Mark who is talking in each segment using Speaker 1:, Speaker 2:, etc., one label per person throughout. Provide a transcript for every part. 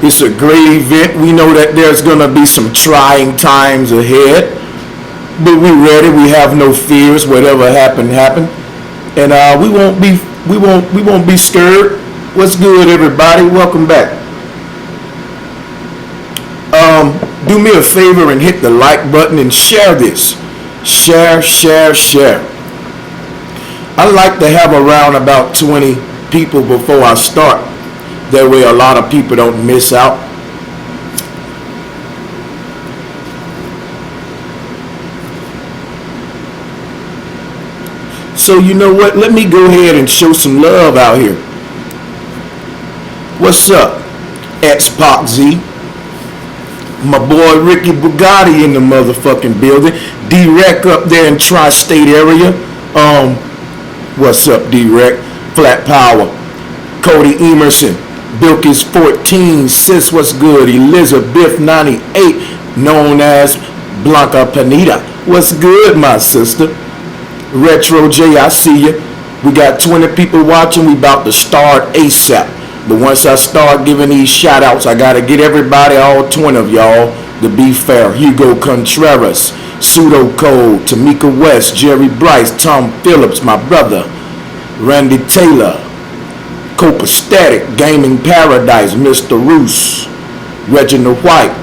Speaker 1: It's a great event. We know that there's going to be some trying times ahead, but we're ready. We have no fears. Whatever happened, happened, and we won't be scared. What's good, everybody? Welcome back. Do me a favor and hit the like button and share this. Share. I like to have around about 20 people before I start. That way a lot of people don't miss out. So you know what? Let me go ahead and show some love out here. What's up, X-Pac Z? My boy Ricky Bugatti in the motherfucking building. D-Rec up there in tri-state area. What's up, D-Rec? Flat Power. Cody Emerson. Bilkis 14. Sis, what's good? Elizabeth 98. Known as Blanca Panita. What's good, my sister? Retro J, I see you. We got 20 people watching. We about to start ASAP. But once I start giving these shout outs, I got to get everybody, all 20 of y'all, to be fair. Hugo Contreras, Pseudo Code, Tamika West, Jerry Bryce, Tom Phillips, my brother, Randy Taylor, Copastatic, Gaming Paradise, Mr. Roos, Reginald White,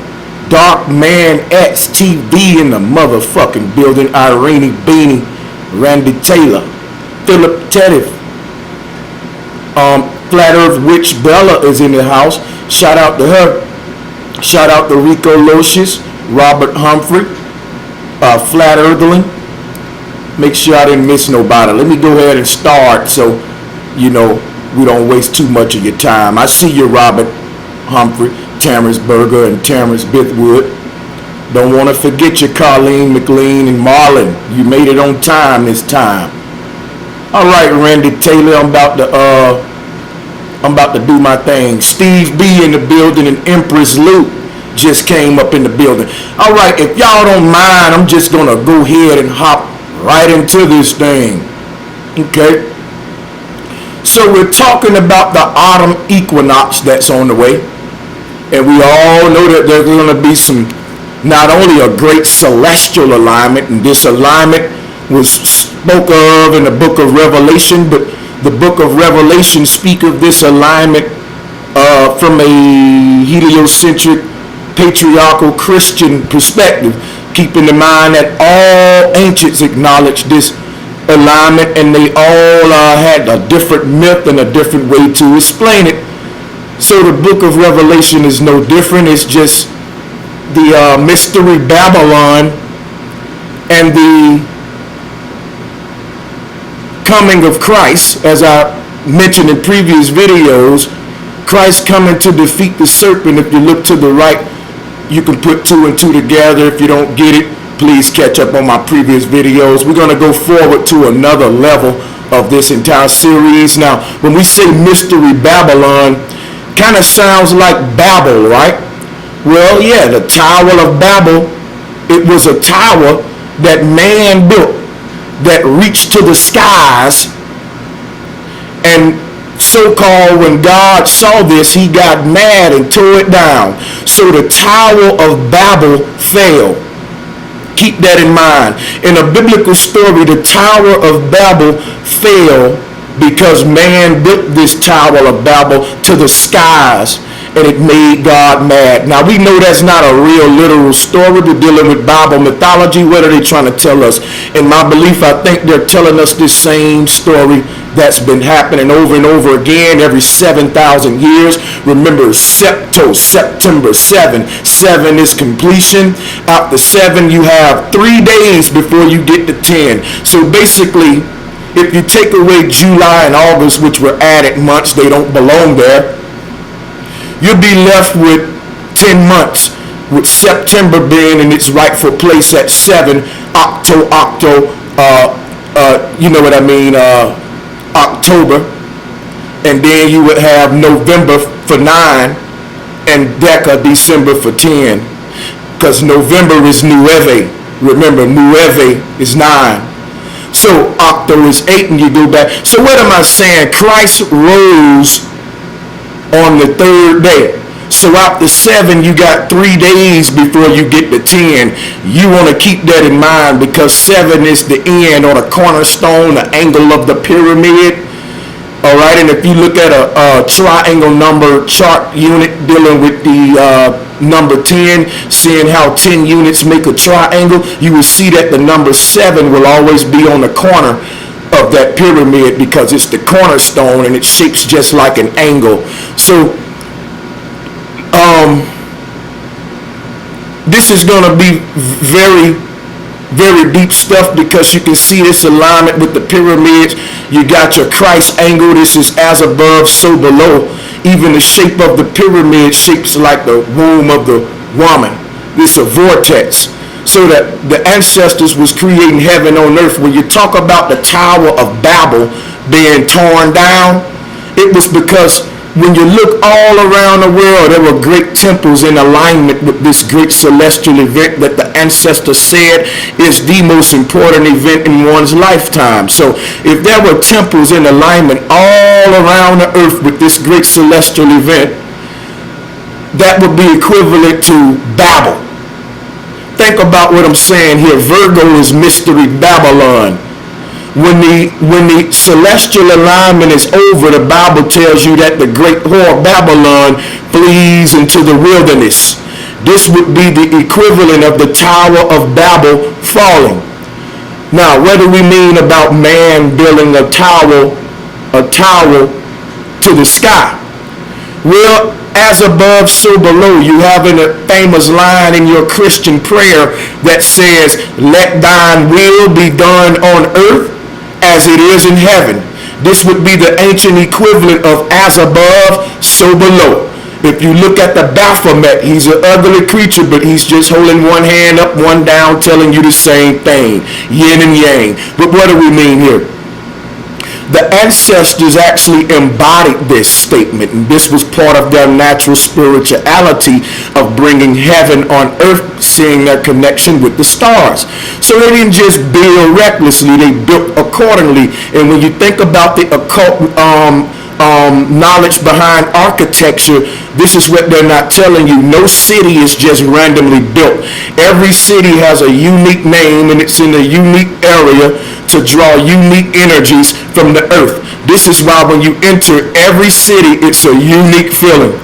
Speaker 1: Dark Man X TV in the motherfucking building, Irene Beanie, Randy Taylor, Philip Teddy, Flat Earth Witch Bella is in the house. Shout out to her. Shout out to Rico Locious, Robert Humphrey, Flat Earthling. Make sure I didn't miss nobody. Let me go ahead and start so you know we don't waste too much of your time. I see you, Robert Humphrey, Terrence Berger, and Terrence Bithwood. Don't want to forget you, Colleen McLean and Marlon. You made it on time this time. All right, Randy Taylor, I'm about to do my thing. Steve B in the building and Empress Luke just came up in the building. All right, if y'all don't mind, I'm just going to go ahead and hop right into this thing. Okay? So we're talking about the autumn equinox that's on the way. And we all know that there's going to be not only a great celestial alignment, and this alignment was spoke of in the book of Revelation, but the book of Revelation speak of this alignment from a heliocentric, patriarchal Christian perspective, keeping in mind that all ancients acknowledged this alignment, and they all had a different myth and a different way to explain it. So the book of Revelation is no different. It's just the mystery Babylon and the coming of Christ. As I mentioned in previous videos, Christ coming to defeat the serpent. If you look to the right, you can put two and two together. If you don't get it, please catch up on my previous videos. We're going to go forward to another level of this entire series. Now, when we say mystery Babylon, kind of sounds like Babel, right? Well, yeah, the Tower of Babel, it was a tower that man built that reached to the skies, and so-called when God saw this, he got mad and tore it down. So the Tower of Babel fell. Keep that in mind. In a biblical story, the Tower of Babel fell because man built this Tower of Babel to the skies, and it made God mad. Now we know that's not a real literal story. We're dealing with Bible mythology. What are they trying to tell us? In my belief, I think they're telling us this same story that's been happening over and over again every 7,000 years. Remember, September 7. 7 is completion. After 7, you have 3 days before you get to 10. So basically, if you take away July and August, which were added months, they don't belong there, you'll be left with 10 months, with September being in its rightful place at 7, you know what I mean, October, and then you would have November for 9, and December for 10, because November is Nueve. Remember, Nueve is 9. So Octo is 8, and you go back. So what am I saying? Christ rose on the third day. So after 7, you got 3 days before you get to 10. You want to keep that in mind, because 7 is the end, or the cornerstone, the angle of the pyramid. All right, and if you look at a triangle number chart unit dealing with the number 10, seeing how 10 units make a triangle, you will see that the number 7 will always be on the corner of that pyramid, because it's the cornerstone and it shapes just like an angle. So this is going to be very, very deep stuff, because you can see this alignment with the pyramids. You got your Christ angle. This is as above, so below. Even the shape of the pyramid shapes like the womb of the woman. This is a vortex. So that the ancestors was creating heaven on earth. When you talk about the Tower of Babel being torn down, it was because when you look all around the world, there were great temples in alignment with this great celestial event that the ancestors said is the most important event in one's lifetime. So if there were temples in alignment all around the earth with this great celestial event, that would be equivalent to Babel. Think about what I'm saying here. Virgo is mystery Babylon. When the celestial alignment is over, the Bible tells you that the great whore Babylon flees into the wilderness. This would be the equivalent of the Tower of Babel falling. Now, what do we mean about man building a tower to the sky? Well, as above, so below. You have a famous line in your Christian prayer that says, "Let thine will be done on earth as it is in heaven." This would be the ancient equivalent of as above, so below. If you look at the Baphomet, he's an ugly creature, but he's just holding one hand up, one down, telling you the same thing. Yin and yang. But what do we mean here? The ancestors actually embodied this statement, and this was part of their natural spirituality of bringing heaven on earth, seeing their connection with the stars. So they didn't just build recklessly, they built accordingly. And when you think about the occult knowledge behind architecture, this is what they're not telling you. No city is just randomly built. Every city has a unique name, and it's in a unique area to draw unique energies from the earth. This is why when you enter every city, it's a unique feeling.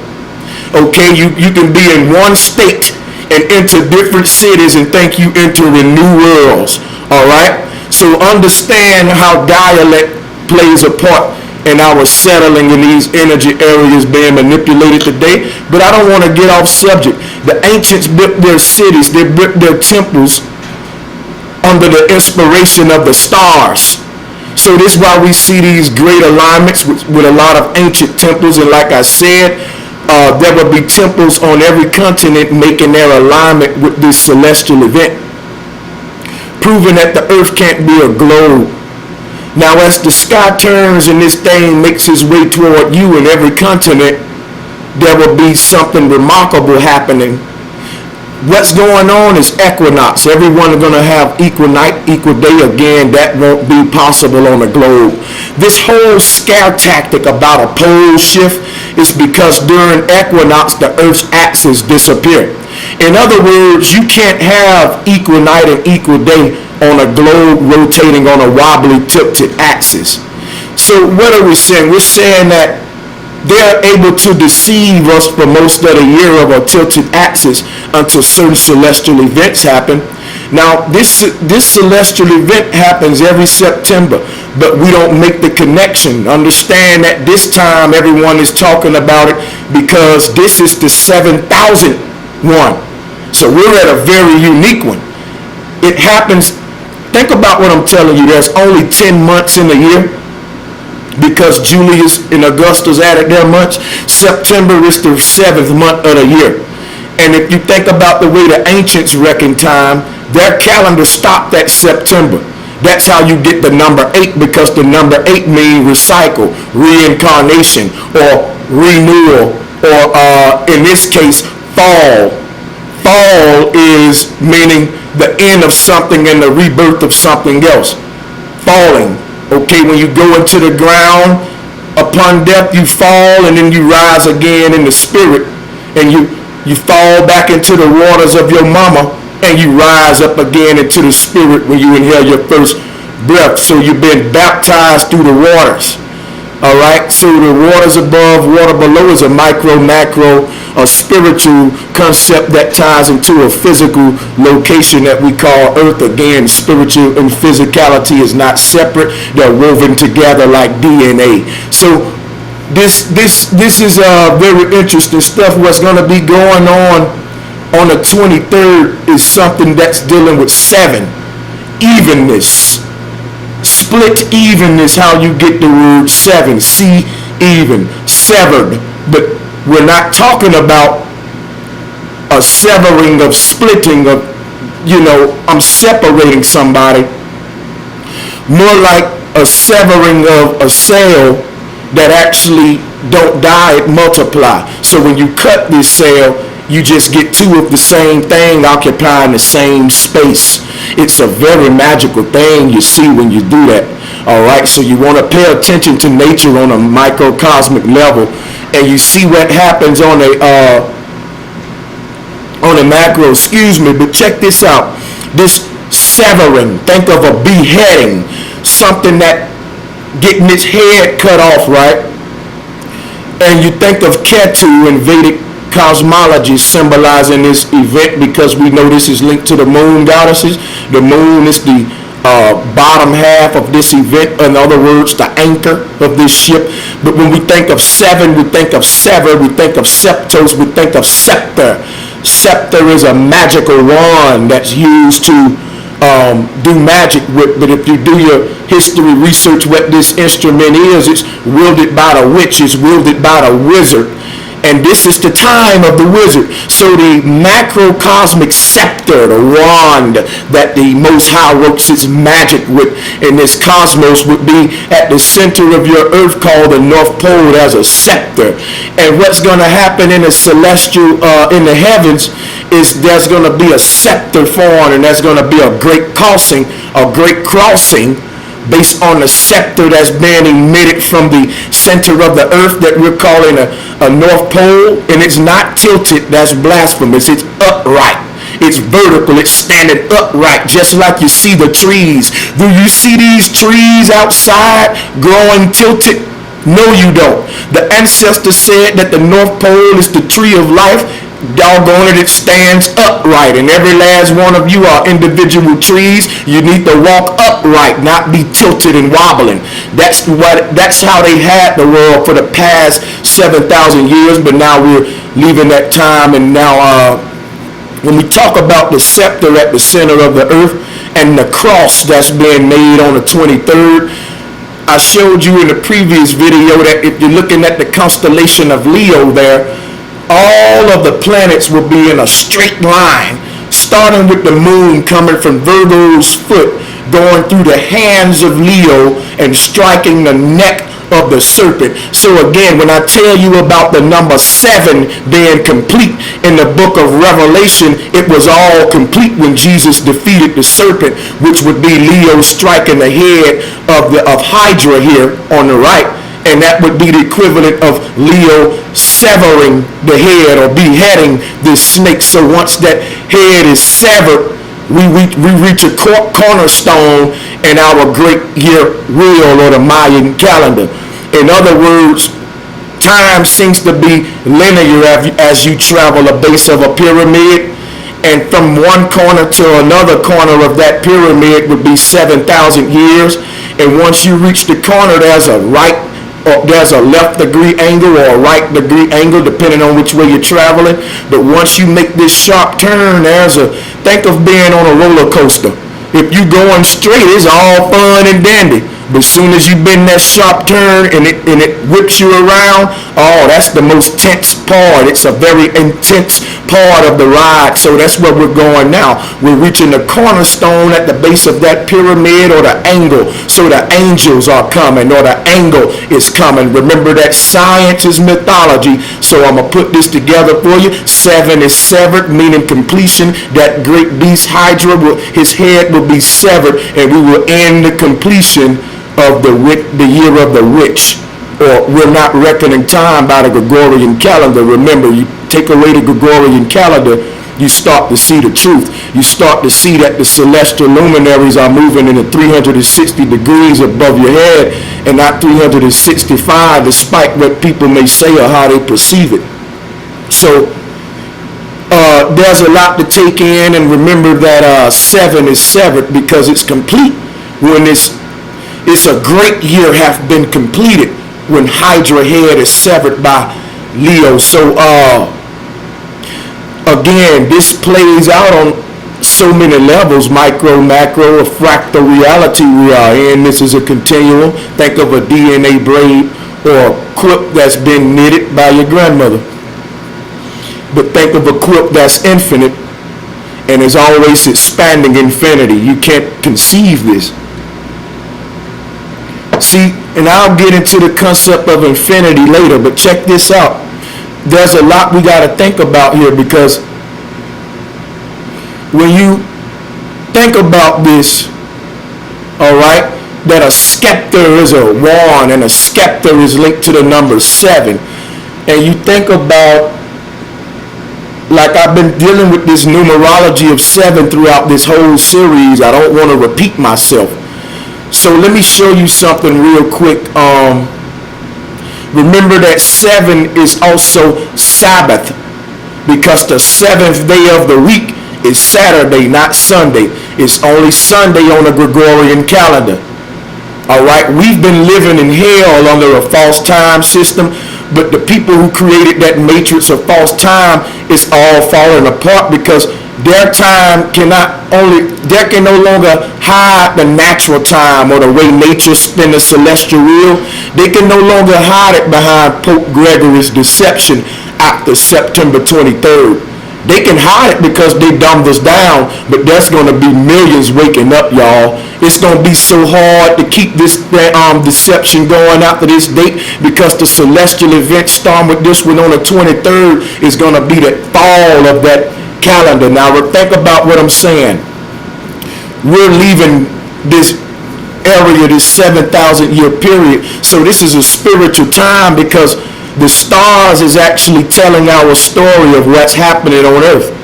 Speaker 1: Okay, you can be in one state and enter different cities and think you enter in new worlds. All right, so understand how dialect plays a part in our settling in these energy areas being manipulated today. But I don't want to get off subject. The ancients built their cities, they built their temples under the inspiration of the stars. So this is why we see these great alignments with a lot of ancient temples. And like I said, there will be temples on every continent making their alignment with this celestial event, proving that the earth can't be a globe. Now as the sky turns and this thing makes its way toward you in every continent, there will be something remarkable happening. What's going on is equinox. Everyone is going to have equal night, equal day. Again, that won't be possible on the globe. This whole scare tactic about a pole shift is because during equinox, the Earth's axis disappears. In other words, you can't have equal night and equal day on a globe rotating on a wobbly tilted axis. So what are we saying? We're saying that they're able to deceive us for most of the year of a tilted axis until certain celestial events happen. Now, this celestial event happens every September, but we don't make the connection. Understand that this time everyone is talking about it because this is the 7,000th one. So we're at a very unique one. It happens, think about what I'm telling you. There's only 10 months in a year, because Julius and Augustus added their months. September is the 7th month of the year. And if you think about the way the ancients reckon time, their calendar stopped at September. That's how you get the number 8, because the number 8 means recycle, reincarnation, or renewal, or in this case, fall. Fall is meaning the end of something and the rebirth of something else. Falling. Okay, when you go into the ground, upon death you fall and then you rise again in the spirit and you fall back into the waters of your mama, and you rise up again into the spirit when you inhale your first breath. So you've been baptized through the waters. All right, so the waters above, water below is a micro, macro, a spiritual concept that ties into a physical location that we call earth. Again, spiritual and physicality is not separate. They're woven together like DNA. So this is very interesting stuff. What's going to be going on the 23rd is something that's dealing with 7, evenness. Split evenness, how you get the word 7, see even, severed. But we're not talking about a severing of splitting of, I'm separating somebody. More like a severing of a cell that actually don't die, it multiply. So when you cut this cell, you just get 2 of the same thing occupying the same space. It's a very magical thing you see when you do that. All right, so you want to pay attention to nature on a microcosmic level, and you see what happens on a macro. But check this out. This severing. Think of a beheading, something that getting its head cut off, right? And you think of Ketu in Vedic cosmology symbolizing this event, because we know this is linked to the moon goddesses. The moon is the bottom half of this event, in other words, the anchor of this ship. But when we think of 7, we think of sever, we think of septos, we think of scepter. Scepter is a magical wand that's used to do magic with. But if you do your history research, what this instrument is, it's wielded by the witch, it's wielded by the wizard. And this is the time of the wizard. So the macrocosmic scepter, the wand that the Most High works his magic with in this cosmos, would be at the center of your earth, called the North Pole, as a scepter. And what's going to happen in the celestial, in the heavens, is there's going to be a scepter formed, and there's going to be a great crossing, based on the scepter that's being emitted from the center of the earth that we're calling a North Pole. And it's not tilted, that's blasphemous. It's upright, it's vertical, it's standing upright, just like you see the trees. Do you see these trees outside growing tilted? No, you don't. The ancestor said that the North Pole is the tree of life. Doggone it, it stands upright, and every last one of you are individual trees. You need to walk upright, not be tilted and wobbling. That's how they had the world for the past 7,000 years. But now we're leaving that time, and now when we talk about the scepter at the center of the earth and the cross that's being made on the 23rd, I showed you in the previous video that if you're looking at the constellation of Leo there, all of the planets will be in a straight line, starting with the moon coming from Virgo's foot, going through the hands of Leo and striking the neck of the serpent. So again, when I tell you about the number 7 being complete in the book of Revelation, it was all complete when Jesus defeated the serpent, which would be Leo striking the head of Hydra here on the right. And that would be the equivalent of Leo severing the head or beheading this snake. So once that head is severed, we reach a cornerstone in our great year wheel, or the Mayan calendar. In other words, time seems to be linear as you travel a base of a pyramid. And from one corner to another corner of that pyramid would be 7,000 years. And once you reach the corner, there's a left degree angle or a right degree angle, depending on which way you're traveling. But once you make this sharp turn, think of being on a roller coaster. If you going straight, it's all fun and dandy. But as soon as you bend that sharp turn and it whips you around, oh, that's the most tense part. It's a very intense part of the ride. So that's where we're going now. We're reaching the cornerstone at the base of that pyramid, or the angle. So the angels are coming, or the angle is coming. Remember that science is mythology. So I'm going to put this together for you. 7 is severed, meaning completion. That great beast Hydra, his head will be severed, and we will end the completion of the year of the witch. Or we're not reckoning time by the Gregorian calendar. Remember, you take away the Gregorian calendar, you start to see the truth. You start to see that the celestial luminaries are moving in 360 degrees above your head and not 365, despite what people may say or how they perceive it. So there's a lot to take in, and remember that 7 is severed because it's complete when it's a great year hath been completed when Hydra head is severed by Leo. So again, this plays out on so many levels, micro, macro, a fractal reality we are in. This is a continuum. Think of a DNA braid or a quilt that's been knitted by your grandmother. But think of a quilt that's infinite and is always expanding infinity. You can't conceive this. See, and I'll get into the concept of infinity later, but check this out. There's a lot we got to think about here, because when you think about this, all right, that a scepter is a wand and a scepter is linked to the number 7, and you think about, like I've been dealing with this numerology of 7 throughout this whole series, I don't want to repeat myself. So let me show you something real quick. Remember that 7 is also Sabbath, because the 7th day of the week is Saturday, not Sunday. It's only Sunday on the Gregorian calendar. All right, we've been living in hell under a false time system, but the people who created that matrix of false time is all falling apart, because their time can no longer hide the natural time or the way nature spins the celestial wheel. They can no longer hide it behind Pope Gregory's deception after September 23rd. They can hide it because they dumbed us down, but there's going to be millions waking up, y'all. It's going to be so hard to keep this deception going after this date, because the celestial event starting with this one on the 23rd is going to be the fall of that calendar. Now think about what I'm saying. We're leaving this area, this 7,000 year period. So this is a spiritual time, because the stars is actually telling our story of what's happening on earth.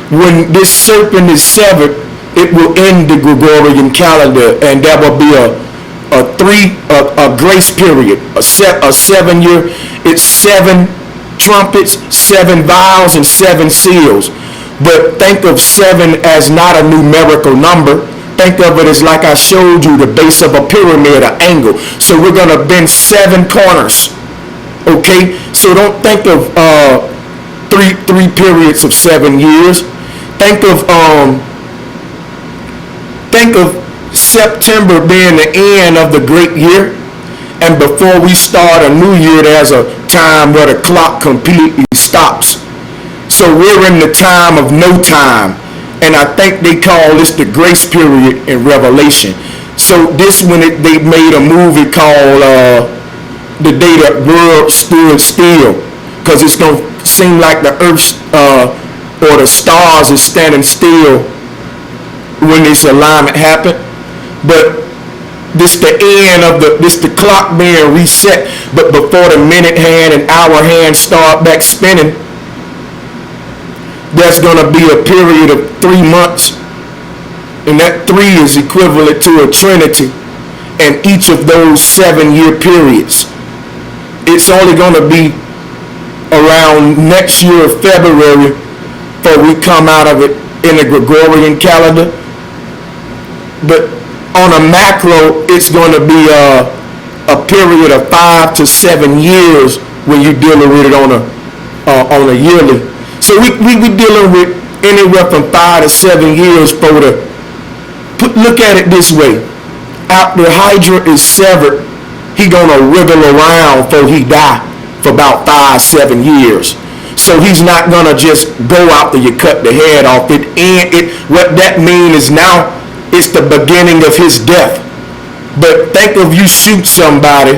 Speaker 1: When this serpent is severed, it will end the Gregorian calendar, and there will be a grace period, a 7 year. It's 7 trumpets, 7 vials, and 7 seals. But think of 7 as not a numerical number. Think of it as, like I showed you, the base of a pyramid, an angle. So we're going to bend 7 corners. Okay? So don't think of three periods of 7 years. Think of September being the end of the great year, and before we start a new year, there's a time where the clock completely stops. So we're in the time of no time, and I think they call this the grace period in Revelation. So this when they made a movie called The Day the World Stood Still, because it's going to seem like the earth or the stars is standing still when this alignment happened. But this the end of the clock being reset. But before the minute hand and hour hand start back spinning, there's going to be a period of 3 months, and that 3 is equivalent to a trinity, and each of those 7-year periods, it's only going to be around next year of February before we come out of it in the Gregorian calendar. But on a macro, it's going to be a period of 5 to 7 years when you're dealing with it on a yearly. So we dealing with anywhere from 5 to 7 years for look at it this way. After Hydra is severed, he gonna wiggle around before he die for about 5-7 years. So he's not gonna just go after you cut the head off. What that means is now it's the beginning of his death. But think of you shoot somebody,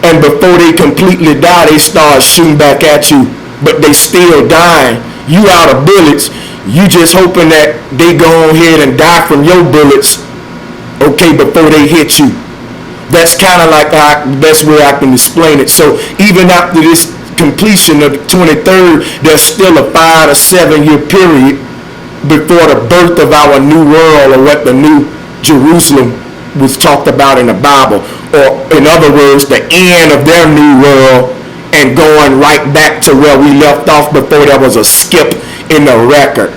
Speaker 1: and before they completely die, they start shooting back at you, but they still dying. You out of bullets. You just hoping that they go ahead and die from your bullets, okay, before they hit you. That's kind of like the best way I can explain it. So even after this completion of the 23rd, there's still a 5 to 7 year period before the birth of our new world, or what the new Jerusalem was talked about in the Bible, or in other words, the end of their new world and going right back to where we left off before there was a skip in the record.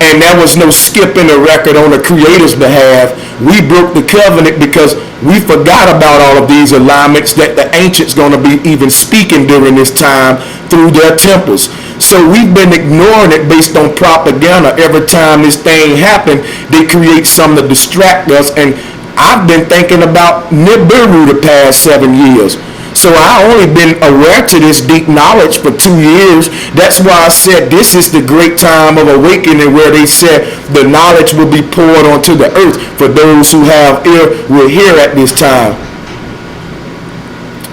Speaker 1: And there was no skip in the record on the Creator's behalf. We broke the covenant because we forgot about all of these alignments that the ancients going to be even speaking during this time through their temples. So we've been ignoring it based on propaganda. Every time this thing happened, they create something to distract us. And I've been thinking about Nibiru the past 7 years. So I only been aware to this deep knowledge for 2 years. That's why I said this is the great time of awakening, where they said the knowledge will be poured onto the earth. For those who have ear will hear at this time.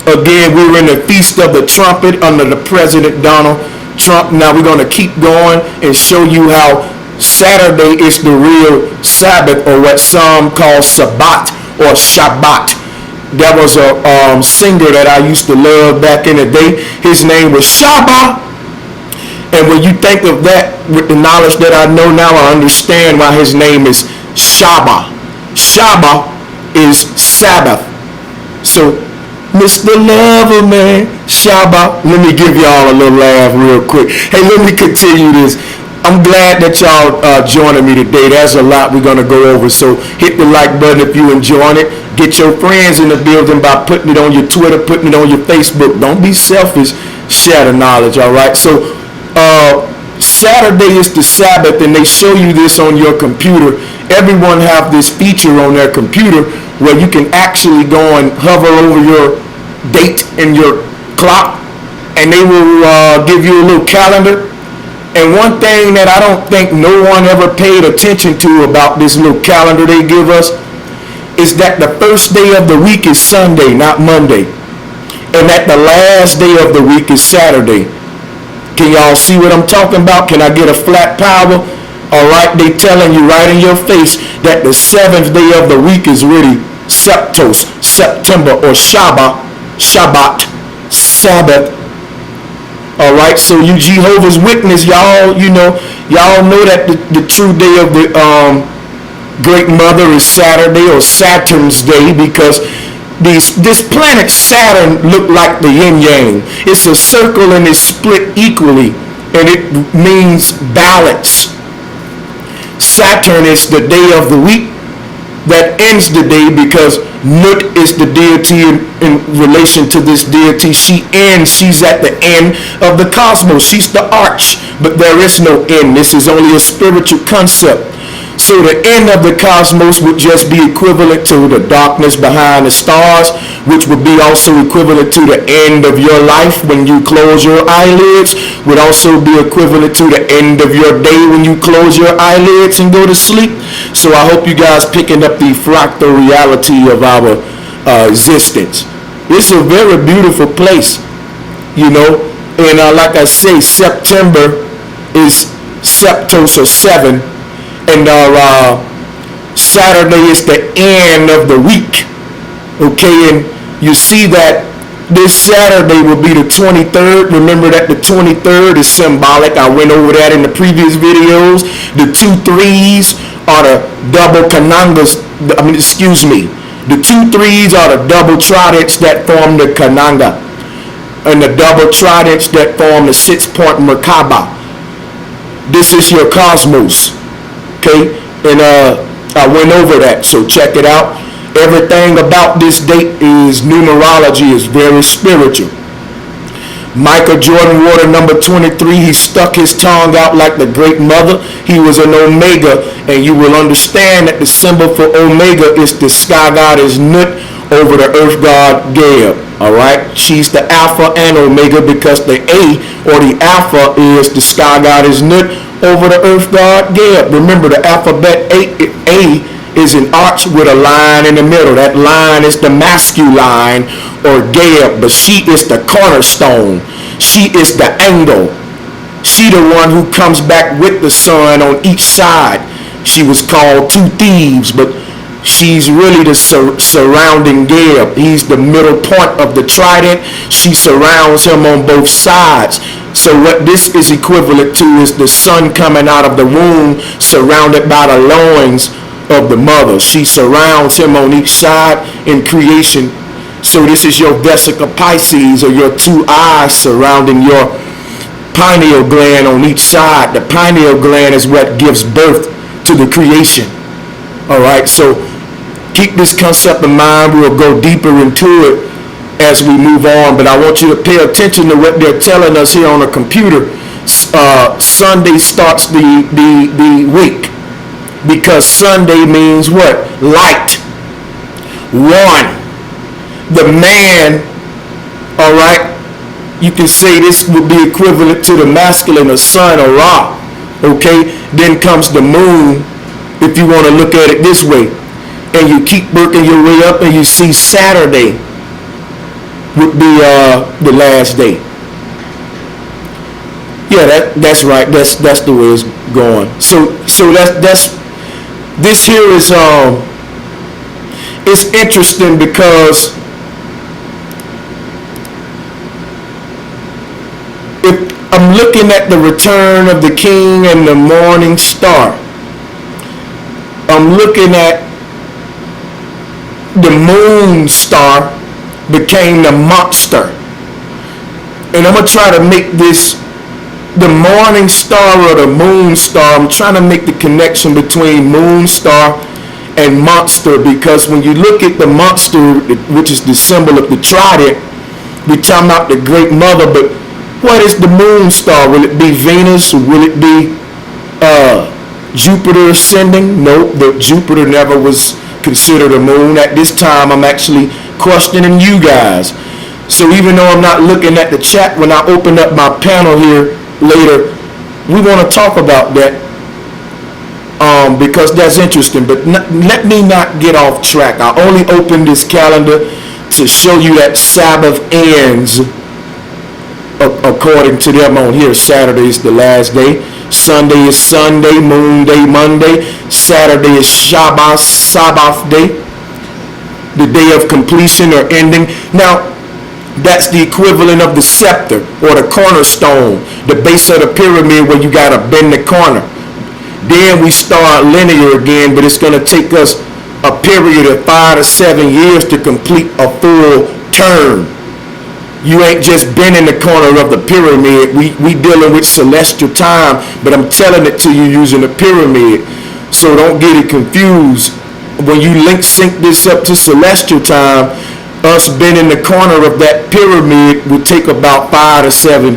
Speaker 1: Again, we were in the Feast of the Trumpet under the President Donald Trump. Now we're going to keep going and show you how Saturday is the real Sabbath, or what some call Sabbat or Shabbat. There was a singer that I used to love back in the day. His name was Shaba. And when you think of that with the knowledge that I know now, I understand why his name is Shaba. Shaba is Sabbath. So, Mr. Lover Man, Shaba. Let me give y'all a little laugh real quick. Hey, let me continue this. I'm glad that y'all joining me today. There's a lot we're going to go over. So hit the like button if you enjoying it. Get your friends in the building by putting it on your Twitter, putting it on your Facebook. Don't be selfish. Share the knowledge, all right? So Saturday is the Sabbath, and they show you this on your computer. Everyone have this feature on their computer where you can actually go and hover over your date and your clock, and they will give you a little calendar. And one thing that I don't think no one ever paid attention to about this little calendar they give us is that the first day of the week is Sunday, not Monday. And that the last day of the week is Saturday. Can y'all see what I'm talking about? Can I get a flat power? All right, they telling you right in your face that the 7th day of the week is really Septos, September, or Shabbat, Sabbath. All right, so you Jehovah's Witness, y'all know that the true day of the Great Mother is Saturday, or Saturn's day, because this planet Saturn look like the yin yang. It's a circle and it's split equally, and it means balance. Saturn is the day of the week that ends the day, because Nut is the deity in relation to this deity. She's at the end of the cosmos. She's the arch, but there is no end. This is only a spiritual concept. So the end of the cosmos would just be equivalent to the darkness behind the stars, which would be also equivalent to the end of your life when you close your eyelids, would also be equivalent to the end of your day when you close your eyelids and go to sleep. So I hope you guys picking up the fractal reality of our existence. It's a very beautiful place, and like I say, September is Septos, or 7. And Saturday is the end of the week. Okay, and you see that this Saturday will be the 23rd. Remember that the 23rd is symbolic. I went over that in the previous videos. The 2 3s are the double kanangas. The 2 3s are the double tridents that form the kananga, and the double tridents that form the 6-point Merkaba. This is your cosmos. Okay, and I went over that, so check it out. Everything about this date is numerology, is very spiritual. Michael Jordan wore the number 23. He stuck his tongue out like the Great Mother. He was an Omega, and you will understand that the symbol for Omega is the sky goddess Nut over the earth god Geb. All right, she's the Alpha and Omega, because the A, or the Alpha, is the sky goddess Nut over the earth god Geb. Remember, the alphabet A is an arch with a line in the middle. That line is the masculine, or Geb, but she is the cornerstone. She is the angle. She the one who comes back with the sun on each side. She was called 2 thieves, but She's really the surrounding Geb. He's the middle point of the trident. She surrounds him on both sides. So what this is equivalent to is the son coming out of the womb, surrounded by the loins of the mother. She surrounds him on each side in creation. So this is your vesica Pisces, or your two eyes surrounding your pineal gland on each side. The pineal gland is what gives birth to the creation. All right, so keep this concept in mind. We'll go deeper into it as we move on, but I want you to pay attention to what they're telling us here on the computer. Sunday starts the week, because Sunday means what? Light. One. The man, all right, you can say this would be equivalent to the masculine, or sun, or Ra. Okay, then comes the moon, if you want to look at it this way. And you keep working your way up, and you see Saturday would be the last day. Yeah, that's right. That's the way it's going. So that's this here is it's interesting, because if I'm looking at the return of the king and the morning star, I'm looking at the moon star became the monster. And I'm going to try to make this the morning star or the moon star. I'm trying to make the connection between moon star and monster, because when you look at the monster, which is the symbol of the trident, we're talking about the great mother. But what is the moon star? Will it be Venus, or will it be Jupiter ascending? No, but Jupiter never was considered a moon. At this time, I'm actually questioning you guys. So even though I'm not looking at the chat, when I open up my panel here later, we want to talk about that, because that's interesting. But let me not get off track. I only opened this calendar to show you that Sabbath ends according to them on here. Saturday is the last day. Sunday is Sunday, Moon Day, Monday. Saturday is Sabbath day, the day of completion or ending. Now, that's the equivalent of the scepter, or the cornerstone, the base of the pyramid, where you got to bend the corner. Then we start linear again, but it's going to take us a period of 5 to 7 years to complete a full turn. You ain't just bending the corner of the pyramid. We dealing with celestial time, but I'm telling it to you using a pyramid. So don't get it confused. When you sync this up to celestial time, us bending the corner of that pyramid will take about 5 to 7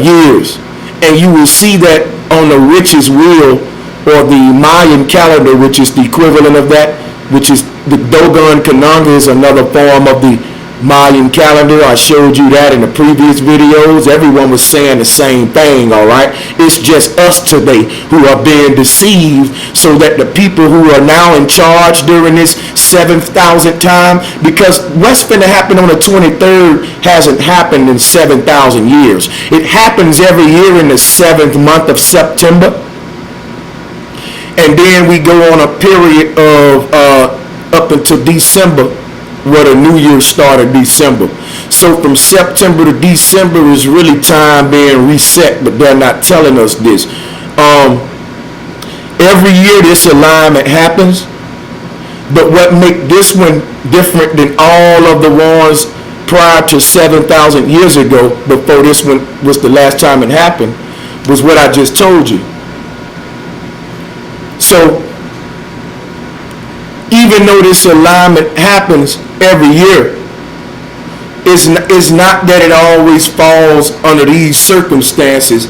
Speaker 1: years. And you will see that on the witch's wheel, or the Mayan calendar, which is the equivalent of that, which is the Dogon Kananga, is another form of the Mayan calendar. I showed you that in the previous videos. Everyone was saying the same thing, all right? It's just us today who are being deceived, so that the people who are now in charge during this 7,000th time, because what's going to happen on the 23rd hasn't happened in 7,000 years. It happens every year in the 7th month of September. And then we go on a period of up until December, where the new year started December. So from September to December is really time being reset, but they're not telling us this. Every year this alignment happens, but what make this one different than all of the ones prior to 7,000 years ago, before this one was the last time it happened, was what I just told you. So even though this alignment happens every year, it's not that it always falls under these circumstances,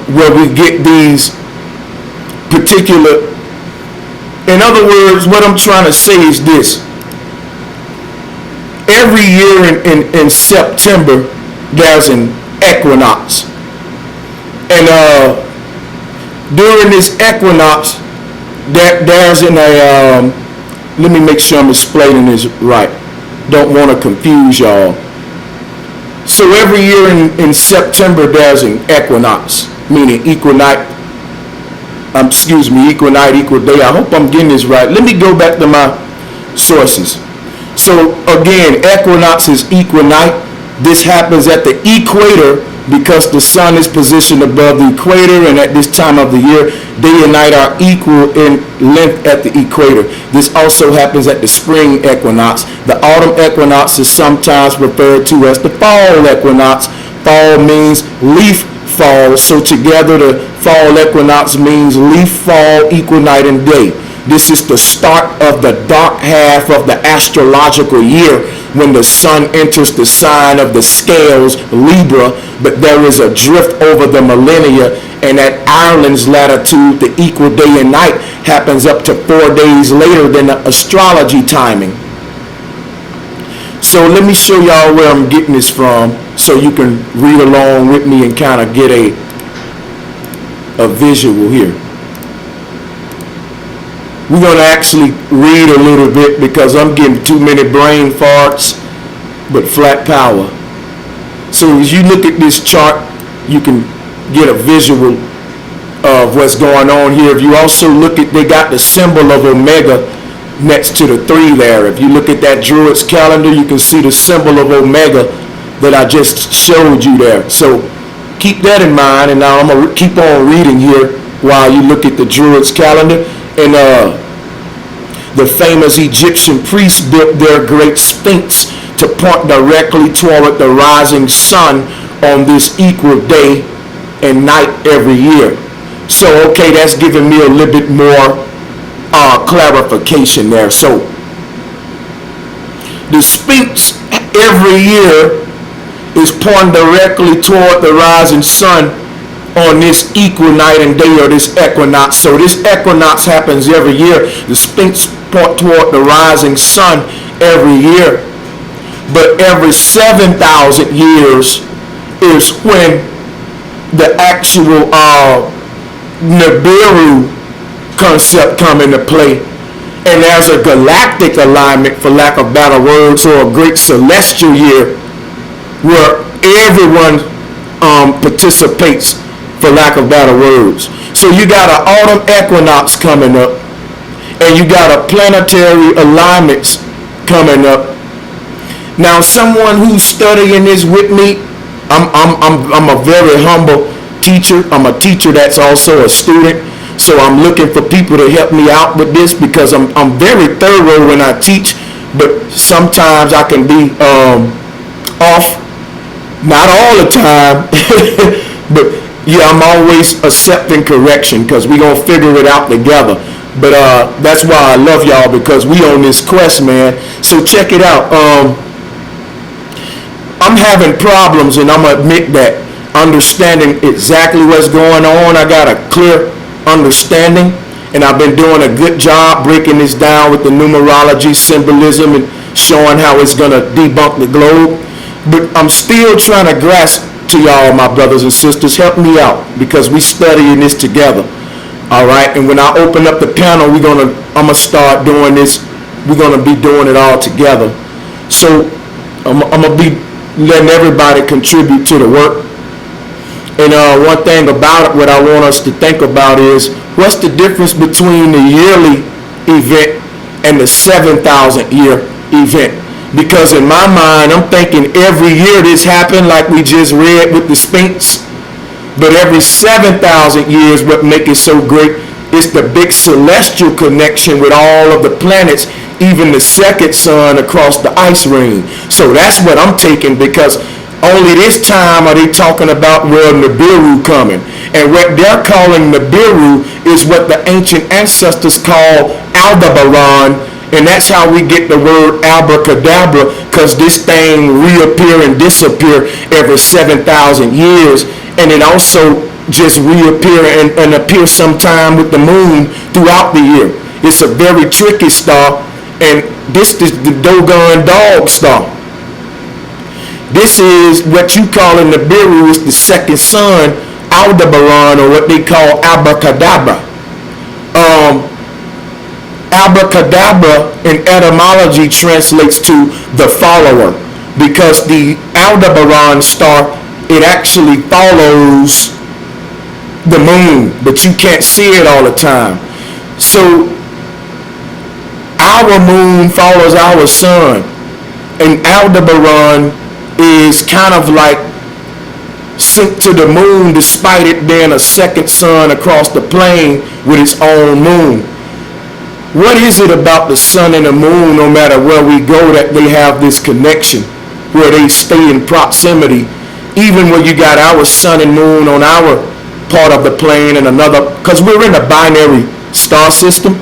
Speaker 1: where we get these particular. In other words, what I'm trying to say is this: every year in September there's an equinox, and during this equinox, there's let me make sure I'm explaining this right. Don't want to confuse y'all. So every year in September there's an equinox, meaning equinox, equal night, equal day. I hope I'm getting this right. Let me go back to my sources. So again, equinox is equal night. This happens at the equator because the sun is positioned above the equator, and at this time of the year, day and night are equal in length at the equator. This also happens at the spring equinox. The autumn equinox is sometimes referred to as the fall equinox. Fall means leaf fall, so together the fall equinox means leaf fall, equal night and day. This is the start of the dark half of the astrological year when the sun enters the sign of the scales, Libra, but there is a drift over the millennia, and at Ireland's latitude, the equal day and night happens up to 4 days later than the astrology timing. So let me show y'all where I'm getting this from so you can read along with me and kind of get a visual here. We're going to actually read a little bit because I'm getting too many brain farts, but flat power. So as you look at this chart, you can get a visual of what's going on here. If you also look at, they got the symbol of Omega next to the 3 there. If you look at that Druid's calendar, you can see the symbol of Omega that I just showed you there. So keep that in mind, and now I'm going to keep on reading here while you look at the Druid's calendar. And the famous Egyptian priests built their great sphinx to point directly toward the rising sun on this equal day and night every year. So, okay, that's giving me a little bit more clarification there. So, the sphinx every year is pointing directly toward the rising sun on this equal night and day, or this equinox. So this equinox happens every year. The sphinx point toward the rising sun every year. But every 7,000 years is when the actual Nibiru concept come into play. And there's a galactic alignment, for lack of better words, or a great celestial year where everyone participates, for lack of better words. So you got an autumn equinox coming up, and you got a planetary alignments coming up. Now, someone who's studying this with me, I'm a very humble teacher. I'm a teacher that's also a student. So I'm looking for people to help me out with this because I'm very thorough when I teach, but sometimes I can be off. Not all the time, but yeah, I'm always accepting correction because we're going to figure it out together. But that's why I love y'all, because we on this quest, man. So check it out. I'm having problems, and I'm going to admit that, understanding exactly what's going on. I got a clear understanding, and I've been doing a good job breaking this down with the numerology, symbolism, and showing how it's going to debunk the globe. But I'm still trying to grasp to y'all, my brothers and sisters, help me out because we studying this together. All right, and when I open up the panel, I'm gonna start doing this. We're gonna be doing it all together. So I'm gonna be letting everybody contribute to the work. And one thing about it, what I want us to think about is, what's the difference between the yearly event and the 7,000 year event? Because in my mind, I'm thinking every year this happened, like we just read with the Sphinx. But every 7,000 years, what makes it so great is the big celestial connection with all of the planets, even the second sun across the ice ring. So that's what I'm taking, because only this time are they talking about where Nibiru coming. And what they're calling Nibiru is what the ancient ancestors call Aldebaran. And that's how we get the word abracadabra, because this thing reappear and disappear every 7,000 years. And it also just reappear and appear sometime with the moon throughout the year. It's a very tricky star, and this is the Dogon dog star. This is what you call in the Nibiru is the second sun, Aldebaran, or what they call abracadabra. Abracadabra in etymology translates to the follower, because the Aldebaran star, it actually follows the moon, but you can't see it all the time. So our moon follows our sun, and Aldebaran is kind of like sent to the moon despite it being a second sun across the plane with its own moon. What is it about the sun and the moon, no matter where we go, that they have this connection, where they stay in proximity, even when you got our sun and moon on our part of the plane and another, because we're in a binary star system,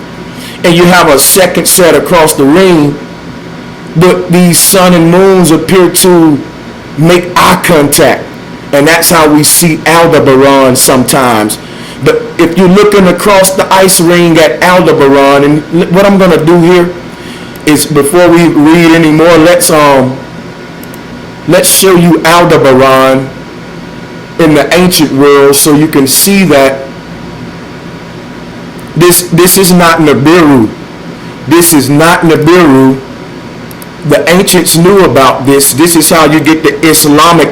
Speaker 1: and you have a second set across the ring, but these sun and moons appear to make eye contact, and that's how we see Aldebaran sometimes. But if you're looking across the ice ring at Aldebaran, and what I'm going to do here is, before we read any more, let's show you Aldebaran in the ancient world, so you can see that this is not Nibiru. This is not Nibiru. The ancients knew about this. This is how you get the Islamic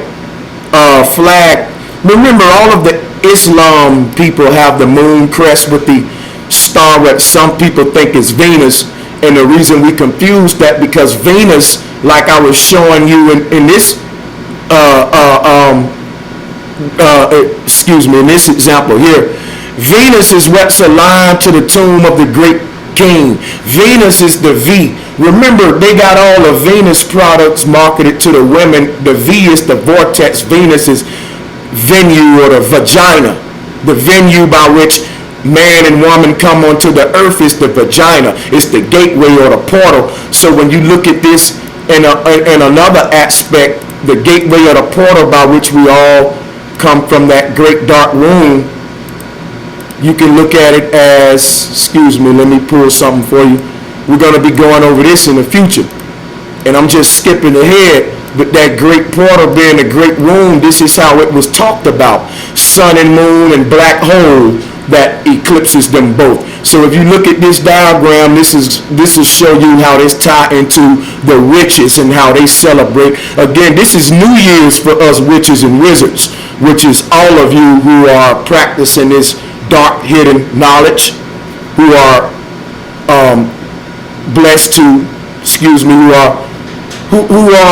Speaker 1: flag. Remember, all of the Islam people have the moon crest with the star that some people think is Venus, and the reason we confuse that, because Venus, like I was showing you in this in this example here, Venus is what's aligned to the tomb of the great king. Venus is the V. Remember, they got all the Venus products marketed to the women. The V is the vortex. Venus is venue, or the vagina. The venue by which man and woman come onto the earth is the vagina. It's the gateway or the portal. So when you look at this in another aspect, the gateway or the portal by which we all come from that great dark room, you can look at it as, let me pull something for you. We're going to be going over this in the future, and I'm just skipping ahead. But that great portal being the great womb, this is how it was talked about. Sun and moon and black hole that eclipses them both. So if you look at this diagram, this will show you how this tie into the witches and how they celebrate. Again, this is New Year's for us witches and wizards, which is all of you who are practicing this dark hidden knowledge, who are blessed to, who are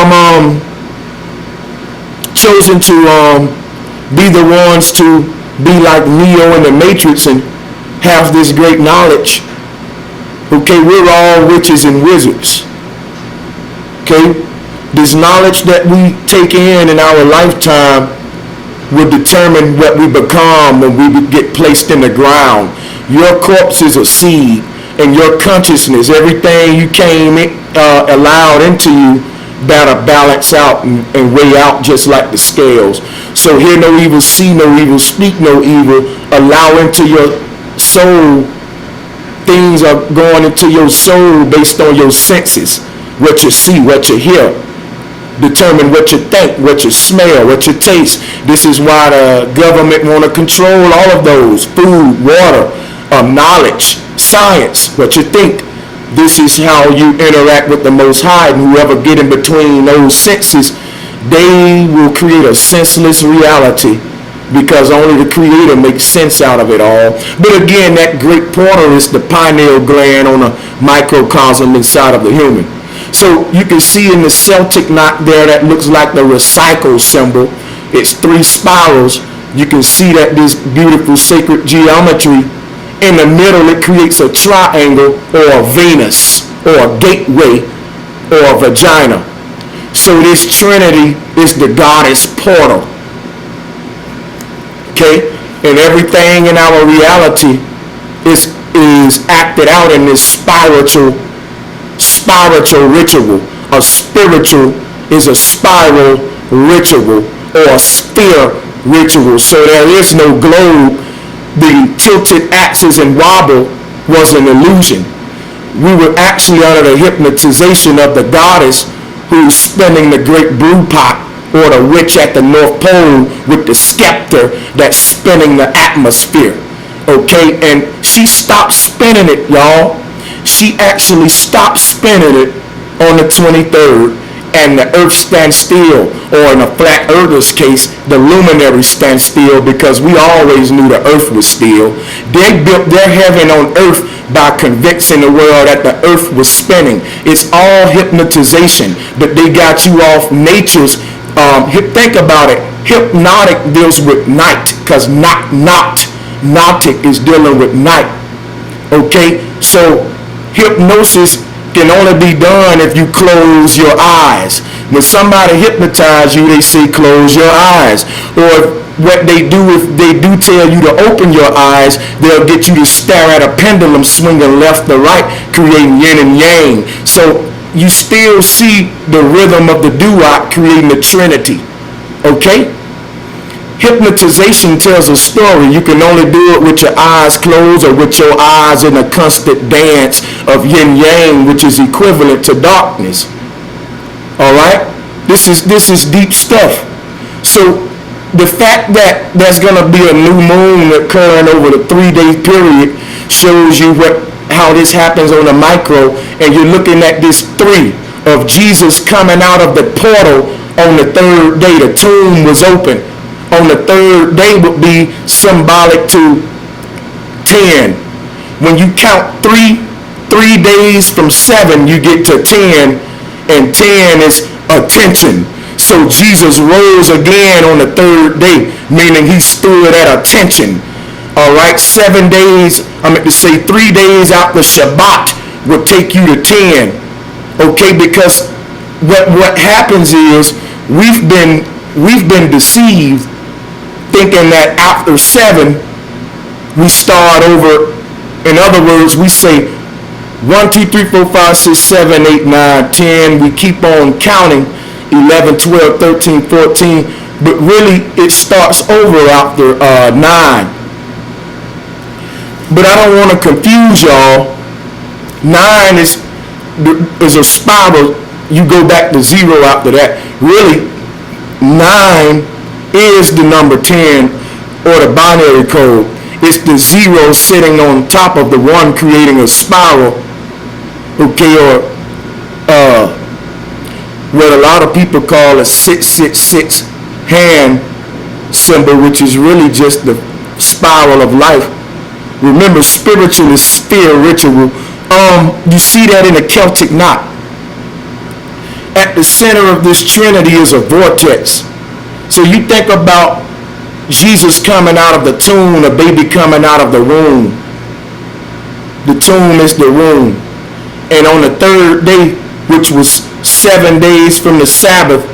Speaker 1: chosen to be the ones to be like Neo in the Matrix and have this great knowledge. Okay, we're all witches and wizards. Okay, this knowledge that we take in our lifetime will determine what we become when we get placed in the ground. Your corpse is a seed, and your consciousness, everything you came allowed into you, better balance out and weigh out just like the scales. So hear no evil, see no evil, speak no evil, allow into your soul. Things are going into your soul based on your senses. What you see, what you hear, determine what you think, what you smell, what you taste. This is why the government want to control all of those: food, water, knowledge, science, what you think. This is how you interact with the Most High, and whoever get in between those senses, they will create a senseless reality, because only the Creator makes sense out of it all. But again, that great portal is the pineal gland on a microcosm inside of the human. So you can see in the Celtic knot there, that looks like the recycle symbol. It's 3 spirals. You can see that this beautiful sacred geometry. In the middle, it creates a triangle, or a Venus, or a gateway, or a vagina. So this Trinity is the goddess portal. Okay? And everything in our reality is acted out in this spiritual ritual. A spiritual is a spiral ritual, or a sphere ritual. So there is no globe. The tilted axis and wobble was an illusion. We were actually under the hypnotization of the goddess who's spinning the great brew pot, or the witch at the North Pole with the scepter that's spinning the atmosphere. Okay, and she stopped spinning it, y'all. She actually stopped spinning it on the 23rd, and the earth stands still, or in a flat earther's case, the luminaries stand still, because we always knew the earth was still. They built their heaven on earth by convincing the world that the earth was spinning. It's all hypnotization, but they got you off nature's, think about it, hypnotic deals with night, because nautic is dealing with night. Okay, so hypnosis can only be done if you close your eyes. When somebody hypnotizes you, they say close your eyes. Or what they do, if they do tell you to open your eyes, they'll get you to stare at a pendulum swinging left or right, creating yin and yang. So you still see the rhythm of the duat creating the trinity. Okay? Hypnotization tells a story. You can only do it with your eyes closed, or with your eyes in a constant dance of yin yang, which is equivalent to darkness. All right, this is deep stuff. So the fact that there's going to be a new moon occurring over the 3-day period shows you how this happens on a micro. And you're looking at this 3 of Jesus coming out of the portal on the 3rd day. The tomb was open. On the 3rd day would be symbolic to 10. When you count 3 days from 7, you get to 10, and 10 is attention. So Jesus rose again on the 3rd day, meaning he stood at attention. All right, 7 days, 3 days out the Shabbat would take you to 10. Okay, because what happens is we've been deceived, thinking that after 7 we start over. In other words, we say 1, 2, 3, 4, 5, 6, 7, 8, 9, 10. We keep on counting 11, 12, 13, 14. But really it starts over after 9. But I don't want to confuse y'all. 9 is a spiral. You go back to 0 after that. Really, 9 is the number 10, or the binary code. It's the 0 sitting on top of the 1, creating a spiral. Okay, or what a lot of people call a 666 hand symbol, which is really just the spiral of life. Remember, spiritual is spiritual. You see that in the Celtic knot. At the center of this trinity is a vortex. So you think about Jesus coming out of the tomb, a baby coming out of the womb. The tomb is the womb. And on the 3rd day, which was 7 days from the Sabbath,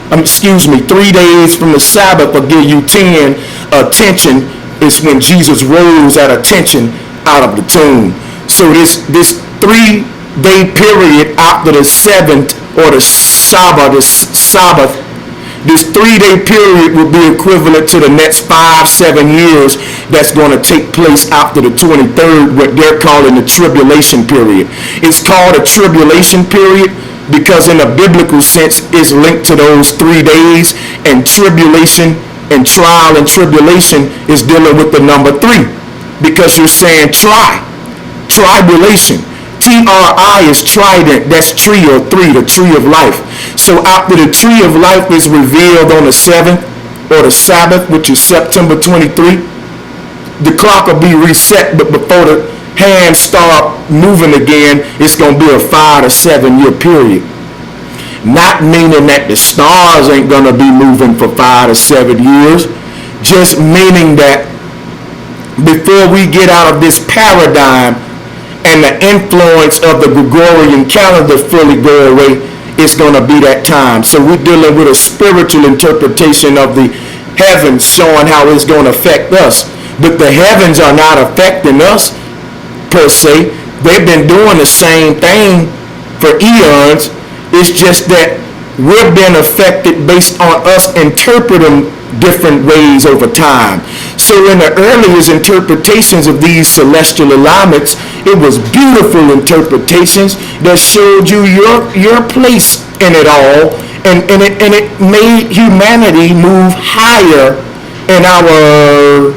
Speaker 1: 3 days from the Sabbath will give you 10. Attention is when Jesus rose at attention out of the tomb. So this 3-day period after the 7th, or the Sabbath, this 3-day period will be equivalent to the next 5-7 years that's going to take place after the 23rd, what they're calling the tribulation period. It's called a tribulation period because in a biblical sense it's linked to those 3 days, and tribulation and trial and tribulation is dealing with the number 3, because you're saying tribulation. Tri is trident, that's tree or 3, the tree of life. So after the tree of life is revealed on the 7th, or the Sabbath, which is September 23, the clock will be reset, but before the hands start moving again, it's going to be a 5 to 7 year period. Not meaning that the stars ain't going to be moving for 5 to 7 years, just meaning that before we get out of this paradigm and the influence of the Gregorian calendar fully go away, it's going to be that time. So we're dealing with a spiritual interpretation of the heavens, showing how it's going to affect us. But the heavens are not affecting us per se. They've been doing the same thing for eons. It's just that we're being affected based on us interpreting different ways over time. So in the earliest interpretations of these celestial alignments, it was beautiful interpretations that showed you your place in it all, and it made humanity move higher in our,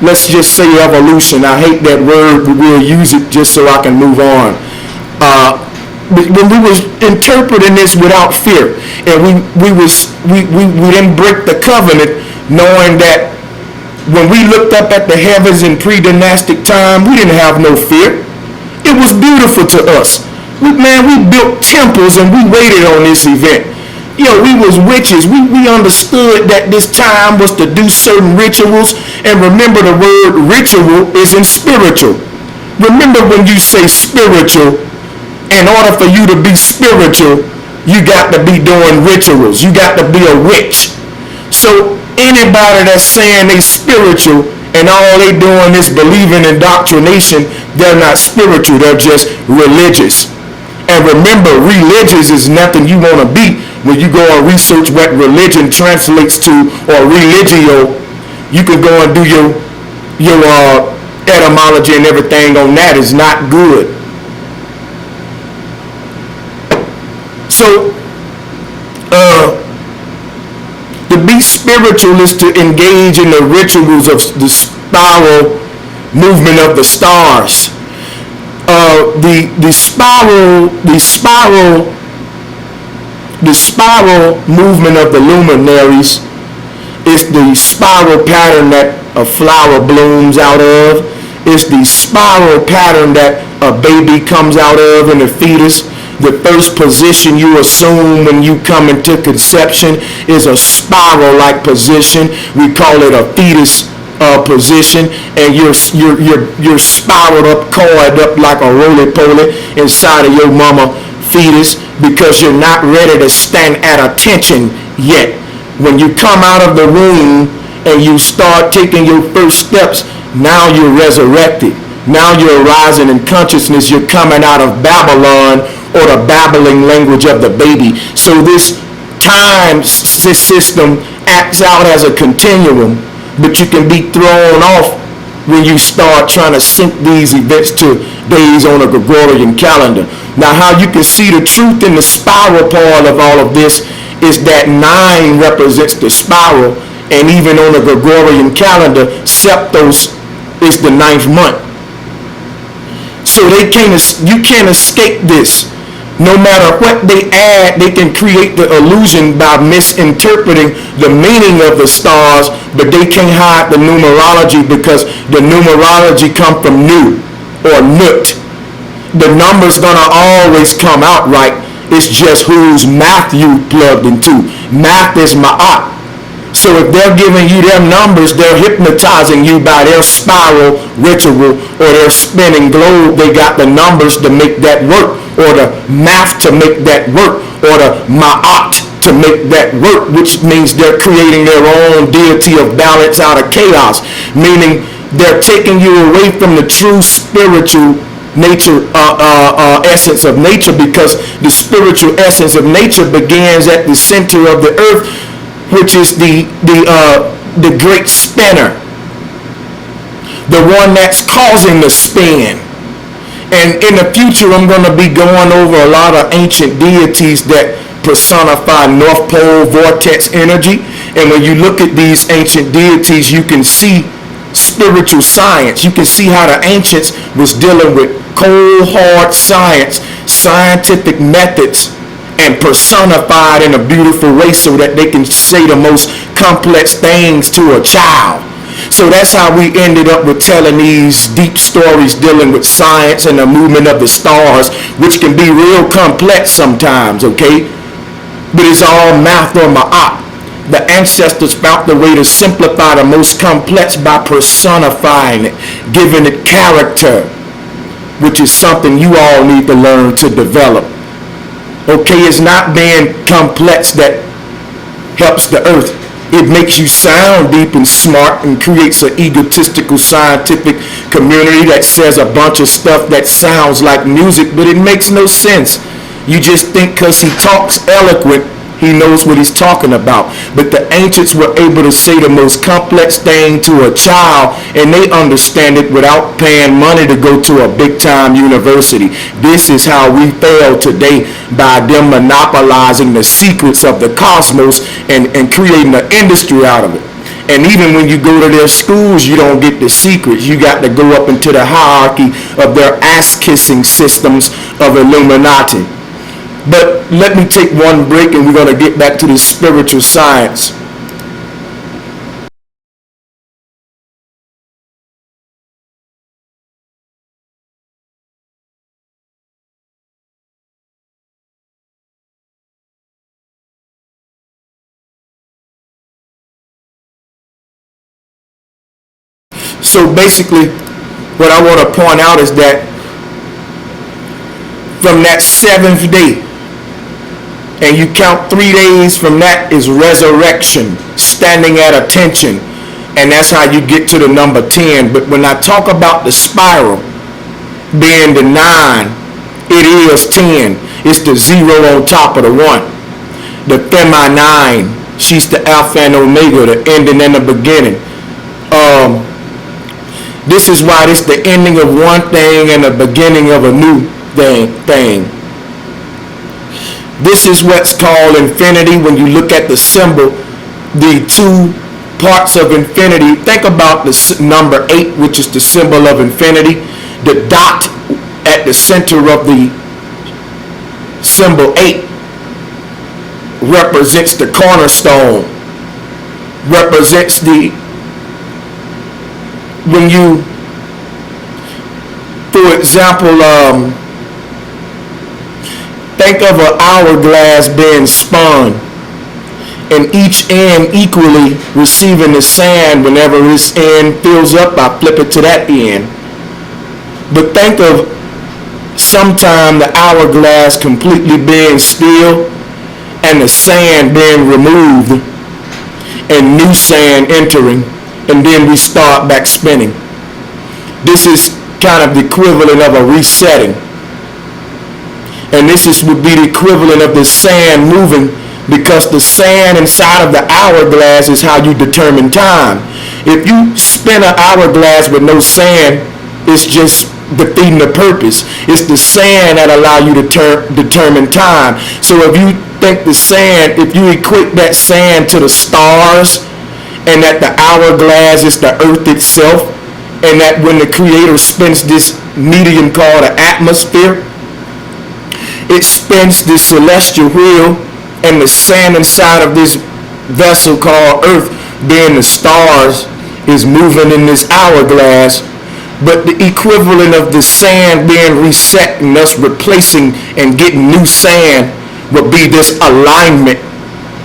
Speaker 1: let's just say, evolution. I hate that word, but we'll use it just so I can move on. when we was interpreting this without fear, and we didn't break the covenant, knowing that when we looked up at the heavens in pre-dynastic time, we didn't have no fear. It was beautiful to us. We built temples and we waited on this event. We was witches. We understood that this time was to do certain rituals. And remember, the word ritual is in spiritual. Remember, when you say spiritual, in order for you to be spiritual, you got to be doing rituals. You got to be a witch. So anybody that's saying they spiritual and all they doing is believing in indoctrination, they're not spiritual. They're just religious. And remember, religious is nothing you want to be. When you go and research what religion translates to, or religio, you can go and do your etymology and everything on that. Is not good. So, to be spiritual is to engage in the rituals of the spiral movement of the stars. The spiral movement of the luminaries is the spiral pattern that a flower blooms out of. It's the spiral pattern that a baby comes out of in a fetus. The first position you assume when you come into conception is a spiral-like position. We call it a fetus position, and you're spiraled up, coiled up like a roly-poly inside of your mama fetus, because you're not ready to stand at attention yet. When you come out of the womb and you start taking your first steps, now you're resurrected. Now you're rising in consciousness. You're coming out of Babylon, or the babbling language of the baby. So this time system acts out as a continuum, but you can be thrown off when you start trying to sync these events to days on a Gregorian calendar. Now, how you can see the truth in the spiral part of all of this is that 9 represents the spiral, and even on the Gregorian calendar, Septos is the 9th month. So you can't escape this. No matter what they add, they can create the illusion by misinterpreting the meaning of the stars, but they can't hide the numerology, because the numerology come from nu or nut. The number's gonna always come out right. It's just whose math you plugged into. Math is ma'at. So if they're giving you their numbers, they're hypnotizing you by their spiral ritual or their spinning globe. They got the numbers to make that work, or the math to make that work, or the ma'at to make that work, which means they're creating their own deity of balance out of chaos, meaning they're taking you away from the true spiritual nature, essence of nature, because the spiritual essence of nature begins at the center of the earth, which is the great spinner, the one that's causing the spin. And in the future, I'm going to be going over a lot of ancient deities that personify North Pole vortex energy. And when you look at these ancient deities, you can see spiritual science. You can see how the ancients was dealing with cold, hard science, scientific methods, and personified in a beautiful way so that they can say the most complex things to a child. So that's how we ended up with telling these deep stories dealing with science and the movement of the stars, which can be real complex sometimes, okay? But it's all math or ma'at. The ancestors found the way to simplify the most complex by personifying it, giving it character, which is something you all need to learn to develop. Okay, it's not being complex that helps the earth. It makes you sound deep and smart and creates an egotistical scientific community that says a bunch of stuff that sounds like music, but it makes no sense. You just think because he talks eloquent, he knows what he's talking about. But the ancients were able to say the most complex thing to a child, and they understand it without paying money to go to a big-time university. This is how we fail today, by them monopolizing the secrets of the cosmos and creating an industry out of it. And even when you go to their schools, you don't get the secrets. You got to go up into the hierarchy of their ass-kissing systems of Illuminati. But let me take one break and we're going to get back to this spiritual science. So basically, what I want to point out is that from that seventh day, and you count 3 days from that, is resurrection, standing at attention, and that's how you get to the number 10. But when I talk about the spiral being the 9, it is 10. It's the 0 on top of the 1. The feminine, she's the alpha and omega, the ending and the beginning. This is why it's the ending of one thing and the beginning of a new thing. This is what's called infinity. When you look at the symbol, the two parts of infinity, think about the number 8, which is the symbol of infinity. The dot at the center of the symbol 8 represents the cornerstone, represents the, when you, for example, think of an hourglass being spun and each end equally receiving the sand. Whenever this end fills up, I flip it to that end. But think of sometime the hourglass completely being still and the sand being removed and new sand entering, and then we start back spinning. This is kind of the equivalent of a resetting. And this would be the equivalent of the sand moving, because the sand inside of the hourglass is how you determine time. If you spin an hourglass with no sand, it's just defeating the purpose. It's the sand that allow you to determine time. So if you think the sand, if you equate that sand to the stars, and that the hourglass is the earth itself, and that when the creator spins this medium called an atmosphere, it spins this celestial wheel, and the sand inside of this vessel called earth, being the stars, is moving in this hourglass. But the equivalent of the sand being reset and thus replacing and getting new sand would be this alignment,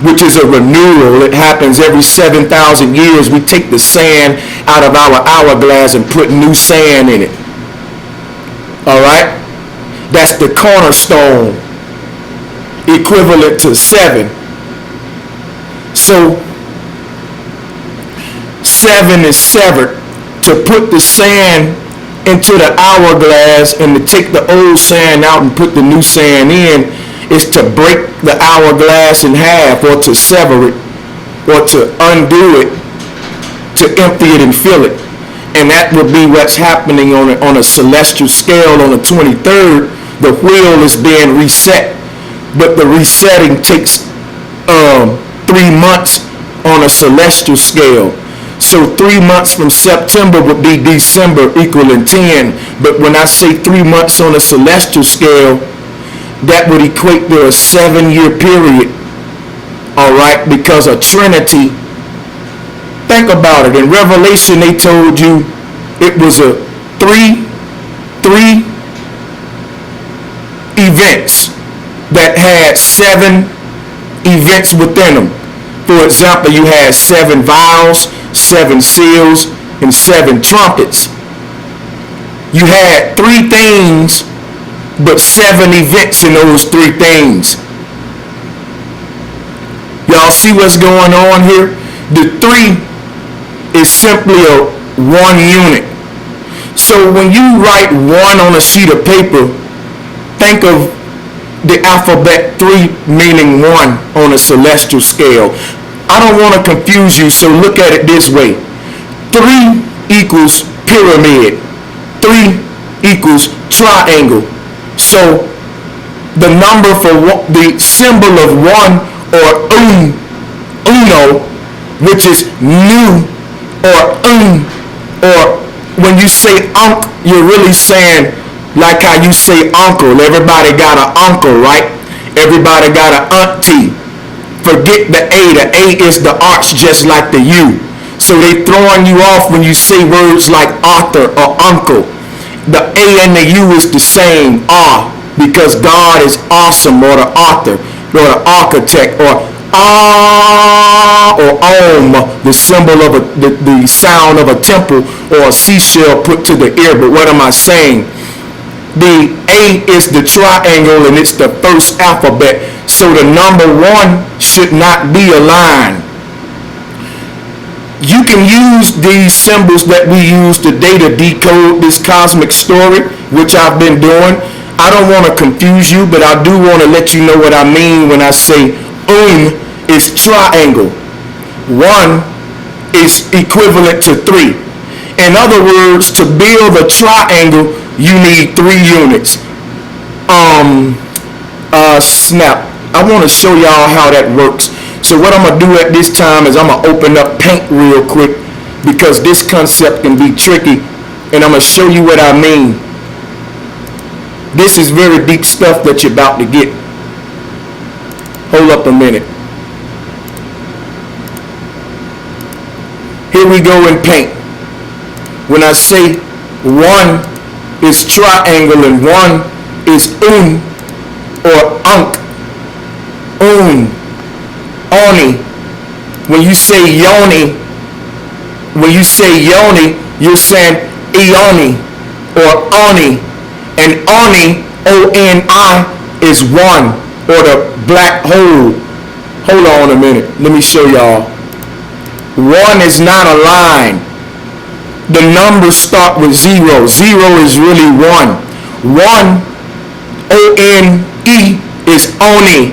Speaker 1: which is a renewal. It happens every 7,000 years. We take the sand out of our hourglass and put new sand in it. All right? That's the cornerstone, equivalent to 7. So 7 is severed. To put the sand into the hourglass and to take the old sand out and put the new sand in is to break the hourglass in half, or to sever it, or to undo it, to empty it and fill it. And that would be what's happening on a celestial scale. On the 23rd, the wheel is being reset, but the resetting takes 3 months on a celestial scale. So 3 months from September would be December, equaling 10. But when I say 3 months on a celestial scale, that would equate to a 7-year period. All right, because a Trinity, think about it. In Revelation, they told you it was a three events that had 7 events within them. For example, you had 7 vials, 7 seals, and 7 trumpets. You had 3 things, but 7 events in those 3 things. Y'all see what's going on here? The 3 is simply a 1 unit. So when you write 1 on a sheet of paper, think of the alphabet 3 meaning 1 on a celestial scale. I don't want to confuse you, so look at it this way. 3 equals pyramid. 3 equals triangle. So the number for the symbol of 1, or uno, which is new, or or when you say unc, you're really saying like how you say uncle. Everybody got an uncle, right? Everybody got an auntie. Forget the A. The A is the arch, just like the U. So they throwing you off when you say words like author or uncle. The A and the U is the same, R, because God is awesome, or the author, or the architect, or Ah, or Om, the symbol of the sound of a temple or a seashell put to the ear. But what am I saying? The A is the triangle and it's the first alphabet. So the number 1 should not be a line. You can use these symbols that we use today to decode this cosmic story, which I've been doing. I don't want to confuse you, but I do want to let you know what I mean when I say is triangle. 1 is equivalent to 3. In other words, to build a triangle, you need 3 units. Snap. I want to show y'all how that works. So what I'm going to do at this time is I'm going to open up Paint real quick, because this concept can be tricky, and I'm going to show you what I mean. This is very deep stuff that you're about to get. Hold up a minute. Here we go in Paint. When I say 1 is triangle and 1 is or unk, oni. When you say yoni, you're saying eoni or oni. And oni, O-N-I, is 1, or the black hole. Hold on a minute. Let me show y'all. 1 is not a line. The numbers start with 0. 0 is really 1. 1, O-N-E, is oni.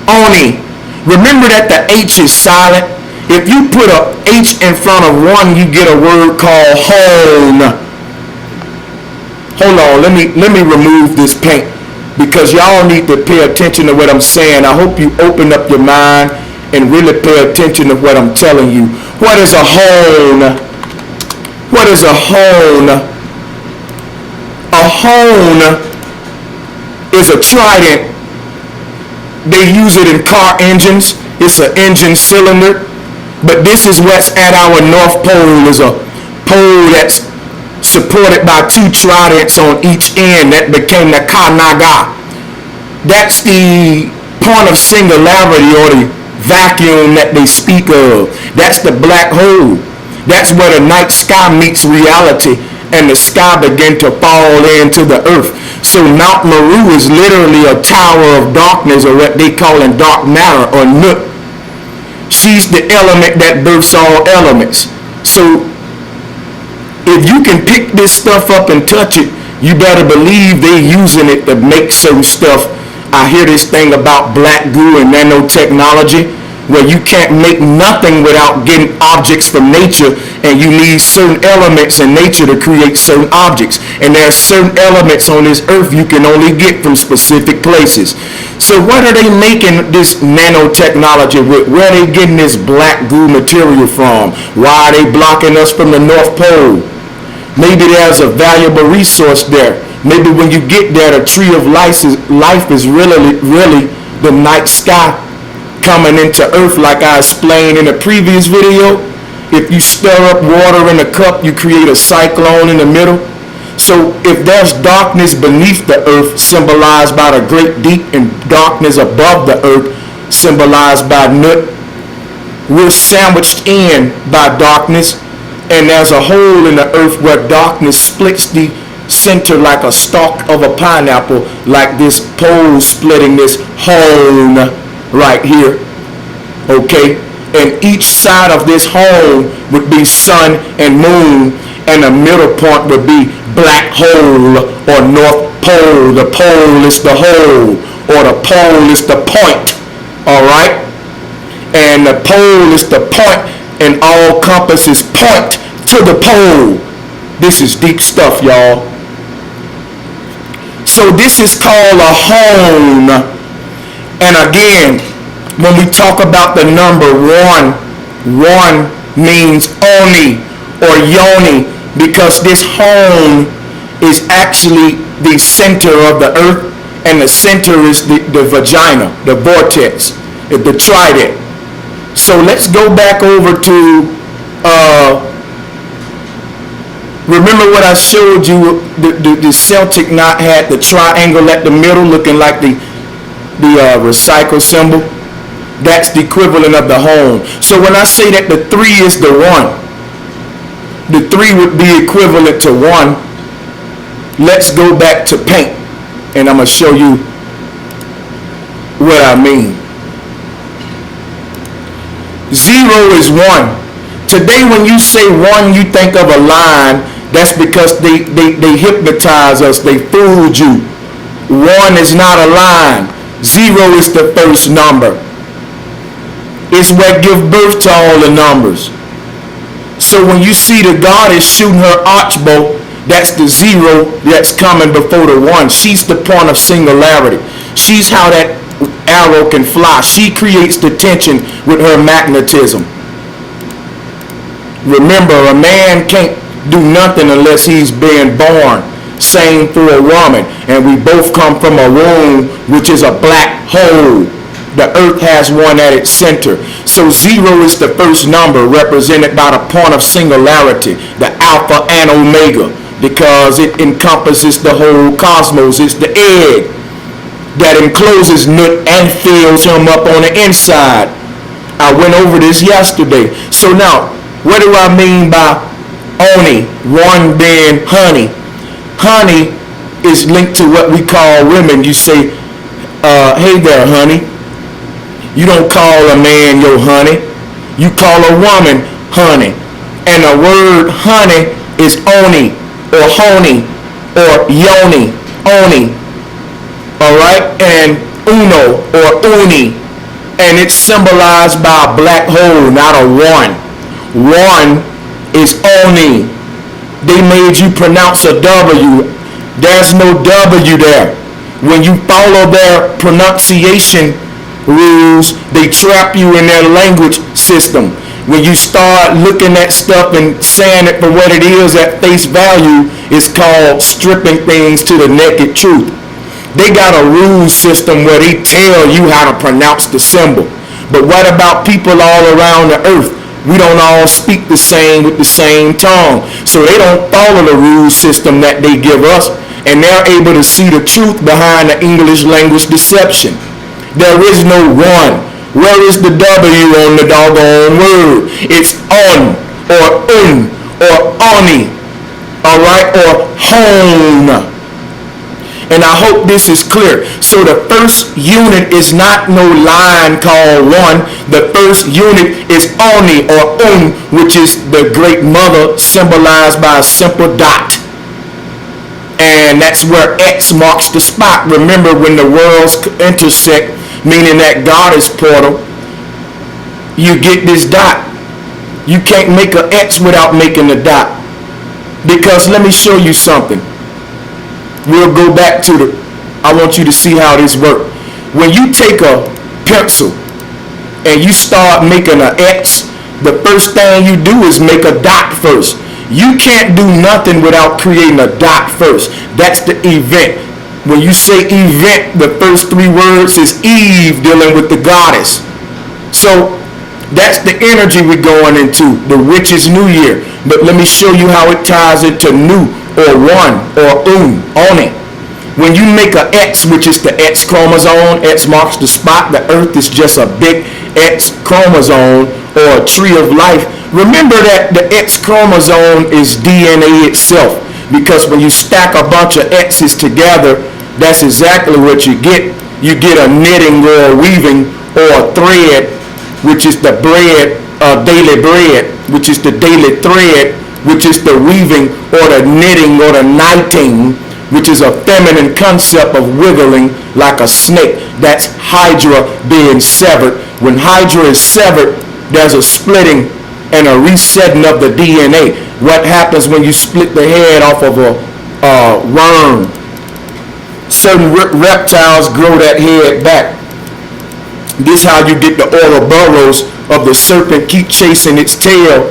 Speaker 1: Oni. Remember that the H is silent. If you put a H in front of 1, you get a word called hone. Hold on, let me remove this paint, because y'all need to pay attention to what I'm saying. I hope you open up your mind and really pay attention to what I'm telling you. What is a hone? What is a hone? A hone is a trident. They use it in car engines. It's an engine cylinder. But this is what's at our North Pole, is a pole that's supported by 2 tridents on each end that became the Kanaga. That's the point of singularity, or the vacuum that they speak of. That's the black hole. That's where the night sky meets reality and the sky begin to fall into the earth. So Mount Meru is literally a tower of darkness, or what they call in dark matter, or Nut. She's the element that births all elements. So if you can pick this stuff up and touch it, you better believe they're using it to make certain stuff. I hear this thing about black goo and nanotechnology, where you can't make nothing without getting objects from nature, and you need certain elements in nature to create certain objects. And there are certain elements on this earth you can only get from specific places. So what are they making this nanotechnology with? Where are they getting this black goo material from? Why are they blocking us from the North Pole? Maybe there's a valuable resource there. Maybe when you get there, the tree of life is really the night sky coming into earth, like I explained in a previous video. If you stir up water in a cup, you create a cyclone in the middle. So if there's darkness beneath the earth, symbolized by the great deep, and darkness above the earth, symbolized by Nut, we're sandwiched in by darkness. And there's a hole in the earth where darkness splits the center like a stalk of a pineapple, like this pole splitting this hole right here. Okay? And each side of this hole would be sun and moon, and the middle point would be black hole or North Pole. The pole is the hole, or the pole is the point. Alright? And the pole is the point, and all compasses point to the pole. This is deep stuff, y'all. So this is called a hone. And again, when we talk about the number 1, 1 means oni or yoni, because this hone is actually the center of the earth, and the center is the vagina, the vortex, the trident. So let's go back over to, remember what I showed you, the Celtic knot had the triangle at the middle looking like the recycle symbol? That's the equivalent of the home. So when I say that the 3 is the 1, the 3 would be equivalent to 1. Let's go back to paint, and I'm going to show you what I mean. 0 is 1. Today when you say 1, you think of a line. That's because they hypnotize us. They fooled you. 1 is not a line. 0 is the first number. It's what gives birth to all the numbers. So when you see the goddess shooting her archbow, that's the 0 that's coming before the 1. She's the point of singularity. She's how that arrow can fly. She creates the tension with her magnetism. Remember, a man can't do nothing unless he's being born. Same for a woman. And we both come from a womb, which is a black hole. The earth has one at its center. So 0 is the first number, represented by the point of singularity, the alpha and omega, because it encompasses the whole cosmos. It's the egg that encloses Nut and fills him up on the inside. I went over this yesterday. So now, what do I mean by oni? 1 being honey. Honey is linked to what we call women. You say, hey there, honey. You don't call a man your honey. You call a woman honey. And the word honey is oni or honey or yoni. Oni. Alright? And uno or uni. And it's symbolized by a black hole, not a 1. 1 is oni. They made you pronounce a W. There's no W there. When you follow their pronunciation rules, they trap you in their language system. When you start looking at stuff and saying it for what it is at face value, it's called stripping things to the naked truth. They got a rule system where they tell you how to pronounce the symbol. But what about people all around the earth? We don't all speak the same with the same tongue. So they don't follow the rule system that they give us, and they're able to see the truth behind the English language deception. There is no 1. Where is the W on the doggone word? It's on, or or oni, alright, or hone. And I hope this is clear. So the first unit is not no line called 1. The first unit is oni or which is the great mother, symbolized by a simple dot. And that's where X marks the spot. Remember, when the worlds intersect, meaning that goddess portal, you get this dot. You can't make an X without making a dot. Because let me show you something. We'll go back to I want you to see how this works. When you take a pencil and you start making an X, the first thing you do is make a dot first. You can't do nothing without creating a dot first. That's the event. When you say event, the first 3 words is Eve, dealing with the goddess. So that's the energy we're going into, the witch's new year. But let me show you how it ties into new, or 1, or oni. When you make an X, which is the X chromosome, X marks the spot. The earth is just a big X chromosome, or a tree of life. Remember that the X chromosome is DNA itself, because when you stack a bunch of X's together, that's exactly what you get. You get a knitting or a weaving or a thread, which is the bread, daily bread, which is the daily thread, which is the weaving or the knitting or the knitting, which is a feminine concept of wiggling like a snake. That's Hydra being severed. When Hydra is severed, there's a splitting and a resetting of the DNA. What happens when you split the head off of a worm? Certain reptiles grow that head back. This is how you get the Ouroboros of the serpent keep chasing its tail.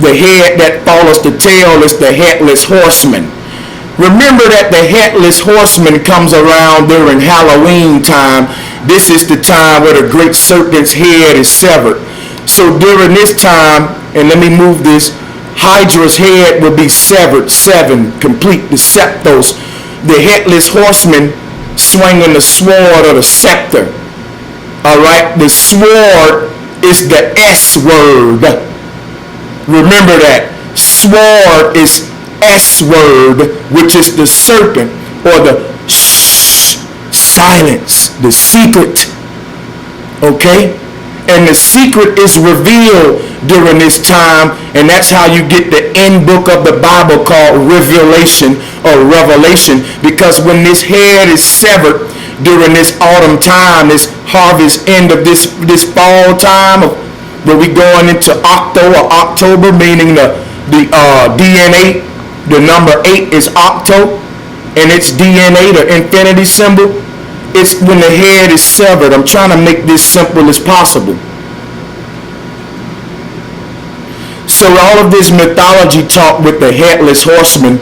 Speaker 1: The head that follows the tail is the headless horseman. Remember that the headless horseman comes around during Halloween time. This is the time where the great serpent's head is severed. So during this time, and let me move this, Hydra's head will be severed, seven, complete, the septos. The headless horseman swinging the sword or the scepter. All right, the sword is the S word. Remember that. Sword is S word, which is the serpent or the shh, silence, the secret. Okay? And the secret is revealed during this time, and that's how you get the end book of the Bible called Revelation or Revelation, because when this head is severed during this autumn time, this harvest end of this fall time, where we going into October, meaning the DNA, the number 8 is octo, and it's DNA, the infinity symbol. It's when the head is severed. I'm trying to make this simple as possible. So all of this mythology talk with the headless horseman,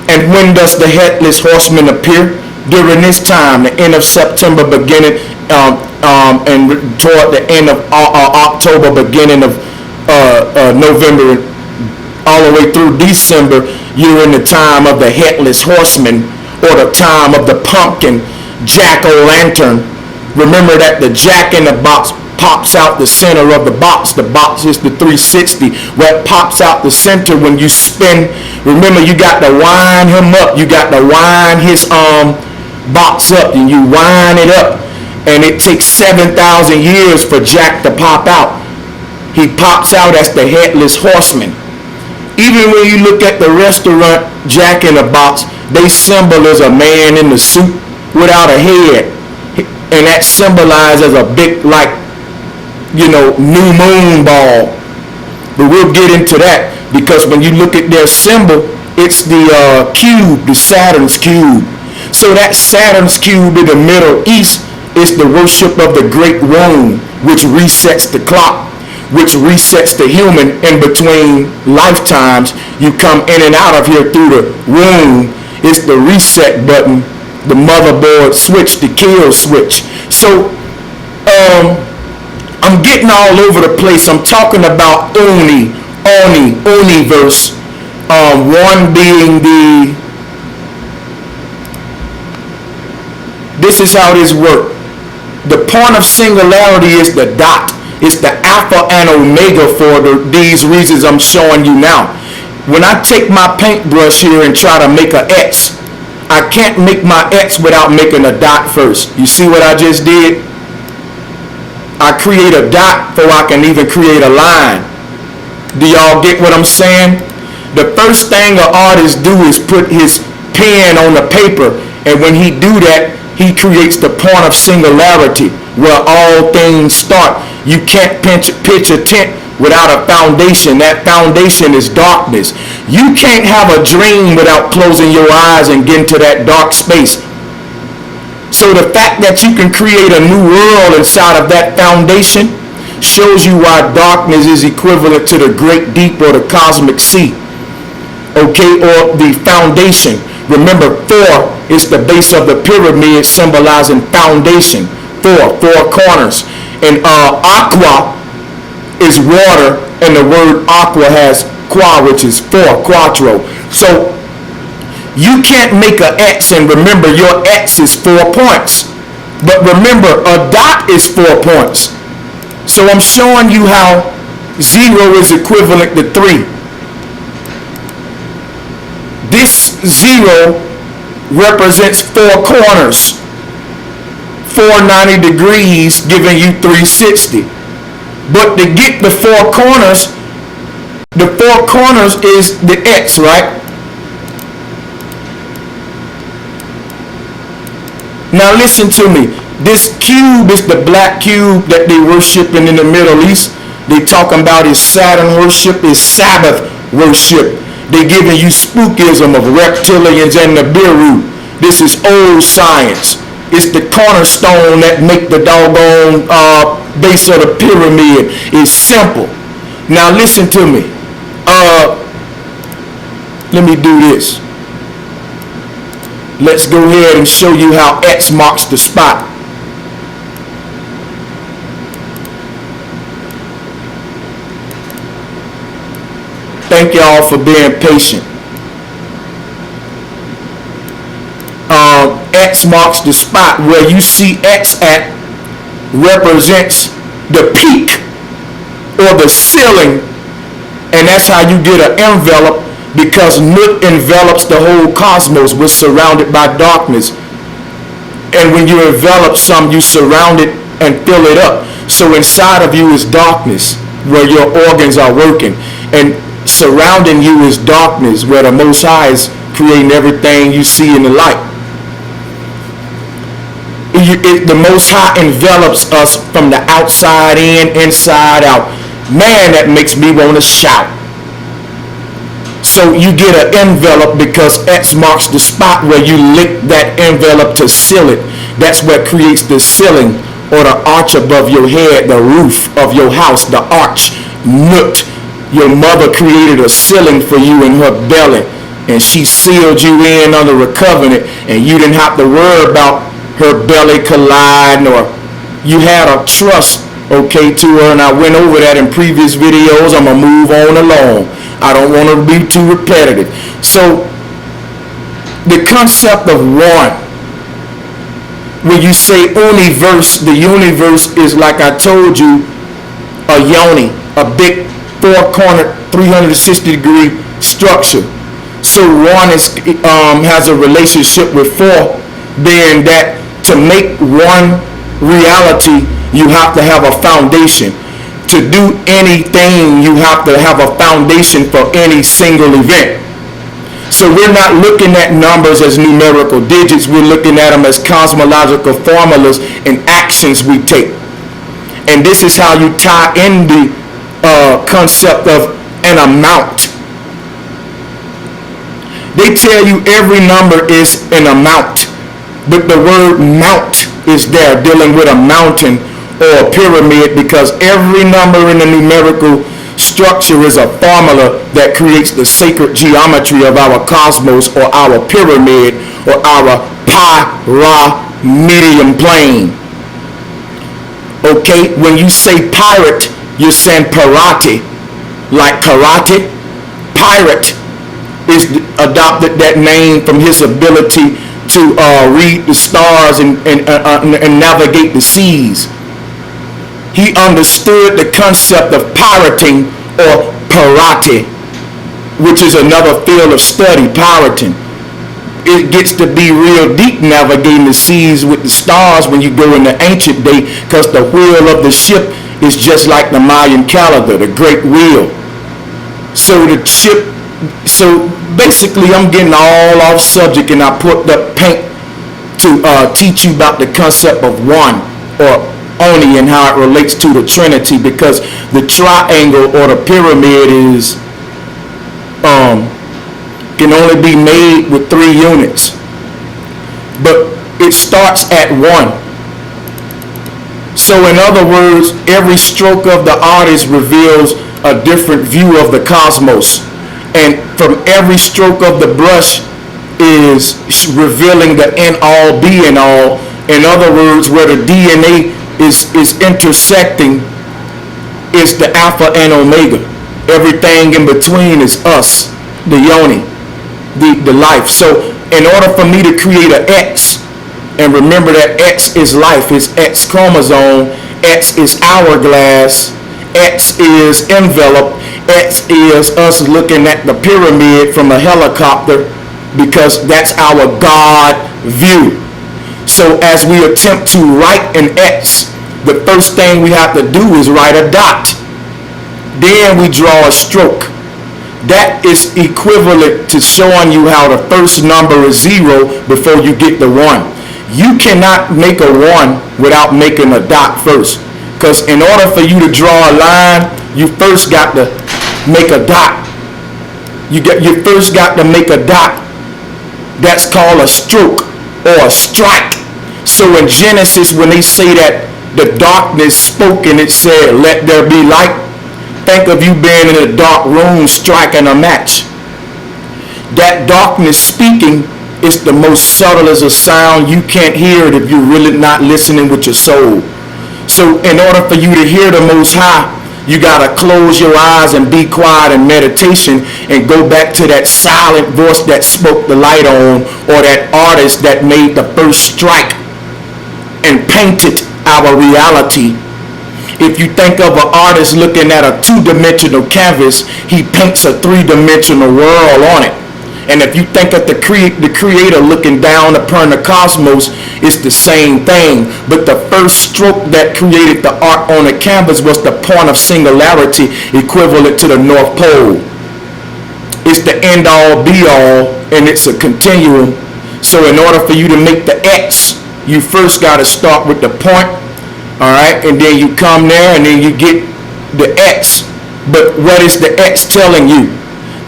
Speaker 1: and when does the headless horseman appear? During this time, the end of September, beginning and toward the end of October, beginning of November, all the way through December. You're in the time of the headless horseman, or the time of the pumpkin jack-o'-lantern. Remember that the jack in the box pops out the center of the box. The box is the 360, where it pops out the center when you spin. Remember, you got to wind him up. You got to wind his box up, and you wind it up, and it takes 7,000 years for Jack to pop out. He pops out as the headless horseman. Even when you look at the restaurant Jack in the Box, they symbol is a man in the suit without a head, and that symbolizes a big, like, new moon ball. But we'll get into that, because when you look at their symbol, it's the cube, the Saturn's cube. So that Saturn's cube in the Middle East is the worship of the great womb, which resets the clock, which resets the human in between lifetimes. You come in and out of here through the womb. It's the reset button, the motherboard switch, the kill switch. So I'm getting all over the place. I'm talking about universe. One being this is how this works. The point of singularity is the dot. It's the alpha and omega for these reasons I'm showing you now. When I take my paintbrush here and try to make an X, I can't make my X without making a dot first. You see what I just did? I create a dot before I can even create a line. Do y'all get what I'm saying? The first thing an artist do is put his pen on the paper, and when he do that, he creates the point of singularity where all things start. You can't pitch a tent without a foundation. That foundation is darkness. You can't have a dream without closing your eyes and getting to that dark space. So the fact that you can create a new world inside of that foundation shows you why darkness is equivalent to the great deep or the cosmic sea. Okay, or the foundation. Remember, 4 is the base of the pyramid, symbolizing foundation. Four corners. And aqua is water, and the word aqua has qua, which is 4, quattro. So you can't make an X, and remember, your X is 4 points. But remember, a dot is 4 points. So I'm showing you how 0 is equivalent to 3. This 0 represents 4 corners. 490 degrees, giving you 360. But to get the 4 corners, the 4 corners is the X, right? Now listen to me. This cube is the black cube that they worshiping in the Middle East. They talking about his Saturn worship, his Sabbath worship. They giving you spookism of reptilians and the Nibiru. This is old science. It's the cornerstone that make the doggone base of the pyramid. It's simple. Now listen to me. Let me do this. let's go ahead and show you how X marks the spot. Thank y'all for being patient. X marks the spot. Where you see X at represents the peak or the ceiling, and that's how you get an envelope, because Nut envelops the whole cosmos. We're surrounded by darkness, and when you envelop some, you surround it and fill it up. So inside of you is darkness, where your organs are working, and surrounding you is darkness, where the Most High is creating everything you see in the light. The Most High envelops us from the outside in, inside out. Man, that makes me want to shout. So you get an envelope because X marks the spot where you lick that envelope to seal it. That's what creates the ceiling or the arch above your head, the roof of your house, the arch, Nut. Your mother created a ceiling for you in her belly, and she sealed you in under a covenant, and you didn't have to worry about her belly colliding, or you had a trust, okay, to her, and I went over that in previous videos. I'm going to move on along. I don't want to be too repetitive. So the concept of one, when you say universe, the universe is, like I told you, a yoni, a big four-cornered 360-degree structure. So one has a relationship with four, being that to make one reality, you have to have a foundation. To do anything, you have to have a foundation for any single event. So we're not looking at numbers as numerical digits. We're looking at them as cosmological formulas and actions we take. And this is how you tie in the concept of an amount. They tell you every number is an amount, but the word mount is there, dealing with a mountain or a pyramid, because every number in the numerical structure is a formula that creates the sacred geometry of our cosmos, or our pyramid, or our pyramidal plane. Okay, when you say pirate, you're saying parati, like karate. Pirate is adopted that name from his ability to read the stars and navigate the seas. He understood the concept of pirating, or parati, which is another field of study, pirating. It gets to be real deep navigating the seas with the stars when you go in the ancient day, because the wheel of the ship is just like the Mayan calendar, the great wheel. So the ship, so basically I'm getting all off subject, and I put up paint to teach you about the concept of one, or only, and how it relates to the Trinity, because the triangle or the pyramid is can only be made with 3 units, but it starts at 1. So in other words, every stroke of the artist reveals a different view of the cosmos, and from every stroke of the brush is revealing the end all being all. In other words, where the DNA is intersecting is the alpha and omega. Everything in between is us, the yoni, the life. So in order for me to create an X, and remember that X is life, it's X chromosome, X is hourglass, X is envelope, X is us looking at the pyramid from a helicopter, because that's our God view. So as we attempt to write an X, the first thing we have to do is write a dot. Then we draw a stroke. That is equivalent to showing you how the first number is 0 before you get the 1. You cannot make a 1 without making a dot first. Because in order for you to draw a line, you first got to make a dot. You first got to make a dot. That's called a stroke or a strike. So in Genesis, when they say that the darkness spoke and it said, "Let there be light," think of you being in a dark room striking a match. That darkness speaking It's the most subtle as a sound. You can't hear it if you're really not listening with your soul. So in order for you to hear the Most High, you got to close your eyes and be quiet in meditation and go back to that silent voice that spoke the light on, or that artist that made the first strike and painted our reality. If you think of an artist looking at a two-dimensional canvas, he paints a three-dimensional world on it. And if you think of the creator looking down upon the cosmos, it's the same thing. But the first stroke that created the art on the canvas was the point of singularity, equivalent to the North Pole. It's the end-all, be-all, and it's a continuum. So in order for you to make the X, you first got to start with the point, all right? And then you come there, and then you get the X. But what is the X telling you?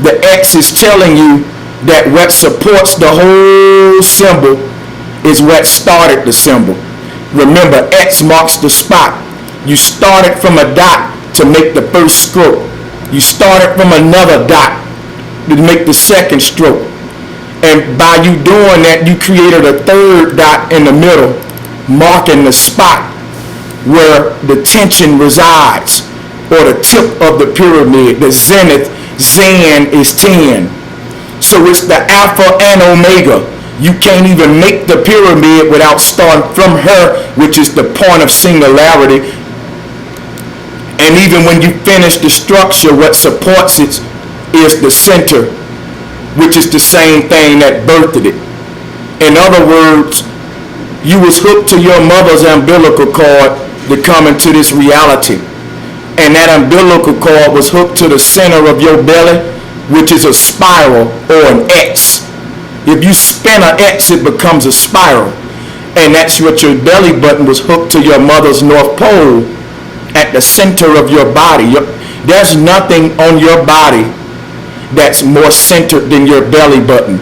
Speaker 1: The X is telling you that what supports the whole symbol is what started the symbol. Remember, X marks the spot. You started from a dot to make the first stroke. You started from another dot to make the second stroke. And by you doing that, you created a third dot in the middle, marking the spot where the tension resides, or the tip of the pyramid. The zenith, Zan is 10. So it's the Alpha and Omega. You can't even make the pyramid without starting from her, which is the point of singularity. And even when you finish the structure, what supports it is the center, which is the same thing that birthed it. In other words, you was hooked to your mother's umbilical cord to come into this reality. And that umbilical cord was hooked to the center of your belly, which is a spiral or an X. If you spin an X, it becomes a spiral. And that's what your belly button was hooked to your mother's North Pole at the center of your body. There's nothing on your body that's more centered than your belly button.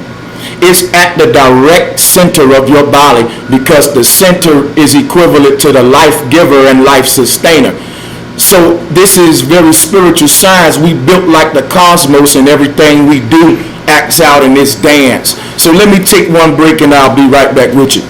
Speaker 1: It's at the direct center of your body, because the center is equivalent to the life giver and life sustainer. So this is very spiritual science. We built like the cosmos, and everything we do acts out in this dance. So let me take one break, and I'll be right back with you.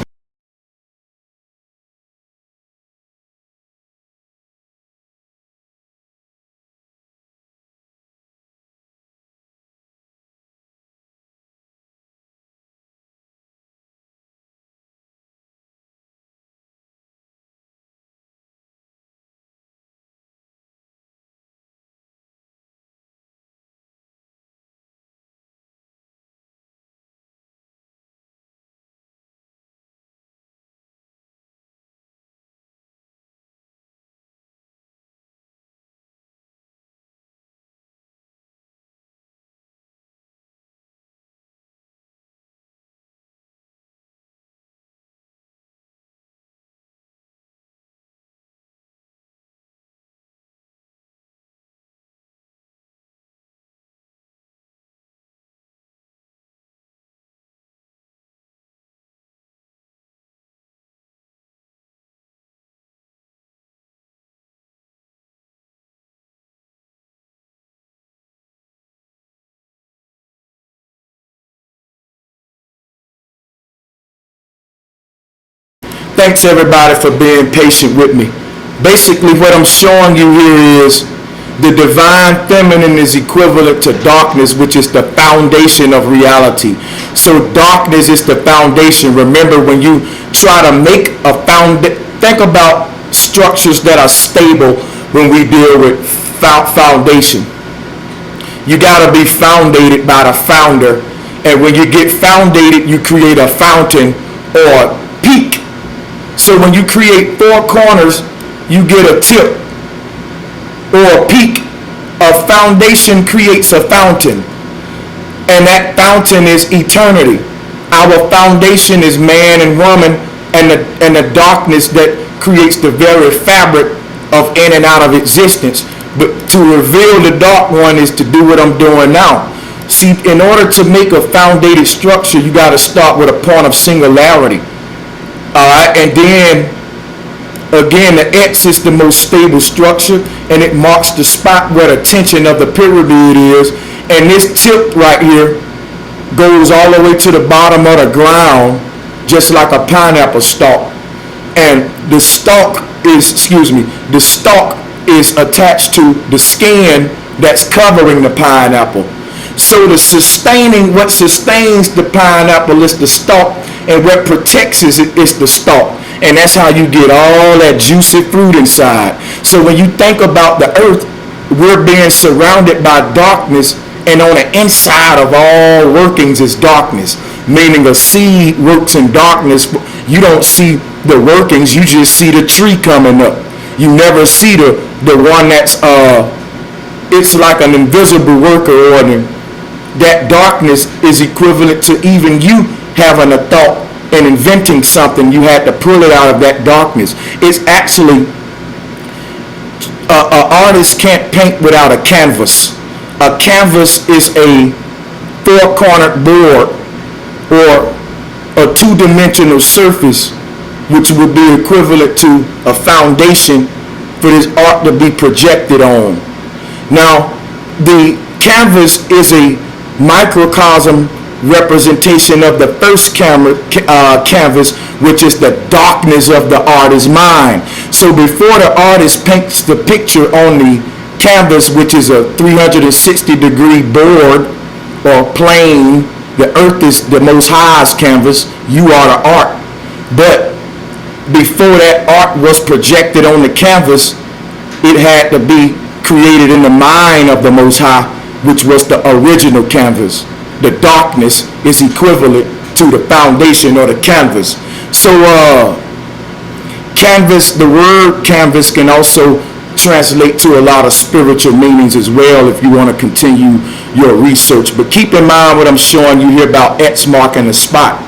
Speaker 1: Thanks everybody for being patient with me. Basically what I'm showing you here is the divine feminine is equivalent to darkness, which is the foundation of reality. So darkness is the foundation. Remember, when you try to make a think about structures that are stable when we deal with foundation. You got to be foundated by the founder. And when you get foundated, you create a fountain or peak. So when you create four corners, you get a tip or a peak. A foundation creates a fountain, and that fountain is eternity. Our foundation is man and woman, and the darkness that creates the very fabric of in and out of existence. But to reveal the dark one is to do what I'm doing now. See, in order to make a foundated structure, you got to start with a point of singularity. Alright, and then again, the X is the most stable structure, and it marks the spot where the tension of the pyramid is. And this tip right here goes all the way to the bottom of the ground, just like a pineapple stalk. And the stalk is attached to the skin that's covering the pineapple. So what sustains the pineapple is the stalk, and what protects it is the stalk. And that's how you get all that juicy fruit inside. So when you think about the earth, we're being surrounded by darkness, and on the inside of all workings is darkness. Meaning a seed works in darkness. You don't see the workings, you just see the tree coming up. You never see the one that's it's like an invisible worker, or that darkness is equivalent to even you having a thought and inventing something. You had to pull it out of that darkness. It's actually an artist can't paint without a canvas. A canvas is a four-cornered board or a two-dimensional surface, which would be equivalent to a foundation for this art to be projected on. Now, the canvas is a microcosm representation of the first canvas, which is the darkness of the artist's mind. So before the artist paints the picture on the canvas, which is a 360-degree board or plane, the earth is the Most High's canvas, you are the art. But before that art was projected on the canvas, it had to be created in the mind of the Most High, which was the original canvas. The darkness is equivalent to the foundation or the canvas. So canvas, the word canvas can also translate to a lot of spiritual meanings as well if you want to continue your research. But keep in mind what I'm showing you here about X marking a spot,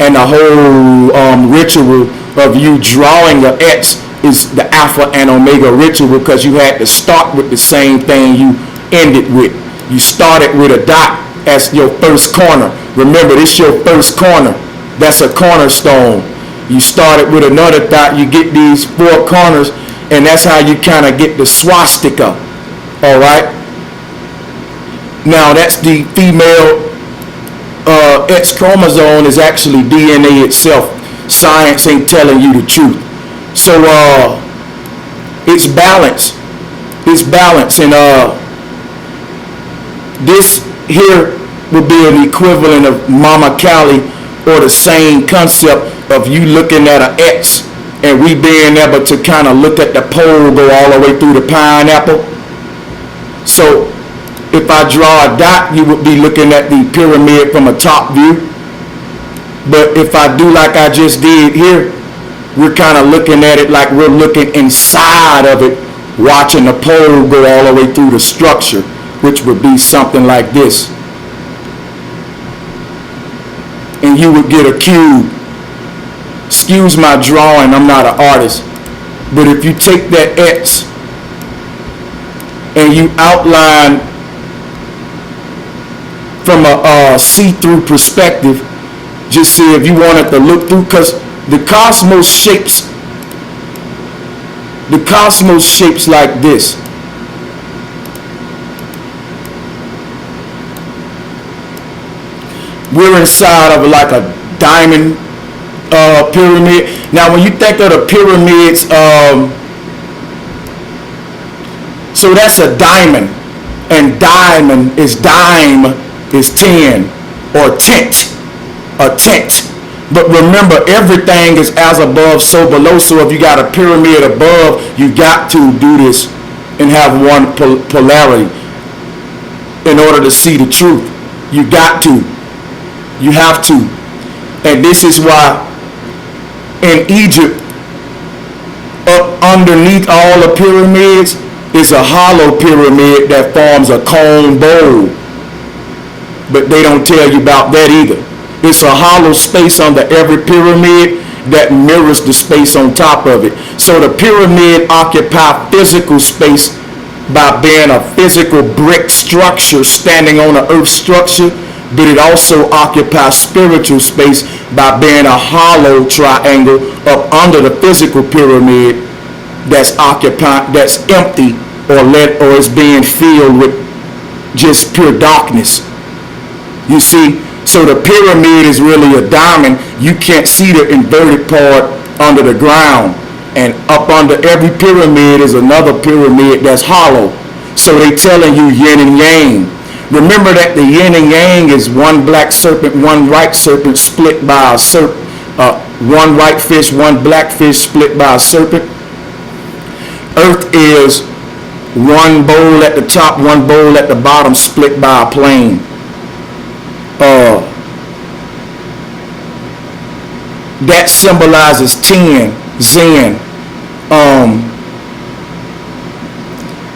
Speaker 1: and the whole ritual of you drawing an X is the Alpha and Omega ritual, because you had to start with the same thing you ended with. You started with a dot as your first corner. Remember, this is your first corner. That's a cornerstone. You started with another dot, you get these four corners, and that's how you kind of get the swastika. All right? Now, that's the female X chromosome is actually DNA itself. Science ain't telling you the truth. So it's balance. It's balance. And this here would be an equivalent of Mama Cali, or the same concept of you looking at an X and we being able to kind of look at the pole go all the way through the pineapple. So if I draw a dot, you would be looking at the pyramid from a top view. But if I do like I just did here, we're kind of looking at it like we're looking inside of it, watching the pole go all the way through the structure, which would be something like this. And you would get a cube. Excuse my drawing, I'm not an artist. But if you take that X and you outline from a see-through perspective, just see if you wanted to look through, because the cosmos shapes like this. We're inside of like a diamond pyramid. Now when you think of the pyramids, so that's a diamond, and diamond is dime is 10, or tent, a tent. But remember, everything is as above, so below. So if you got a pyramid above, you got to do this and have one polarity in order to see the truth. You got to. You have to. And this is why in Egypt, up underneath all the pyramids is a hollow pyramid that forms a cone bowl. But they don't tell you about that either. It's a hollow space under every pyramid that mirrors the space on top of it. So the pyramid occupies physical space by being a physical brick structure standing on an earth structure, but it also occupies spiritual space by being a hollow triangle up under the physical pyramid that's occupied, that's empty, or is being filled with just pure darkness. You see, So the pyramid is really a diamond. You can't see the inverted part under the ground. And up under every pyramid is another pyramid that's hollow. So they telling you yin and yang. Remember that the yin and yang is one black serpent, one white serpent split by a serpent. One white fish, one black fish split by a serpent. Earth is one bowl at the top, one bowl at the bottom, split by a plane. That symbolizes 10, Zen.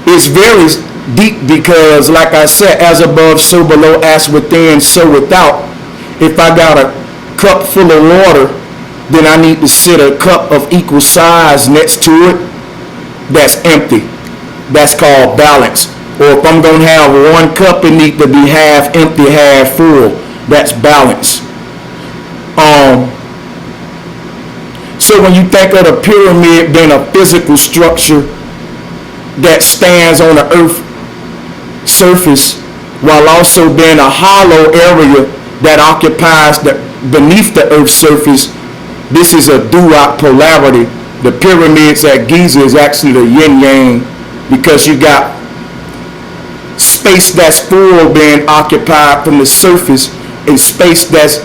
Speaker 1: It's very deep because, like I said, as above, so below, as within, so without. If I got a cup full of water, then I need to sit a cup of equal size next to it that's empty. That's called balance. Or if I'm going to have one cup, it needs to be half empty, half full. That's balance. So when you think of the pyramid being a physical structure that stands on the earth surface, while also being a hollow area that occupies beneath the earth's surface, this is a duat polarity. The pyramids at Giza is actually the yin yang, because you got space that's full being occupied from the surface and space that's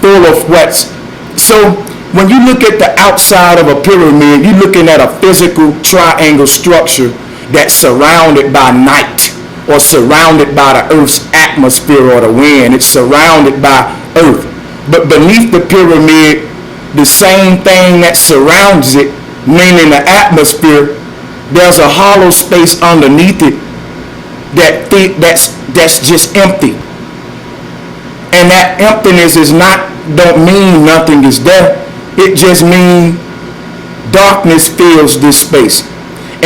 Speaker 1: full of what's. So when you look at the outside of a pyramid, you're looking at a physical triangle structure that's surrounded by night, or surrounded by the earth's atmosphere or the wind. It's surrounded by earth. But beneath the pyramid, the same thing that surrounds it, meaning the atmosphere, there's a hollow space underneath it that's just empty. And that emptiness don't mean nothing is there. It just means darkness fills this space.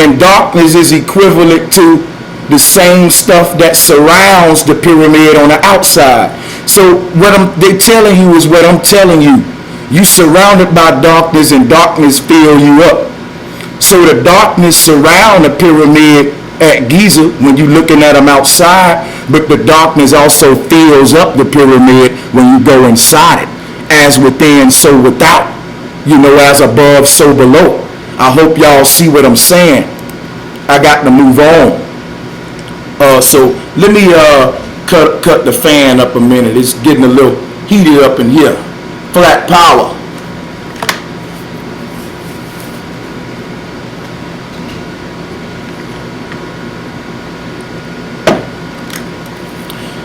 Speaker 1: And darkness is equivalent to the same stuff that surrounds the pyramid on the outside. So what they're telling you is what I'm telling you. You surrounded by darkness, and darkness fill you up. So the darkness surround the pyramid at Giza when you're looking at them outside, but the darkness also fills up the pyramid when you go inside it. As within, so without. As above, so below. I hope y'all see what I'm saying. I got to move on. So let me cut the fan up a minute. It's getting a little heated up in here. Flat power.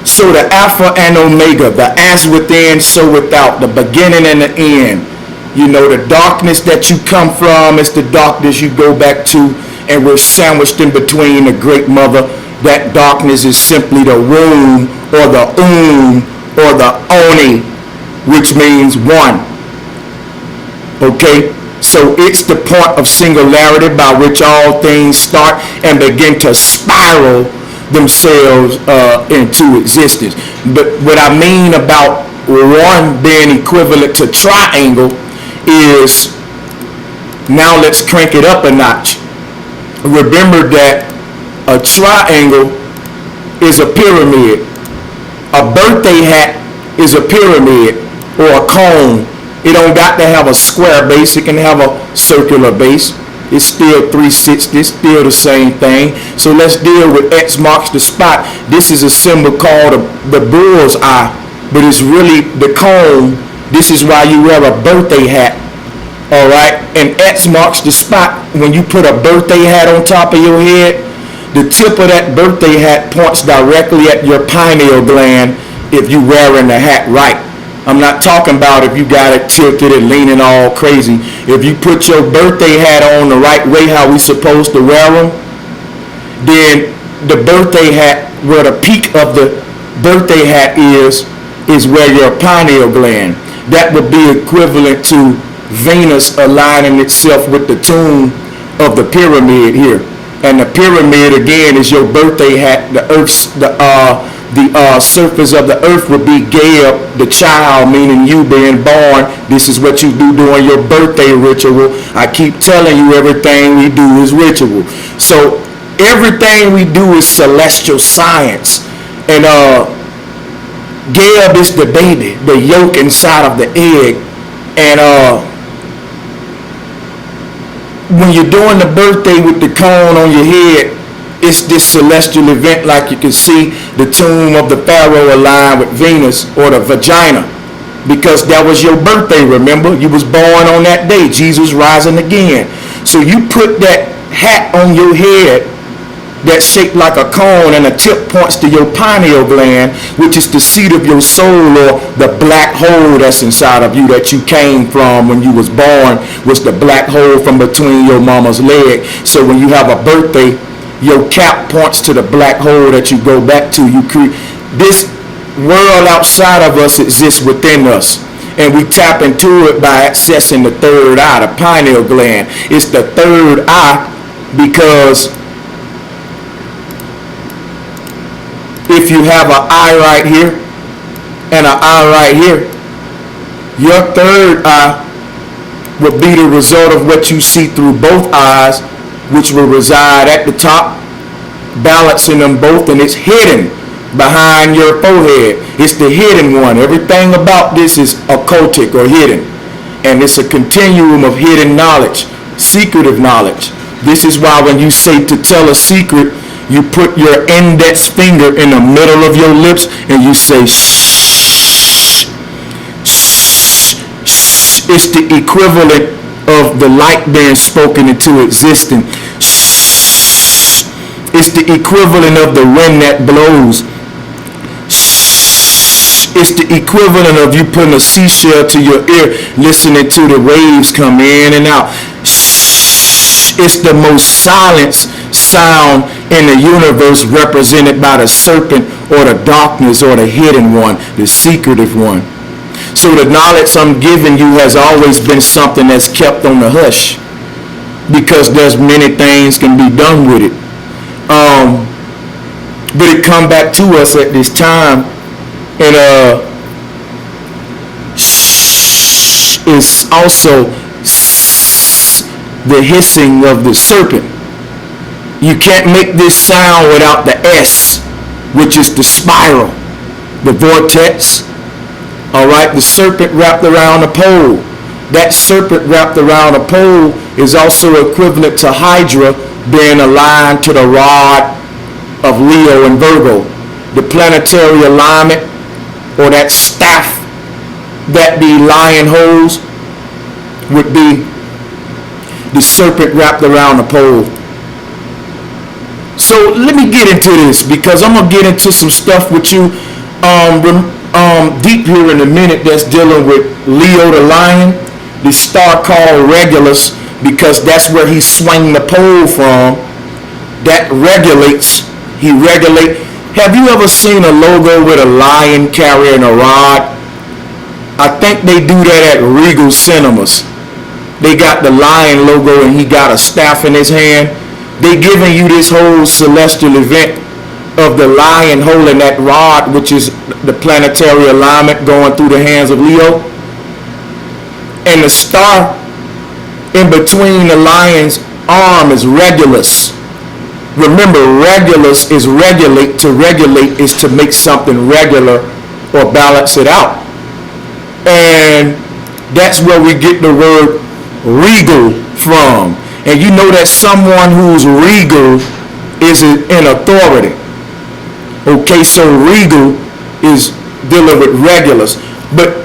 Speaker 1: So the Alpha and Omega, the as within, so without, the beginning and the end. The darkness that you come from is the darkness you go back to, and we're sandwiched in between the Great Mother. That darkness is simply the womb, or the or the Oni, which means one. Okay? So it's the point of singularity by which all things start and begin to spiral themselves into existence. But what I mean about one being equivalent to triangle is, now let's crank it up a notch. Remember that a triangle is a pyramid. A birthday hat is a pyramid, or a cone. It don't got to have a square base. It can have a circular base. It's still 360. It's still the same thing. So let's deal with X marks the spot. This is a symbol called the bull's eye, but it's really the cone. This is why you wear a birthday hat. All right, and X marks the spot. When you put a birthday hat on top of your head, the tip of that birthday hat points directly at your pineal gland if you're wearing the hat right. I'm not talking about if you got it tilted and leaning all crazy. If you put your birthday hat on the right way, how we supposed to wear them, then the birthday hat, where the peak of the birthday hat is where your pineal gland. That would be equivalent to Venus aligning itself with the tomb of the pyramid here. And the pyramid again is your birthday hat. The earth's the surface of the earth would be Gaia, the child, meaning you being born. This is what you do during your birthday ritual. I keep telling you, everything we do is ritual. So everything we do is celestial science. And Geb is the baby, the yolk inside of the egg. And when you're doing the birthday with the cone on your head, it's this celestial event, like you can see the tomb of the Pharaoh aligned with Venus or the vagina, because that was your birthday, remember? You was born on that day, Jesus rising again. So you put that hat on your head that's shaped like a cone, and the tip points to your pineal gland, which is the seat of your soul, or the black hole that's inside of you that you came from when you was born, was the black hole from between your mama's leg. So when you have a birthday, your cap points to the black hole that you go back to. This world outside of us exists within us, and we tap into it by accessing the third eye, the pineal gland. It's the third eye because if you have an eye right here and an eye right here, your third eye will be the result of what you see through both eyes, which will reside at the top, balancing them both, and it's hidden behind your forehead. It's the hidden one. Everything about this is occultic or hidden, and it's a continuum of hidden knowledge, secretive knowledge. This is why when you say to tell a secret, you put your index finger in the middle of your lips and you say shh, shh, shh. It's the equivalent of the light being spoken into existence. Shh. It's the equivalent of the wind that blows. Shh. It's the equivalent of you putting a seashell to your ear, listening to the waves come in and out. Shh. It's the most silenced sound in the universe, represented by the serpent or the darkness or the hidden one, the secretive one. So the knowledge I'm giving you has always been something that's kept on the hush, because there's many things can be done with it. But it come back to us at this time, and is also the hissing of the serpent. You can't make this sound without the S, which is the spiral, the vortex. All right, the serpent wrapped around a pole. That serpent wrapped around a pole is also equivalent to Hydra being aligned to the rod of Leo and Virgo. The planetary alignment, or that staff that the lion holds, would be the serpent wrapped around the pole. So let me get into this, because I'm going to get into some stuff with you deep here in a minute that's dealing with Leo the lion, the star called Regulus, because that's where he swung the pole from. That regulates, he regulate. Have you ever seen a logo with a lion carrying a rod? I think they do that at Regal Cinemas. They got the lion logo and he got a staff in his hand. They giving you this whole celestial event of the lion holding that rod, which is the planetary alignment going through the hands of Leo. And the star in between the lion's arm is Regulus. Remember, Regulus is regulate. To regulate is to make something regular or balance it out. And that's where we get the word regal from. And you know that someone who's regal is in authority. Okay, so regal is dealing with Regulus. But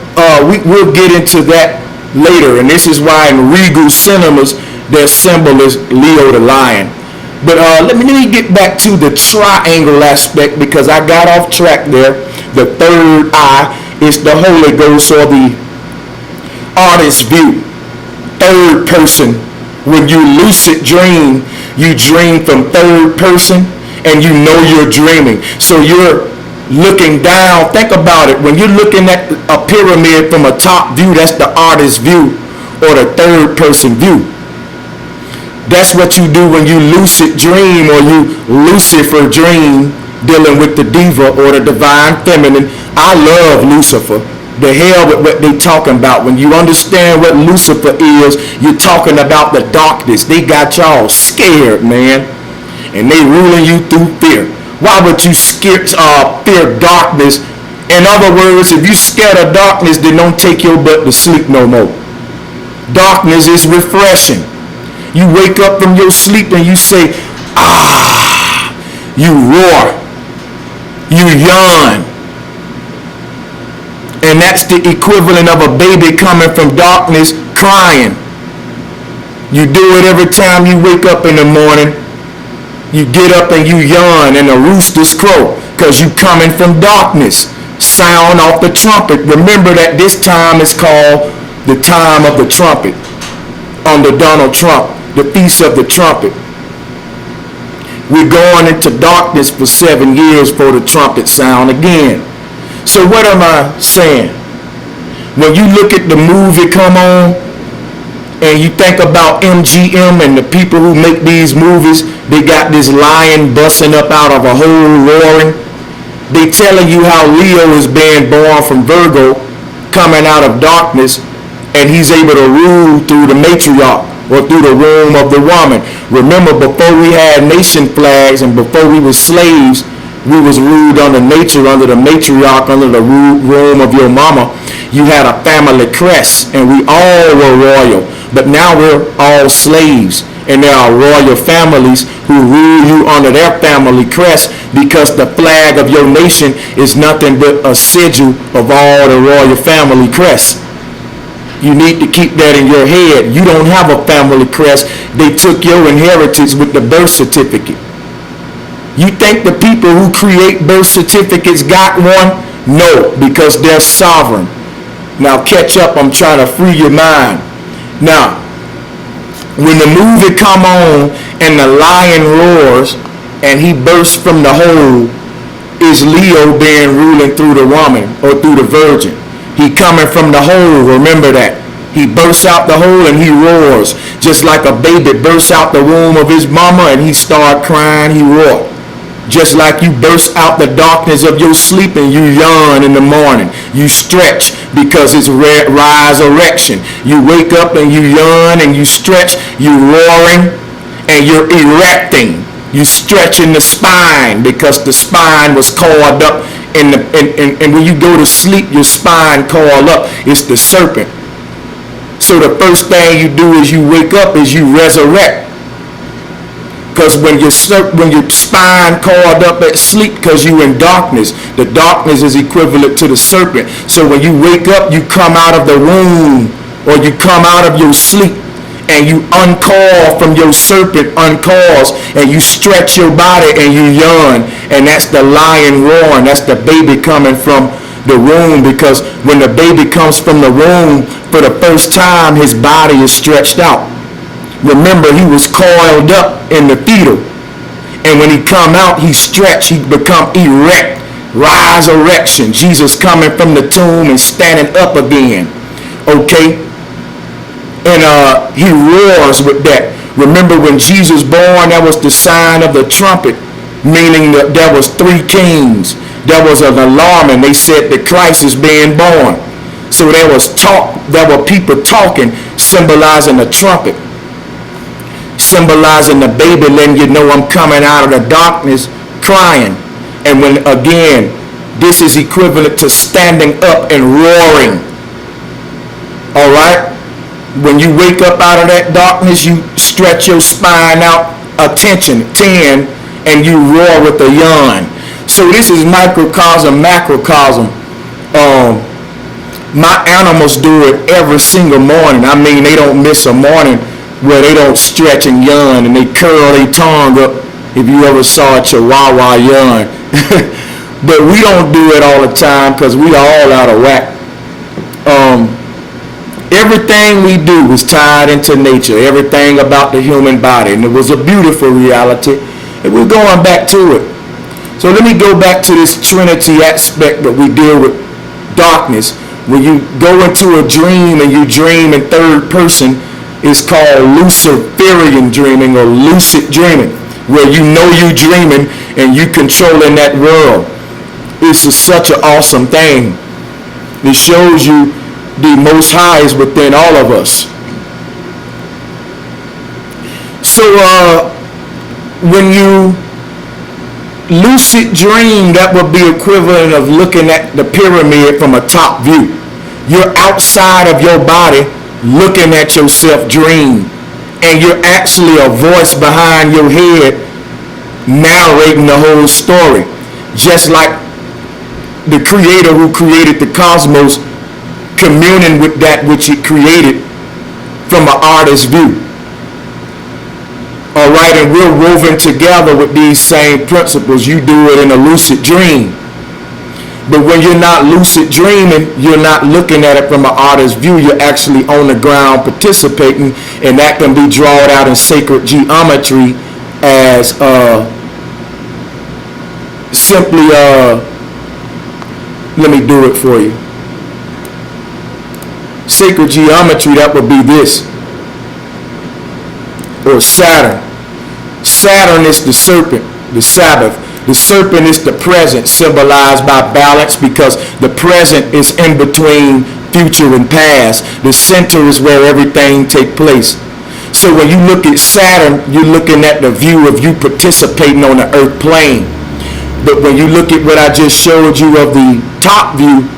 Speaker 1: we'll get into that later. And this is why in Regal Cinemas, their symbol is Leo the lion. But let me get back to the triangle aspect, because I got off track there. The third eye is the Holy Ghost, or the artist's view. Third person. When you lucid dream, you dream from third person, and you know you're dreaming. So you're looking down. Think about it. When you're looking at a pyramid from a top view, that's the artist's view, or the third person view. That's what you do when you lucid dream, or you Lucifer dream, dealing with the diva or the divine feminine. I love Lucifer. The hell with what they talking about. When you understand what Lucifer is, you're talking about the darkness. They got y'all scared, man. And they ruling you through fear. Why would you fear darkness In other words, if you scared of darkness, then don't take your butt to sleep no more. Darkness is refreshing. You wake up from your sleep and you say, ah, you roar, you yawn. And that's the equivalent of a baby coming from darkness crying. You do it every time you wake up in the morning. You get up and you yawn and the roosters crow because you coming from darkness. Sound off the trumpet. Remember that this time is called the time of the trumpet. Under Donald Trump, the feast of the trumpet. We're going into darkness for 7 years for the trumpet sound again. So what am I saying? When you look at the movie come on and you think about MGM and the people who make these movies, they got this lion busting up out of a hole roaring. They telling you how Leo is being born from Virgo, coming out of darkness, and he's able to rule through the matriarch or through the womb of the woman. Remember, before we had nation flags and before we were slaves, we was ruled under nature, under the matriarch, under the womb of your mama. You had a family crest, and we all were royal. But now we're all slaves, and there are royal families who rule you under their family crest because the flag of your nation is nothing but a sigil of all the royal family crests. You need to keep that in your head. You don't have a family crest. They took your inheritance with the birth certificate. You think the people who create birth certificates got one? No, because they're sovereign. Now catch up. I'm trying to free your mind. Now, when the movie come on and the lion roars and he bursts from the hole, is Leo being ruling through the woman or through the virgin? He coming from the hole, remember that. He bursts out the hole and he roars. Just like a baby bursts out the womb of his mama and he start crying, he roars. Just like you burst out the darkness of your sleep and you yawn in the morning. You stretch because it's resurrection. You wake up and you yawn and you stretch. You roaring and you're erecting. You stretching the spine because the spine was coiled up. And when you go to sleep, your spine coiled up. It's the serpent. So the first thing you do is you wake up is you resurrect. Because when your spine coiled up at sleep because you in darkness, the darkness is equivalent to the serpent. So when you wake up, you come out of the womb or you come out of your sleep and you uncoil from your serpent, uncoils, and you stretch your body and you yawn. And that's the lion roaring. That's the baby coming from the womb, because when the baby comes from the womb for the first time, his body is stretched out. Remember, he was coiled up in the fetal. And when he come out, he stretched, he become erect. Resurrection. Jesus coming from the tomb and standing up again. Okay? And he roars with that. Remember when Jesus born, that was the sign of the trumpet, meaning that there was 3 kings. There was an alarm and they said that Christ is being born. So there was talk, there were people talking, symbolizing the trumpet. Symbolizing the baby, letting you know I'm coming out of the darkness crying. And when again, this is equivalent to standing up and roaring. All right? When you wake up out of that darkness, you stretch your spine out, attention, 10, and you roar with a yawn. So this is microcosm, macrocosm. My animals do it every single morning. I mean, they don't miss a morning where they don't stretch and yawn and they curl their tongue up. If you ever saw a chihuahua yawn. But we don't do it all the time because we are all out of whack. Everything we do is tied into nature. Everything about the human body. And it was a beautiful reality. And we're going back to it. So let me go back to this Trinity aspect that we deal with darkness. When you go into a dream and you dream in third person, it's called Luciferian dreaming or lucid dreaming, where you know you're dreaming and you controlling that world. This is such an awesome thing. It shows you the Most High is within all of us. So when you lucid dream, that would be equivalent of looking at the pyramid from a top view. You're outside of your body looking at yourself dream, and you're actually a voice behind your head narrating the whole story, just like the creator who created the cosmos communing with that which it created from an artist's view. All right, and we're woven together with these same principles. You do it in a lucid dream. But when you're not lucid dreaming, you're not looking at it from an artist's view. You're actually on the ground participating, and that can be drawn out in sacred geometry as simply, let me do it for you. Sacred geometry, that would be this. Or Saturn. Saturn is the serpent, the Sabbath. The serpent is the present, symbolized by balance, because the present is in between future and past. The center is where everything takes place. So when you look at Saturn, you're looking at the view of you participating on the earth plane. But when you look at what I just showed you of the top view,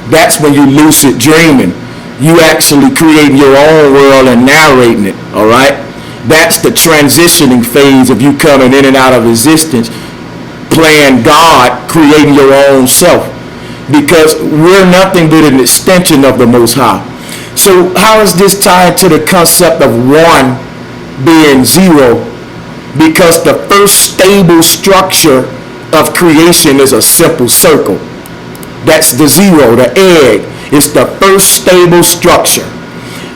Speaker 1: that's when you're lucid dreaming. You actually creating your own world and narrating it, all right? That's the transitioning phase of you coming in and out of existence, playing God, creating your own self, because we're nothing but an extension of the Most High. So how is this tied to the concept of one being zero? Because the first stable structure of creation is a simple circle. That's the zero, the egg. It's the first stable structure.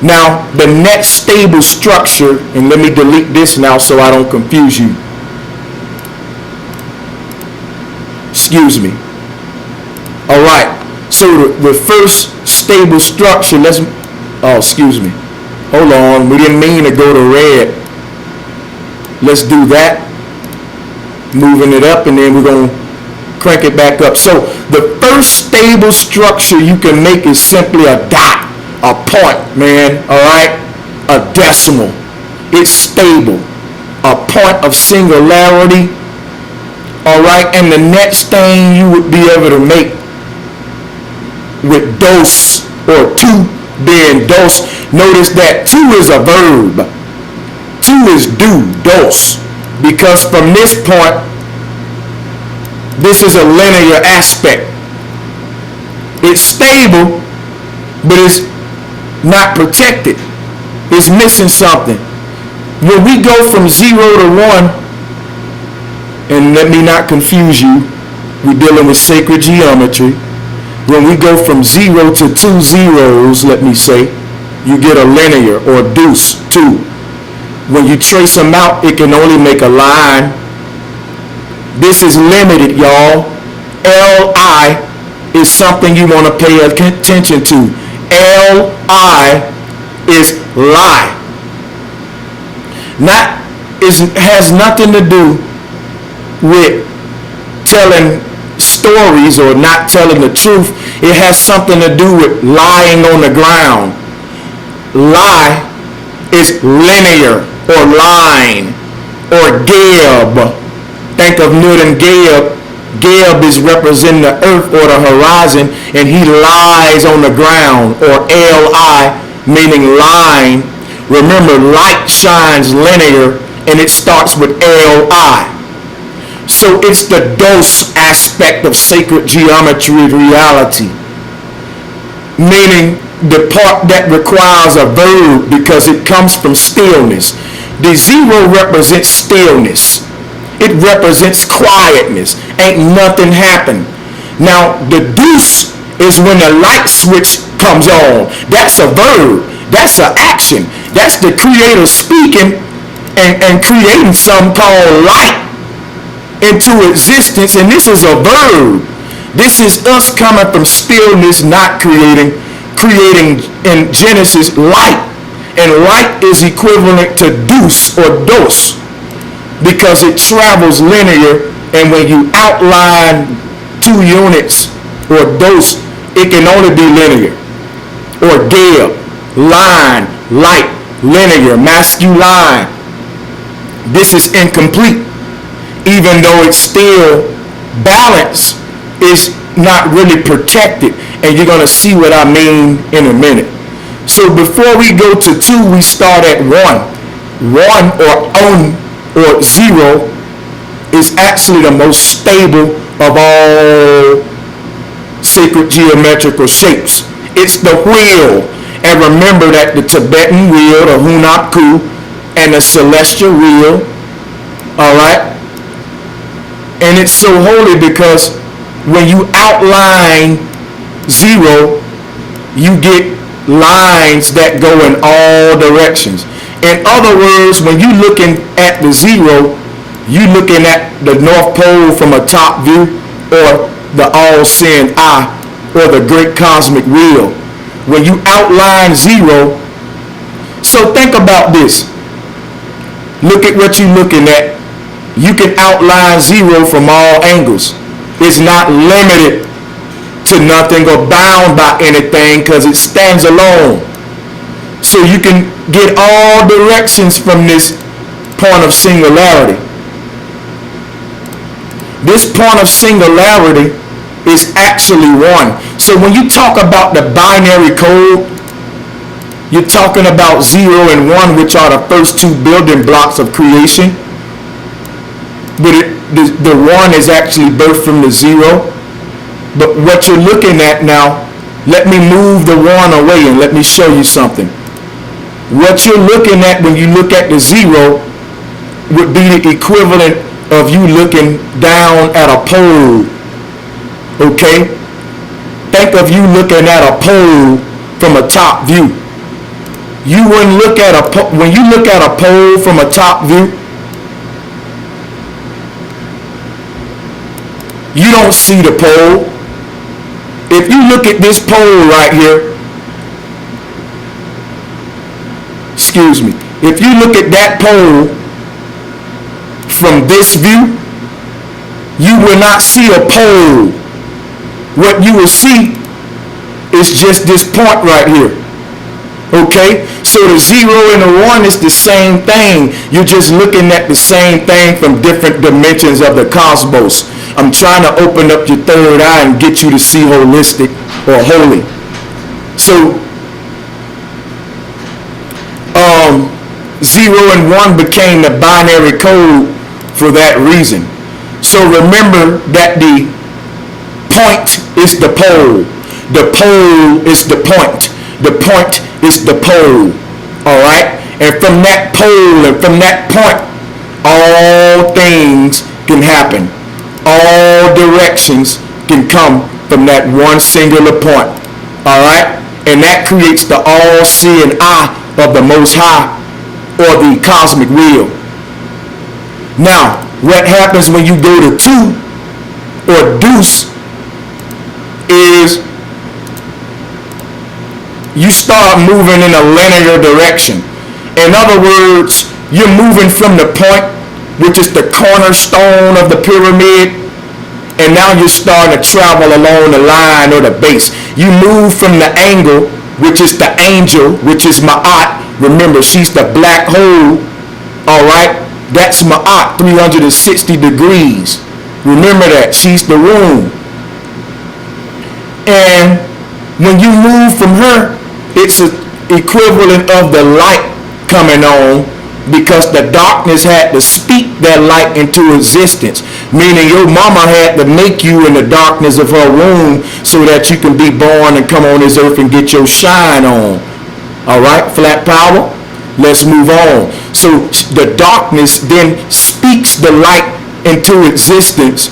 Speaker 1: Now, the next stable structure, and let me delete this now so I don't confuse you. Excuse me. All right. So the first stable structure, excuse me. Hold on. We didn't mean to go to red. Let's do that. Moving it up, and then we're going to crank it back up. So the first stable structure you can make is simply a dot, a point, man, all right? A decimal. It's stable. A point of singularity, all right? And the next thing you would be able to make with dos, or two being dos, notice that two is a verb. Two is do, dos. Because from this point, this is a linear aspect. It's stable, but it's not protected. It's missing something. When we go from 0 to 1, and let me not confuse you, we're dealing with sacred geometry. When we go from 0 to 2 zeros, let me say, you get a linear, or deuce, 2. When you trace them out, it can only make a line. This is limited, y'all. Li is something you want to pay attention to. Li is lie. Has nothing to do with telling stories or not telling the truth. It has something to do with lying on the ground. Lie is linear, or line, or Geb. Think of Newton Geb. Geb is representing the earth or the horizon, and he lies on the ground, or Li, meaning line. Remember, light shines linear, and it starts with Li. So it's the dos aspect of sacred geometry reality, meaning the part that requires a verb because it comes from stillness. The 0 represents stillness. It represents quietness. Ain't nothing happened. Now, the deuce is when the light switch comes on. That's a verb. That's an action. That's the creator speaking and creating something called light into existence, and this is a verb. This is us coming from stillness, not creating in Genesis light. And light is equivalent to deuce, or dos, because it travels linear, and when you outline 2 units, or dos, it can only be linear. Or Geb, line, light, linear, masculine. This is incomplete. even though it's still balanced, it's not really protected. And you're going to see what I mean in a minute. So before we go to 2, we start at 1. 1 or on or 0 is actually the most stable of all sacred geometrical shapes. It's the wheel. And remember that the Tibetan wheel, the Hunapku, and the celestial wheel, all right? And it's so holy because when you outline 0, you get lines that go in all directions. In other words, when you're looking at the 0, you're looking at the North Pole from a top view, or the all-seeing eye, or the great cosmic wheel. When you outline 0, so think about this. Look at what you're looking at. You can outline 0 from all angles. It's not limited to nothing or bound by anything because it stands alone. So you can get all directions from this point of singularity. This point of singularity is actually 1. So when you talk about the binary code, you're talking about 0 and 1, which are the first 2 building blocks of creation. But the 1 is actually birthed from the 0. But what you're looking at now, let me move the 1 away and let me show you something. What you're looking at when you look at the 0 would be the equivalent of you looking down at a pole. Okay? Think of you looking at a pole from a top view. You wouldn't look at when you look at a pole from a top view, you don't see the pole. If you look at this pole right here, excuse me, if you look at that pole from this view, you will not see a pole. What you will see is just this point right here. Okay? So the 0 and the 1 is the same thing. You're just looking at the same thing from different dimensions of the cosmos. I'm trying to open up your third eye and get you to see holistic or holy. So 0 and 1 became the binary code for that reason. So remember that the point is the pole. The pole is the point. The point is the pole. All right? And from that pole and from that point, all things can happen. All directions can come from that one singular point. All right? And that creates the all-seeing eye of the Most High, or the cosmic wheel. Now, what happens when you go to 2 or deuce is you start moving in a linear direction. In other words, you're moving from the point, which is the cornerstone of the pyramid, and now you're starting to travel along the line or the base. You move from the angle, which is the angel, which is Ma'at. Remember, she's the black hole. All right? That's Ma'at, 360 degrees. Remember that. She's the room. And when you move from her, it's an equivalent of the light coming on, because the darkness had to speak that light into existence. Meaning your mama had to make you in the darkness of her womb so that you can be born and come on this earth and get your shine on. All right, flat power. Let's move on. So the darkness then speaks the light into existence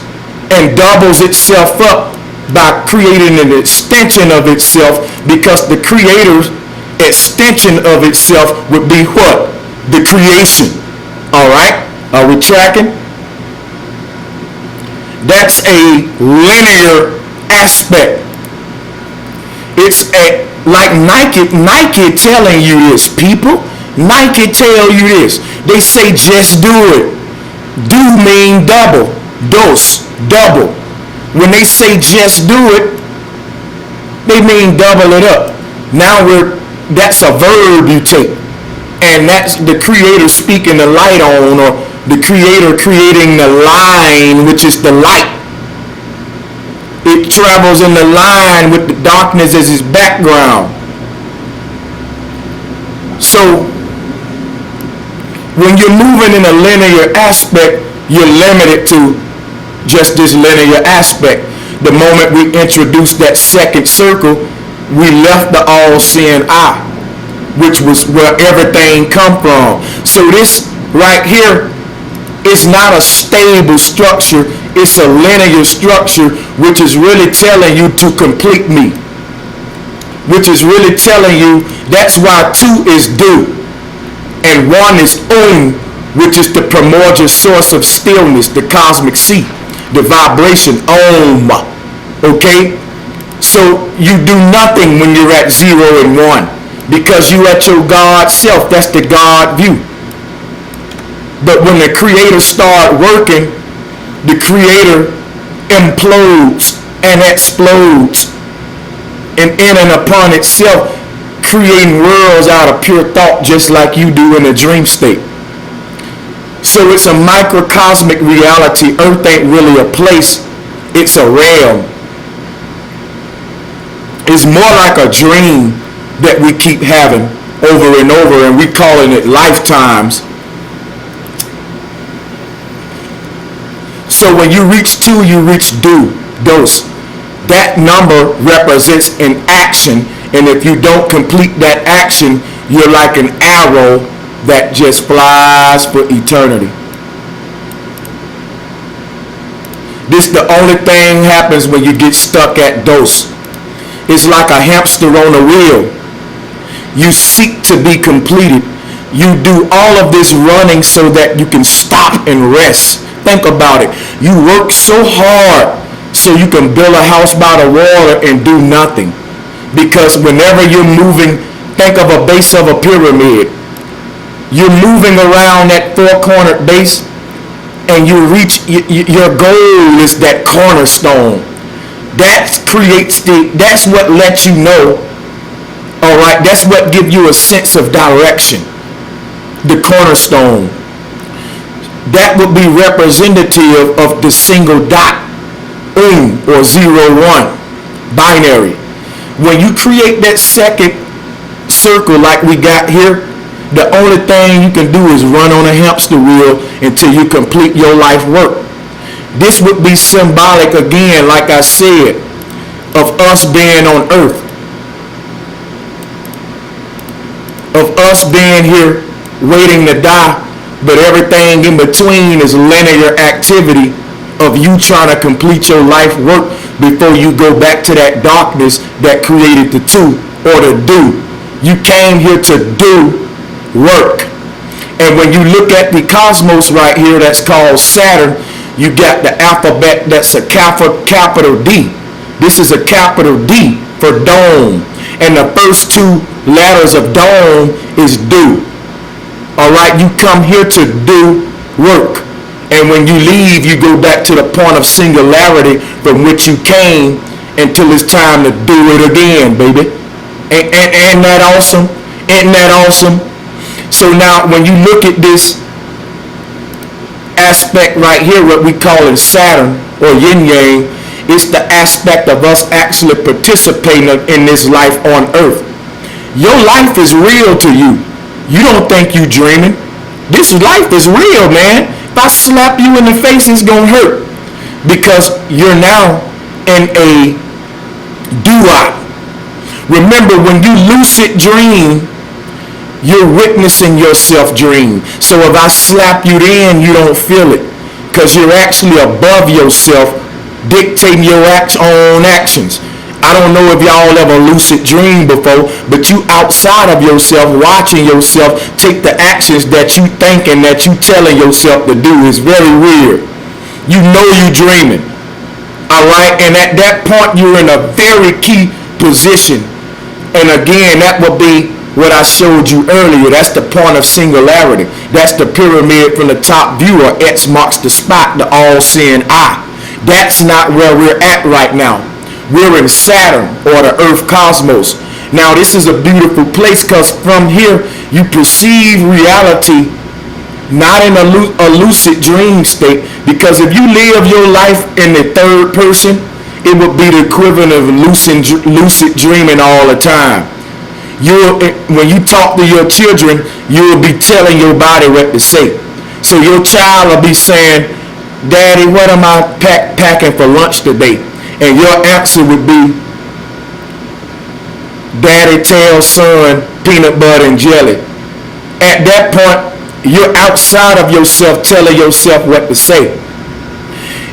Speaker 1: and doubles itself up by creating an extension of itself, because the creator's extension of itself would be what? The creation. All right? Are we tracking? That's a linear aspect. It's like Nike telling you this, people. Nike tell you this. They say just do it. Do mean double. Dos, double. When they say just do it, they mean double it up. Now that's a verb you take. And that's the creator speaking the light on, or the Creator creating the line, which is the light. It travels in the line with the darkness as its background. So when you're moving in a linear aspect, you're limited to just this linear aspect. The moment we introduced that second circle, we left the all-seeing eye, which was where everything come from. So this right here is not a stable structure. It's a linear structure, which is really telling you to complete me. Which is really telling you that's why 2 is do and 1 is which is the primordial source of stillness, the cosmic sea, the vibration, okay? So you do nothing when you're at 0 and 1 because you at your God self. That's the God view. But when the Creator start working, the Creator implodes and explodes and in and upon itself, creating worlds out of pure thought just like you do in a dream state. So it's a microcosmic reality. Earth ain't really a place, it's a realm. It's more like a dream that we keep having over and over, and we calling it lifetimes. So when you reach 2, you reach dos. That number represents an action, and if you don't complete that action, you're like an arrow that just flies for eternity. This the only thing happens when you get stuck at dos. It's like a hamster on a wheel. You seek to be completed. You do all of this running so that you can stop and rest. Think about it. You work so hard so you can build a house by the water and do nothing. Because whenever you're moving, think of a base of a pyramid. You're moving around that four-cornered base and you reach, your goal is that cornerstone. That's what lets you know, all right, that's what gives you a sense of direction. The cornerstone. That would be representative of the single dot, or 0, 1, binary. When you create that second circle like we got here, the only thing you can do is run on a hamster wheel until you complete your life work. This would be symbolic again, like I said, of us being on earth. Of us being here waiting to die, but everything in between is linear activity of you trying to complete your life work before you go back to that darkness that created the 2 or the do. You came here to do work. And when you look at the cosmos right here, that's called Saturn, you got the alphabet that's a capital D. This is a capital D for dome. And the first 2 letters of dome is do. All right, you come here to do work. And when you leave, you go back to the point of singularity from which you came until it's time to do it again, baby. Ain't that awesome? Ain't that awesome? So now when you look at this aspect right here, what we call it Saturn or yin yang, it's the aspect of us actually participating in this life on earth. Your life is real to you. You don't think you dreaming. This life is real, man. If I slap you in the face, it's gonna hurt because you're now in a doo-wop. Remember, when you lucid dream, you're witnessing yourself dream. So if I slap you then, you don't feel it because you're actually above yourself, dictating your own actions. I don't know if y'all ever lucid dream before, but you outside of yourself, watching yourself take the actions that you thinking, that you telling yourself to do. Is very weird. You know you dreaming. All right, and at that point you're in a very key position. And again, that will be what I showed you earlier. That's the point of singularity. That's the pyramid from the top view, or X marks the spot, the all-seeing eye. That's not where we're at right now. We're in Saturn, or the Earth cosmos. Now this is a beautiful place because from here you perceive reality not in a lucid dream state, because if you live your life in the third person, it would be the equivalent of lucid dreaming all the time. When you talk to your children, you will be telling your body what to say. So your child will be saying, Daddy, what am I packing for lunch today? And your answer would be, Daddy tells son peanut butter and jelly. At that point, you're outside of yourself telling yourself what to say.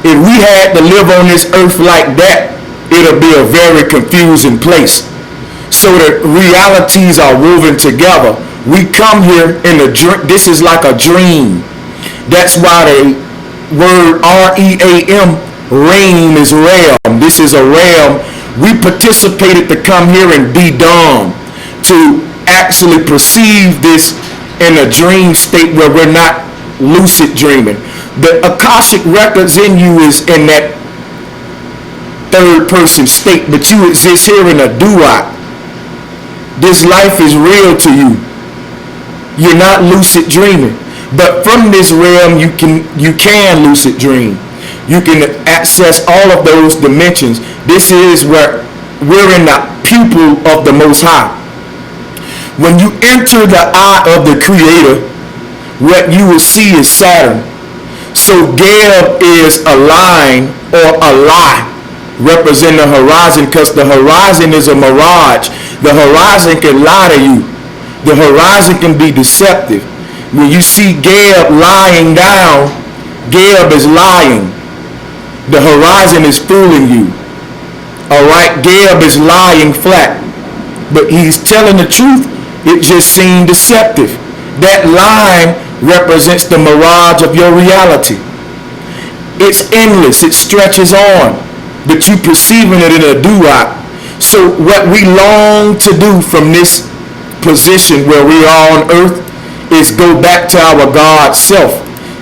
Speaker 1: If we had to live on this earth like that, it'll be a very confusing place. So the realities are woven together. We come here in a dream. This is like a dream. That's why the word R-E-A-M, realm, is realm. This is a realm. We participated to come here and be dumb, to actually perceive this in a dream state where we're not lucid dreaming. The Akashic records in you is in that third person state, but you exist here in a duat. This life is real to you. You're not lucid dreaming. But from this realm, you can lucid dream. You can access all of those dimensions. This is where we're in the pupil of the Most High. When you enter the eye of the Creator, what you will see is Saturn. So Geb is a line or a lie representing the horizon, because the horizon is a mirage. The horizon can lie to you. The horizon can be deceptive. When you see Geb lying down, Geb is lying. The horizon is fooling you. Alright, Geb is lying flat. But he's telling the truth. It just seemed deceptive. That line represents the mirage of your reality. It's endless. It stretches on. But you perceiving it in a duat. So what we long to do from this position where we are on earth is go back to our God self.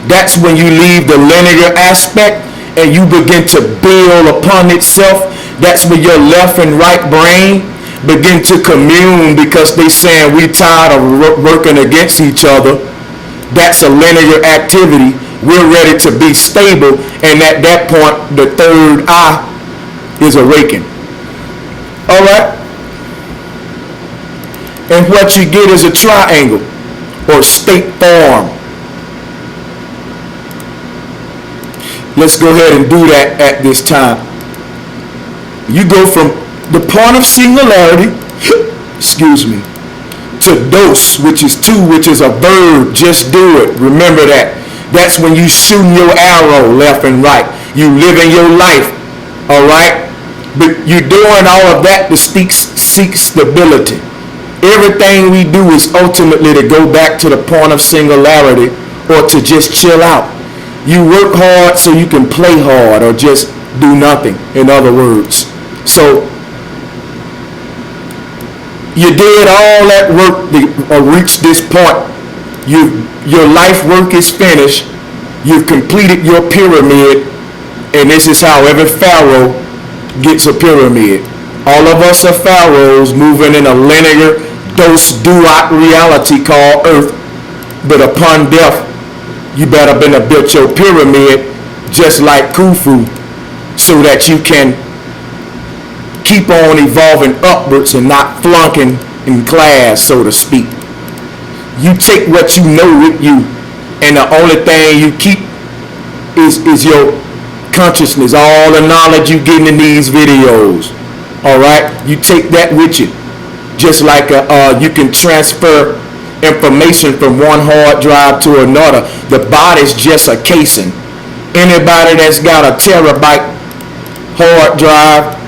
Speaker 1: That's when you leave the linear aspect and you begin to build upon itself. That's when your left and right brain begin to commune, because they saying we tired of working against each other. That's a linear activity. We're ready to be stable, and at that point the third eye is awakened. All right, and what you get is a triangle or state form. Let's go ahead and do that at this time. You go from the point of singularity, excuse me, to dos, which is two, which is a verb. Just do it. Remember that. That's when you shooting your arrow left and right. You living your life. All right. But you're doing all of that to seek stability. Everything we do is ultimately to go back to the point of singularity, or to just chill out. You work hard so you can play hard, or just do nothing, in other words. So you did all that work to reach this point. Your life work is finished. You've completed your pyramid, and this is how every pharaoh gets a pyramid. All of us are pharaohs moving in a linear dos-duat reality called earth. But upon death, you better build your pyramid just like Khufu, so that you can keep on evolving upwards and not flunking in class, so to speak. You take what you know with you, and the only thing you keep is your consciousness, all the knowledge you get in these videos. All right, you take that with you, just like you can transfer information from one hard drive to another. The body's just a casing. Anybody that's got a terabyte hard drive,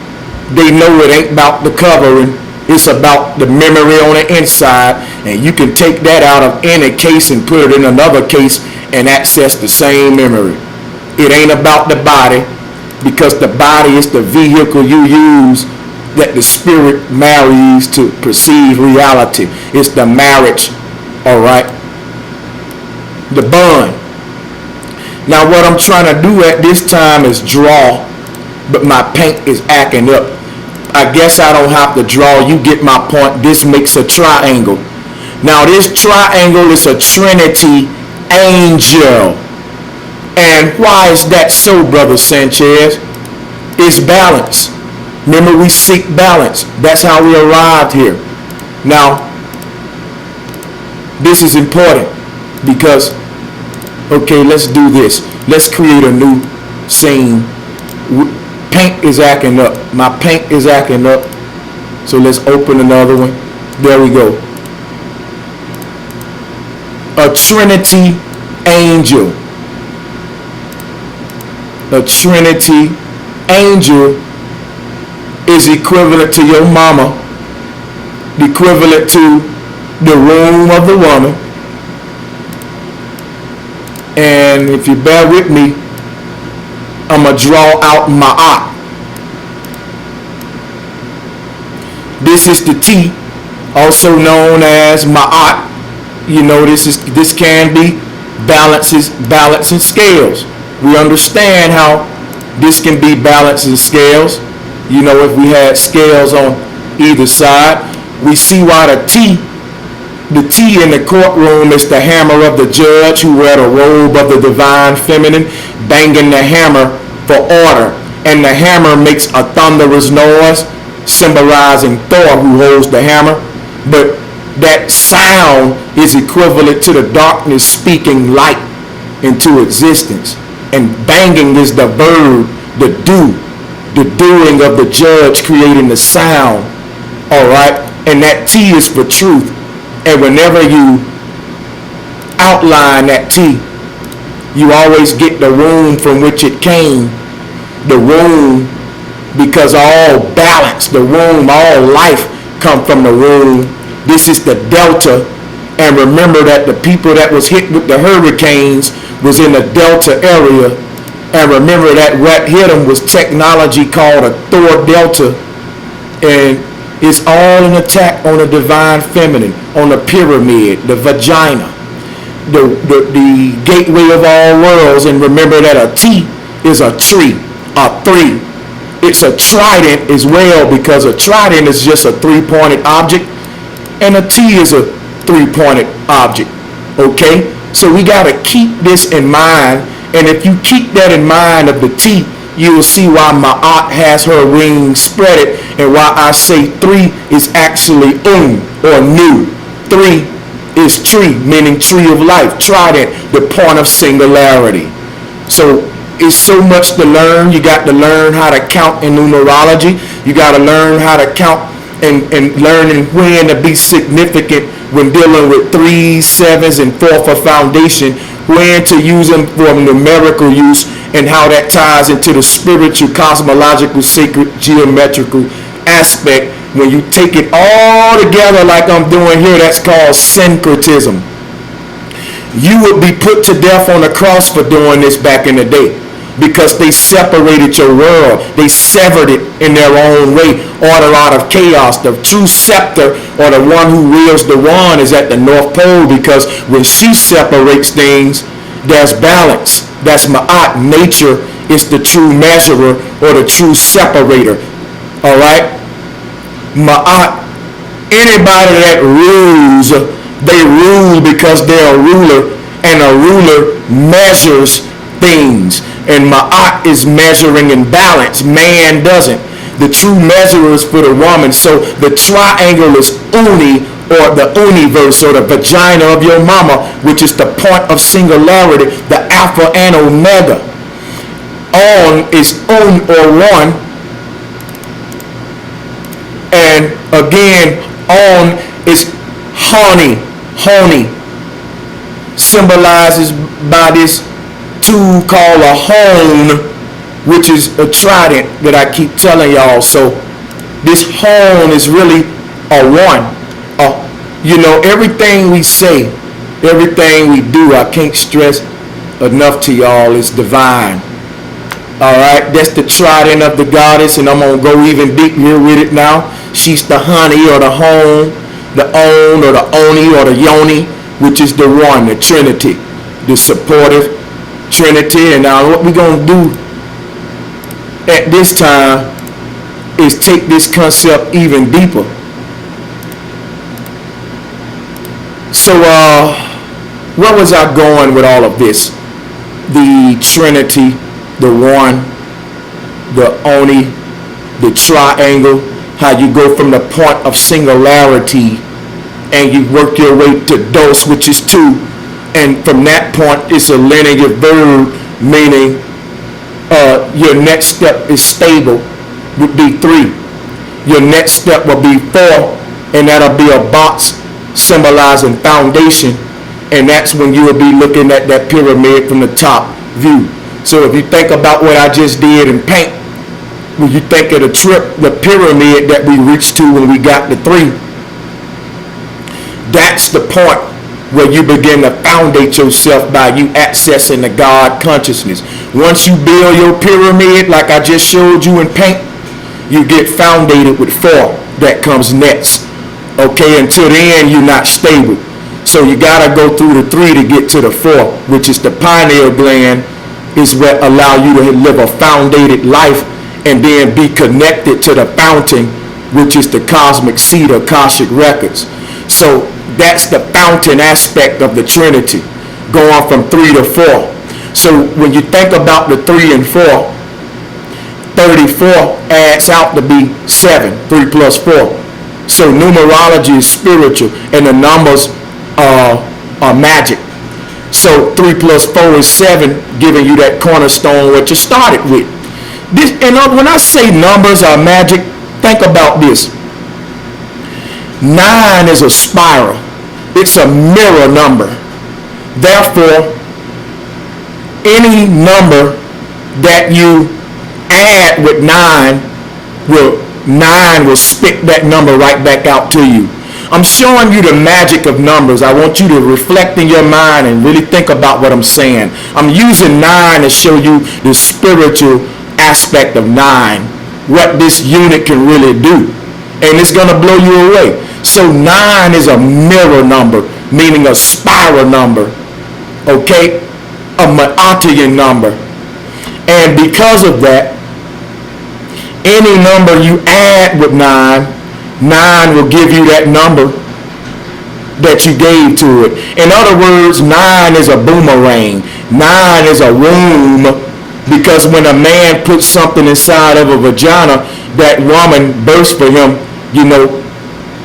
Speaker 1: they know it ain't about the covering. It's about the memory on the inside, and you can take that out of any case and put it in another case and access the same memory. It ain't about the body, because the body is the vehicle you use that the spirit marries to perceive reality. It's the marriage, all right? The bond. Now what I'm trying to do at this time is draw, but my paint is acting up. I guess I don't have to draw. You get my point. This makes a triangle. Now this triangle is a trinity angel. And why is that so, Brother Sanchez? It's balance. Remember, we seek balance. That's how we arrived here. Now, this is important because, okay, let's do this. Let's create a new scene. Paint is acting up. My paint is acting up. So let's open another one. There we go. A Trinity angel. A Trinity angel is equivalent to your mama, equivalent to the womb of the woman. And if you bear with me, I'm going to draw out Ma'at. This is the T, also known as Ma'at. You know, this can be balancing scales. We understand how this can be balancing scales. You know, if we had scales on either side, we see why the T in the courtroom is the hammer of the judge who wear the robe of the divine feminine, banging the hammer for order. And the hammer makes a thunderous noise, symbolizing Thor who holds the hammer. But that sound is equivalent to the darkness speaking light into existence. And banging is the verb, the doing of the judge creating the sound. All right? And that T is for truth. And whenever you outline that T, you always get the womb from which it came. The womb, because all balance, the womb, all life come from the womb. This is the delta. And remember that the people that was hit with the hurricanes was in the delta area. And remember that what hit them was technology called a Thor delta. And it's all an attack on the divine feminine, on the pyramid, the vagina, the gateway of all worlds. And remember that a T is a tree, a 3. It's a trident as well, because a trident is just a 3-pointed object, and a T is a 3-pointed object. Okay? So we got to keep this in mind. And if you keep that in mind of the T, you will see why Ma'at has her wings spreaded, and why I say 3 is actually or new. 3 is tree, meaning tree of life. Trident, the point of singularity. So it's so much to learn. You got to learn how to count in numerology. You got to learn how to count and learning when to be significant when dealing with 3s, 7s, and 4 for foundation. When to use them for numerical use, and how that ties into the spiritual, cosmological, sacred, geometrical aspect. When you take it all together like I'm doing here, that's called syncretism. You would be put to death on the cross for doing this back in the day, because they separated your world. They severed it in their own way, order out of chaos. The true scepter, or the one who wields the wand, is at the North Pole, because when she separates things, there's balance. That's Ma'at. Nature is the true measurer, or the true separator. All right? Ma'at. Anybody that rules, they rule because they're a ruler, and a ruler measures things. And Ma'at is measuring in balance. Man doesn't. The true measure is for the woman. So the triangle is uni, or the universe, or the vagina of your mama, which is the point of singularity, the alpha and omega. On is or one. And again, on is honey. Honey symbolizes by this tool called a hone, which is a trident that I keep telling y'all. So this hone is really a 1. You know, everything we say, everything we do, I can't stress enough to y'all, is divine. All right, that's the trident of the goddess, and I'm gonna go even deep here with it now. She's the honey, or the hone, the on, or the oni, or the yoni, which is the 1, the Trinity, the supportive Trinity. And now what we're going to do at this time is take this concept even deeper. So where was I going with all of this? The Trinity, the one, the oni, the triangle, how you go from the point of singularity and you work your way to dos, which is two, and from that point it's a linear verb, meaning your next step is stable, would be 3. Your next step will be 4, and that'll be a box symbolizing foundation, and that's when you will be looking at that pyramid from the top view. So if you think about what I just did in paint, when you think of the pyramid that we reached to when we got to 3, that's the point where you begin to foundate yourself by you accessing the God consciousness. Once you build your pyramid like I just showed you in paint, you get foundated with 4 that comes next. Okay, until then you're not stable. So you gotta go through the 3 to get to the 4, which is the pineal gland, is what allow you to live a foundated life and then be connected to the fountain, which is the cosmic seed of Akashic records. So that's the fountain aspect of the Trinity, going from 3 to 4. So when you think about the 3 and 4, 34 adds out to be 7, 3 plus 4. So numerology is spiritual and the numbers are magic. So 3 plus 4 is 7, giving you that cornerstone what you started with. This, and when I say numbers are magic, think about this. 9 is a spiral. It's a mirror number. Therefore, any number that you add with 9 will spit that number right back out to you. I'm showing you the magic of numbers. I want you to reflect in your mind and really think about what I'm saying. I'm using 9 to show you the spiritual aspect of 9, what this unit can really do. And it's going to blow you away. So 9 is a mirror number, meaning a spiral number, okay? A Maatian number. And because of that, any number you add with 9 will give you that number that you gave to it. In other words, 9 is a boomerang. 9 is a womb, because when a man puts something inside of a vagina, that woman births for him, you know,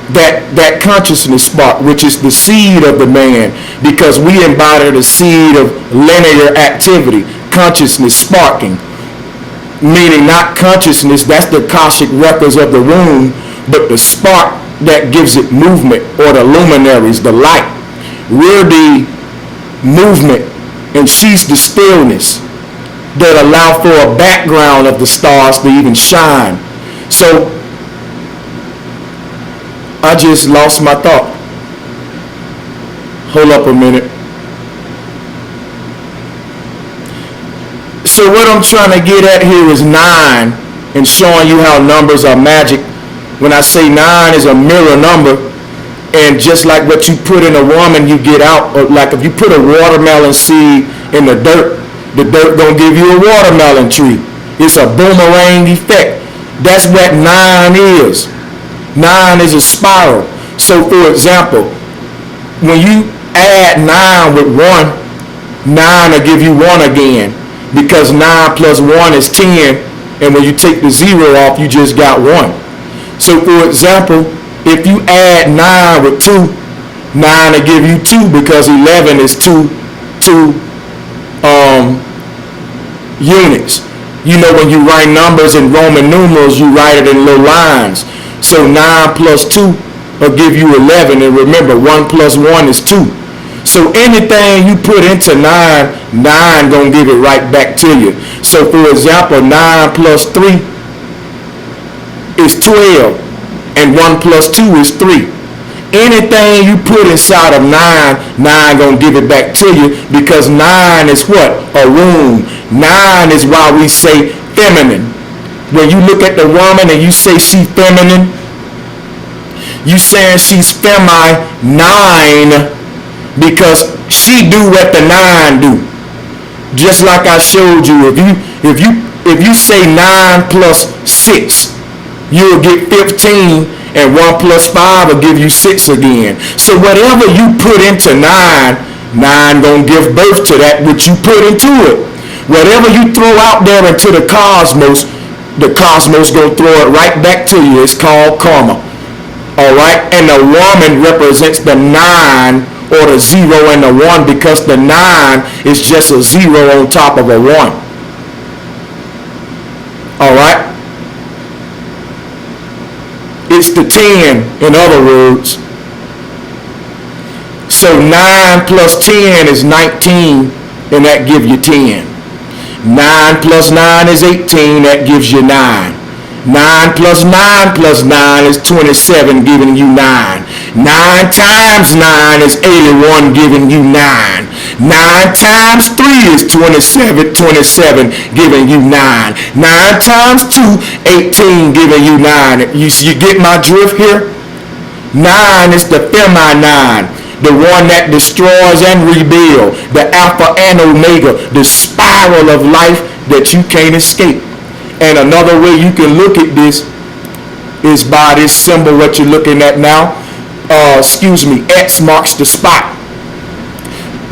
Speaker 1: that consciousness spark, which is the seed of the man, because we embody the seed of linear activity, consciousness sparking, meaning not consciousness, that's the Akashic records of the womb, but the spark that gives it movement, or the luminaries, the light. We're the movement, and she's the stillness that allow for a background of the stars to even shine. So I just lost my thought. Hold up a minute. So what I'm trying to get at here is 9, and showing you how numbers are magic. When I say 9 is a mirror number, and just like what you put in a woman, you get out. Or like if you put a watermelon seed in the dirt gonna give you a watermelon tree. It's a boomerang effect. That's what 9 is. 9 is a spiral. So for example, when you add 9 with 1, 9 will give you 1 again, because 9 plus 1 is 10, and when you take the 0 off, you just got 1. So for example, if you add 9 with 2, 9 will give you 2, because 11 is two units. You know, when you write numbers in Roman numerals, you write it in little lines. So 9 plus 2 will give you 11, and remember, 1 plus 1 is 2. So anything you put into 9 gonna give it right back to you. So for example, 9 plus 3 is 12, and 1 plus 2 is 3. Anything you put inside of 9 gonna give it back to you, because 9 is what? A womb. 9 is why we say feminine. When you look at the woman and you say she feminine, you saying she's feminine, because she do what the 9 do. Just like I showed you, if you say 9 plus 6, you'll get 15, and 1 plus 5 will give you 6 again. So whatever you put into 9 9 gonna give birth to that which you put into it. Whatever you throw out there into the cosmos gonna throw it right back to you. It's called karma. All right, and the woman represents the 9 or the 0 and the 1, because the 9 is just a 0 on top of a 1. All right, it's the 10, in other words. So 9 plus 10 is 19, and that gives you 10. 9 plus 9 is 18, that gives you 9. 9 plus 9 plus 9 is 27, giving you 9. 9 times 9 is 81, giving you 9. 9 times 3 is 27, giving you 9. 9 times 2, 18, giving you 9. You get my drift here? 9 is the feminine, the one that destroys and rebuilds, the Alpha and Omega, the spiral of life that you can't escape. And another way you can look at this is by this symbol what you're looking at now. X marks the spot.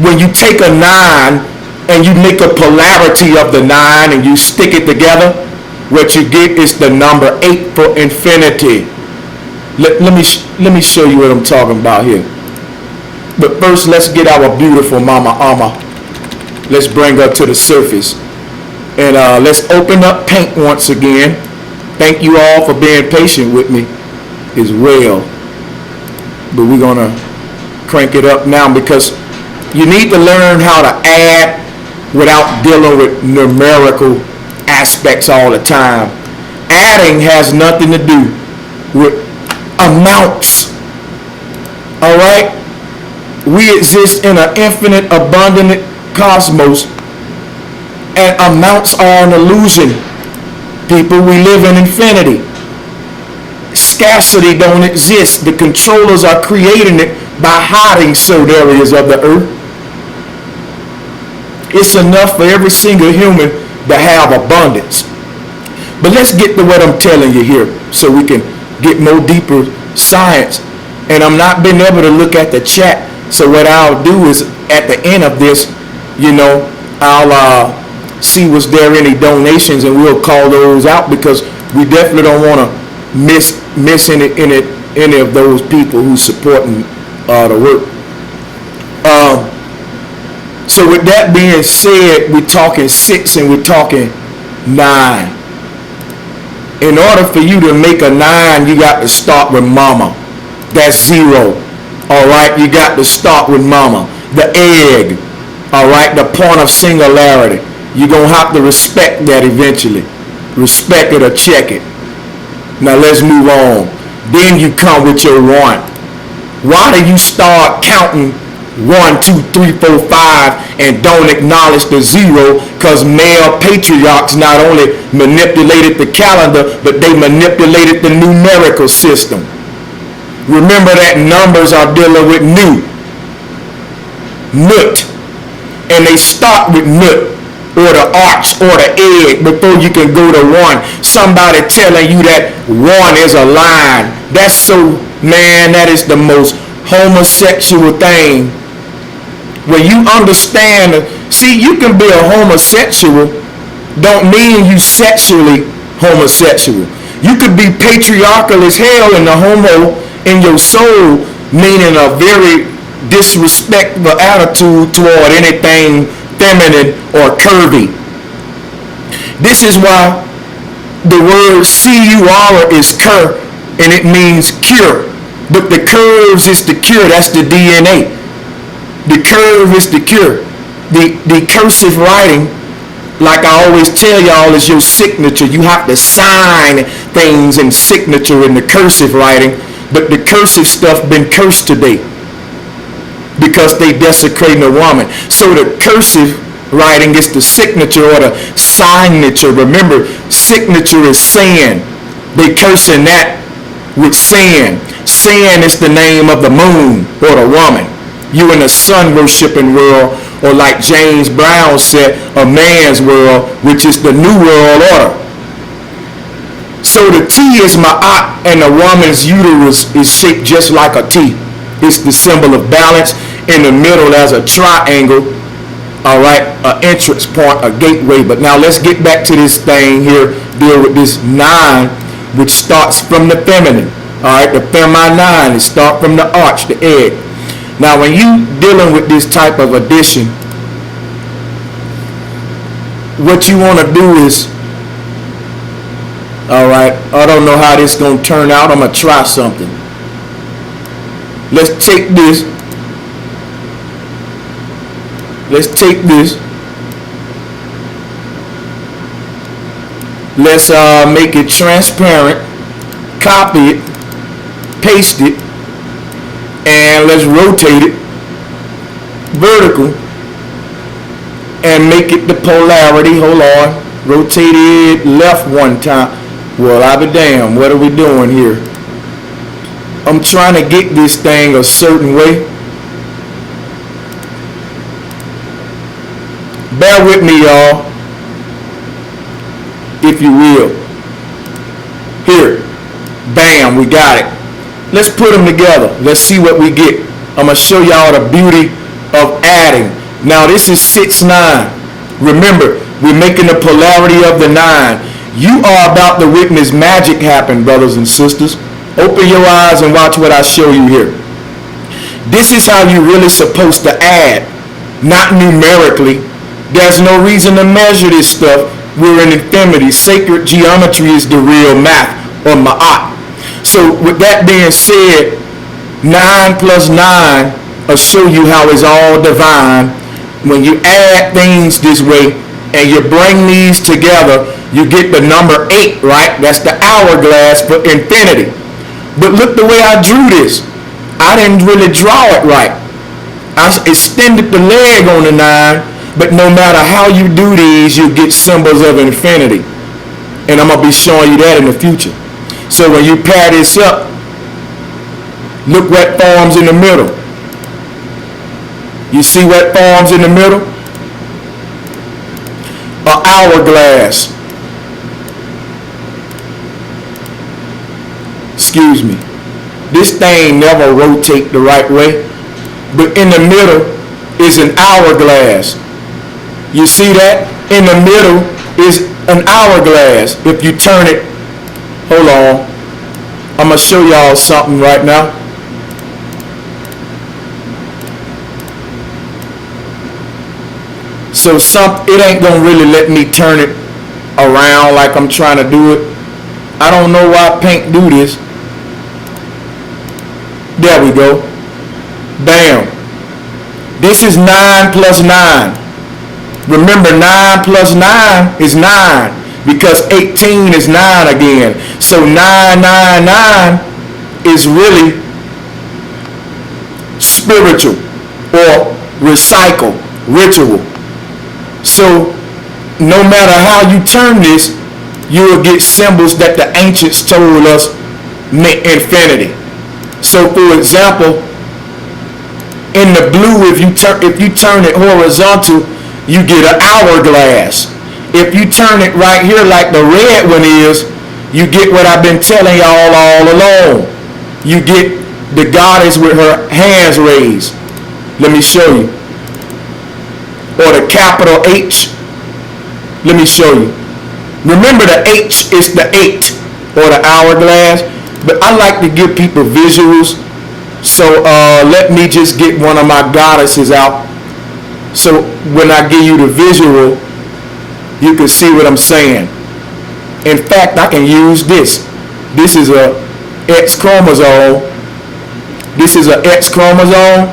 Speaker 1: When you take a 9 and you make a polarity of the 9 and you stick it together, what you get is the number 8 for infinity. Let me show you what I'm talking about here. But first, let's get our beautiful Mama Amma. Let's bring her to the surface. And let's open up paint once again. Thank you all for being patient with me as well. But we're going to crank it up now, because you need to learn how to add without dealing with numerical aspects all the time. Adding has nothing to do with amounts. All right? We exist in an infinite, abundant cosmos, and amounts are an illusion. People, we live in infinity. Scarcity don't exist. The controllers are creating it by hiding certain areas of the earth. It's enough for every single human to have abundance. But let's get to what I'm telling you here so we can get more deeper science. And I'm not been able to look at the chat. So what I'll do is at the end of this, I'll see was there any donations, and we'll call those out, because we definitely don't want to miss any of those people who supporting the work. So with that being said, we're talking 6 and we're talking 9. In order for you to make a 9, you got to start with Mama. That's 0. All right, you got to start with Mama. The egg. All right, the point of singularity. You're going to have to respect that eventually. Respect it or check it. Now let's move on. Then you come with your 1. Why do you start counting 1, 2, 3, 4, 5 and don't acknowledge the 0? Because male patriarchs not only manipulated the calendar, but they manipulated the numerical system. Remember that numbers are dealing with nut. And they start with nut, or the arch, or the egg, before you can go to 1. Somebody telling you that 1 is a line. That's so, man, that is the most homosexual thing. When you understand, see, you can be a homosexual, don't mean you sexually homosexual. You could be patriarchal as hell in the homo in your soul, meaning a very disrespectful attitude toward anything feminine or curvy. This is why the word C-U-R is cur, and it means cure. But the curves is the cure. That's the DNA. The curve is the cure. The cursive writing, like I always tell y'all, is your signature. You have to sign things in signature in the cursive writing. But the cursive stuff been cursed today because they desecrating a woman. So the cursive writing is the signature or the signature. Remember, signature is sin. They cursing that with sin. Sin is the name of the moon or the woman. You in the sun worshiping world, or like James Brown said, a man's world, which is the new world order. So the T is ma'at, and the woman's uterus is shaped just like a T. It's the symbol of balance, In the middle, there's a triangle. All right, an entrance point, a gateway. But now let's get back to this thing here. Deal with this 9, which starts from the feminine. All right, the feminine. It starts from the arch, the egg. Now, when you dealing with this type of addition, what you want to do is, all right, I don't know how this is going to turn out. I'm going to try something. Let's take this. Let's take this. Let's make it transparent. Copy it. Paste it. And let's rotate it vertical and make it the polarity. Hold on. Rotate it left one time. Well, I'll be damned. What are we doing here? I'm trying to get this thing a certain way. Bear with me, y'all, if you will. Here. Bam, we got it. Let's put them together. Let's see what we get. I'm going to show y'all the beauty of adding. Now, this is 6, 9. Remember, we're making the polarity of the 9. You are about to witness magic happen, brothers and sisters. Open your eyes and watch what I show you here. This is how you're really supposed to add, not numerically. There's no reason to measure this stuff. We're in infinity. Sacred geometry is the real math, or ma'at. So with that being said, 9 plus 9 will show you how it's all divine. When you add things this way and you bring these together, you get the number 8, right? That's the hourglass for infinity. But look the way I drew this. I didn't really draw it right. I extended the leg on the 9, but no matter how you do these, you get symbols of infinity. And I'm going to be showing you that in the future. So when you pair this up, look what forms in the middle. You see what forms in the middle? An hourglass. Excuse me. This thing never rotate the right way. But in the middle is an hourglass. You see that? In the middle is an hourglass. If you turn it, hold on. I'm going to show y'all something right now. So it ain't going to really let me turn it around like I'm trying to do it. I don't know why paint do this. There we go. Bam. This is 9 plus 9. Remember, 9 plus 9 is 9. Because 18 is 9 again. So 999 is really spiritual or recycle, ritual. So no matter how you turn this, you will get symbols that the ancients told us meant infinity. So for example, in the blue, if you turn it horizontal, you get an hourglass. If you turn it right here like the red one is, you get what I've been telling y'all all along. You get the goddess with her hands raised. Let me show you. Or the capital H. Let me show you. Remember, the H is the 8 or the hourglass. But I like to give people visuals. So let me just get one of my goddesses out. So when I give you the visual, you can see what I'm saying. In fact, I can use this. This is a X chromosome. This is an X chromosome.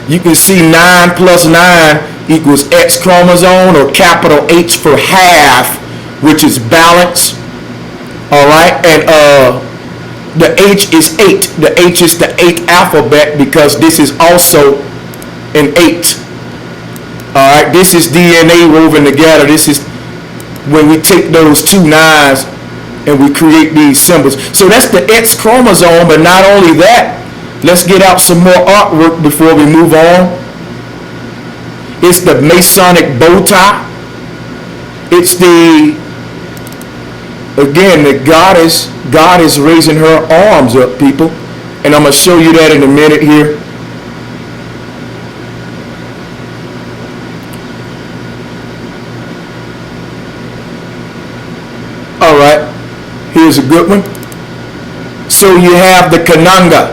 Speaker 1: You can see 9 plus 9 equals X chromosome, or capital H for half, which is balance. All right, and the H is 8. The H is the 8th alphabet because this is also an 8. All right, this is DNA woven together. This is when we take those 2 9s and we create these symbols. So that's the X chromosome, but not only that, let's get out some more artwork before we move on. It's the Masonic bow tie. It's again, the goddess. God is raising her arms up, people. And I'm going to show you that in a minute here. Here's a good one. So you have the kananga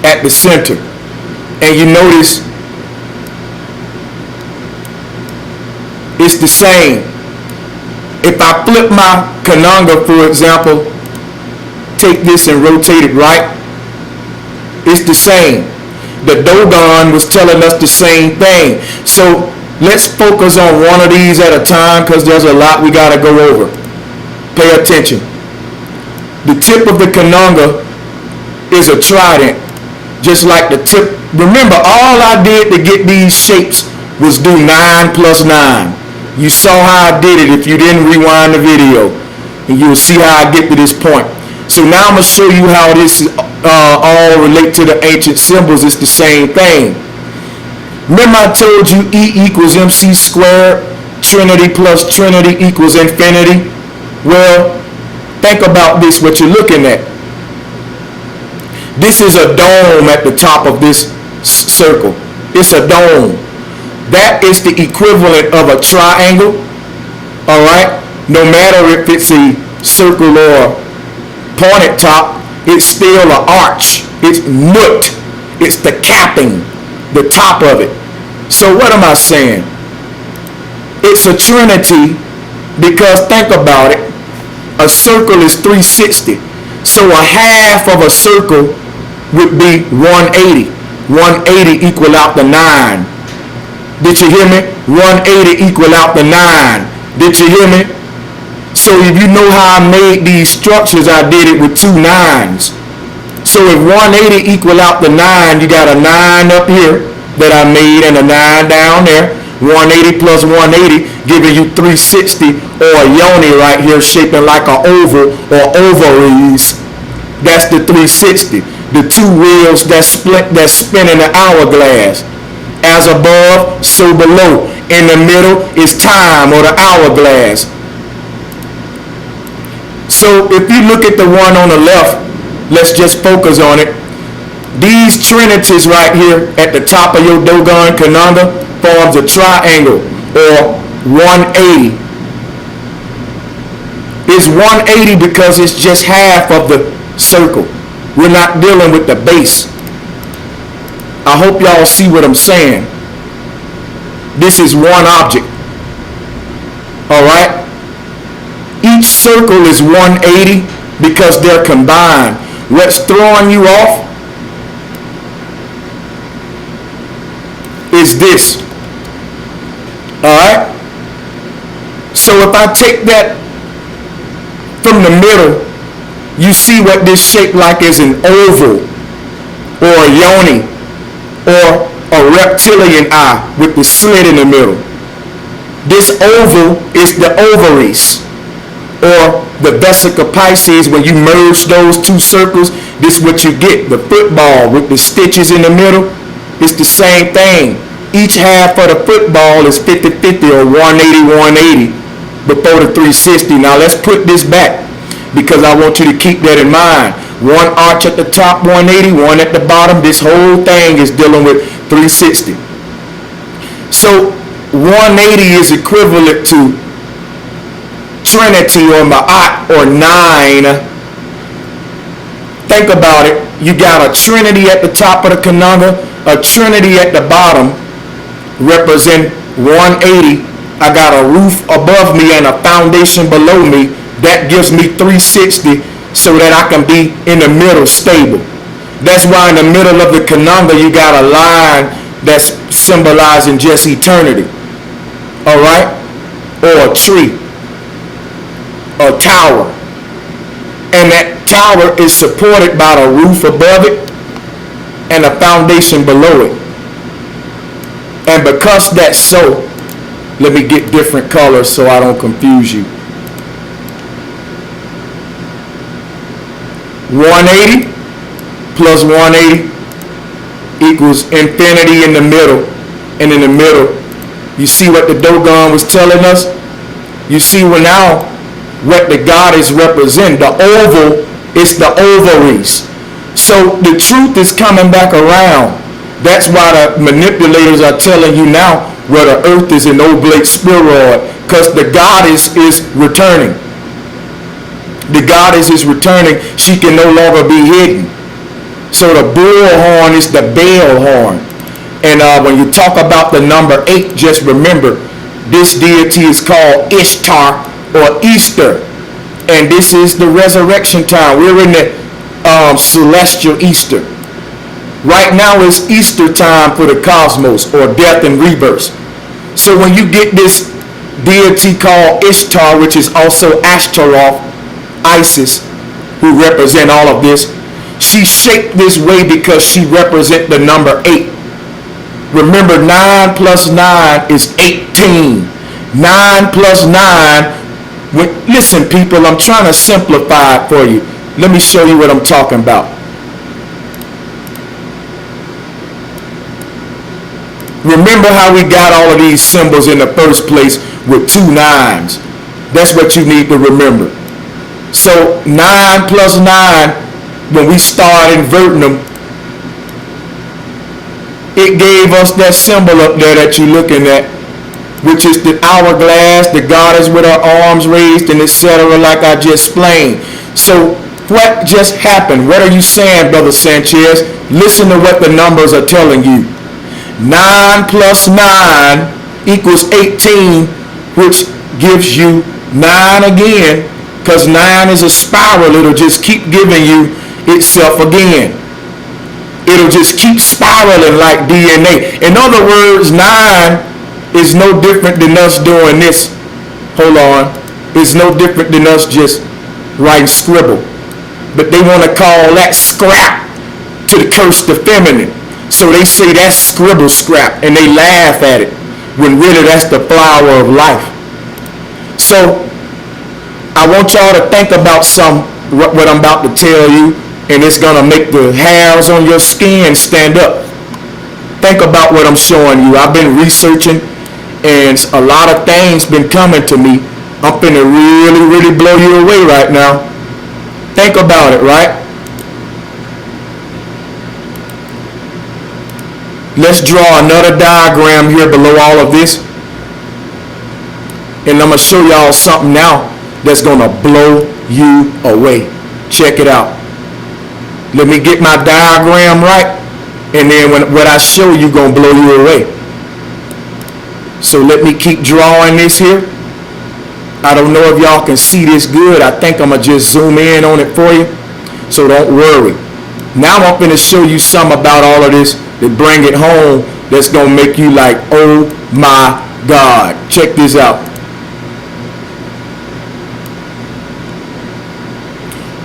Speaker 1: at the center. And you notice it's the same. If I flip my kananga, for example, take this and rotate it right, it's the same. The Dogon was telling us the same thing. So let's focus on one of these at a time because there's a lot we got to go over. Pay attention. The tip of the kananga is a trident, just like the tip. Remember, all I did to get these shapes was do 9 plus 9. You saw how I did it if you didn't rewind the video, and you'll see how I get to this point. So now I'm going to show you how this all relate to the ancient symbols. It's the same thing. Remember I told you E equals MC squared, Trinity plus Trinity equals infinity? Well, think about this, what you're looking at. This is a dome at the top of this circle. It's a dome. That is the equivalent of a triangle. All right? No matter if it's a circle or pointed top, it's still an arch. It's nut. It's the capping, the top of it. So what am I saying? It's a trinity because think about it. A circle is 360. So a half of a circle would be 180. 180 equal out the 9. Did you hear me? 180 equal out the 9. Did you hear me? So if you know how I made these structures, I did it with 2 9s. So if 180 equal out the 9, you got a 9 up here that I made and a 9 down there. 180 plus 180 giving you 360, or a yoni right here shaping like an oval or ovaries. That's the 360. The 2 wheels that spin in the hourglass. As above, so below. In the middle is time, or the hourglass. So if you look at the one on the left, let's just focus on it. These trinities right here at the top of your Dogon Kananga forms a triangle, or 180. It's 180 because it's just half of the circle. We're not dealing with the base. I hope y'all see what I'm saying. This is one object. All right? Each circle is 180 because they're combined. What's throwing you off is this. All right? So if I take that from the middle, you see what this shape like is an oval, or a yoni, or a reptilian eye with the slit in the middle. This oval is the ovaries, or the vesica Pisces. When you merge those 2 circles, this is what you get. The football with the stitches in the middle, it's the same thing. Each half of the football is 50-50 or 180-180 before the 360. Now let's put this back because I want you to keep that in mind. One arch at the top, 180, one at the bottom. This whole thing is dealing with 360. So 180 is equivalent to Trinity or Ma'at or 9. Think about it. You got a Trinity at the top of the Kananga, a Trinity at the bottom, represent 180. I got a roof above me and a foundation below me. That gives me 360 so that I can be in the middle stable. That's why in the middle of the Kananga you got a line that's symbolizing just eternity. All right? Or a tree. A tower. And that tower is supported by the roof above it and a foundation below it. And because that's so, let me get different colors so I don't confuse you. 180 plus 180 equals infinity in the middle. And in the middle, you see what the Dogon was telling us? You see now what the goddess represents. The oval is the ovaries. So the truth is coming back around. That's why the manipulators are telling you now where the earth is an oblate spheroid, because the goddess is returning. the goddess is returning, she can no longer be hidden. So the bull horn is the Baal horn. And when you talk about the number 8, just remember, this deity is called Ishtar or Easter. And this is the resurrection time. We're in the celestial Easter. Right now is Easter time for the cosmos, or death and rebirth. So when you get this deity called Ishtar, which is also Ashtaroth, Isis, who represent all of this, she's shaped this way because she represents the number 8. Remember, 9 plus 9 is 18. 9 plus 9, listen people, I'm trying to simplify it for you. Let me show you what I'm talking about. Remember how we got all of these symbols in the first place with 2 9s. That's what you need to remember. So 9 plus 9, when we start inverting them, it gave us that symbol up there that you're looking at, which is the hourglass, the goddess with her arms raised, and etc., like I just explained. So what just happened? What are you saying, Brother Sanchez? Listen to what the numbers are telling you. 9 plus 9 equals 18, which gives you 9 again, because 9 is a spiral. It'll just keep giving you itself again. It'll just keep spiraling like DNA. In other words, 9 is no different than us doing this. Hold on. It's no different than us just writing scribble. But they want to call that scrap to the curse the feminine. So they say that's scribble scrap, and they laugh at it, when really that's the flower of life. So I want y'all to think about what I'm about to tell you, and it's going to make the hairs on your skin stand up. Think about what I'm showing you. I've been researching, and a lot of things been coming to me. I'm finna really, really blow you away right now. Think about it, right? Let's draw another diagram here below all of this. And I'm going to show y'all something now that's going to blow you away. Check it out. Let me get my diagram right. And then what I show you going to blow you away. So let me keep drawing this here. I don't know if y'all can see this good. I think I'm going to just zoom in on it for you. So don't worry. Now I'm going to show you something about all of this that bring it home that's going to make you like, oh my God. Check this out.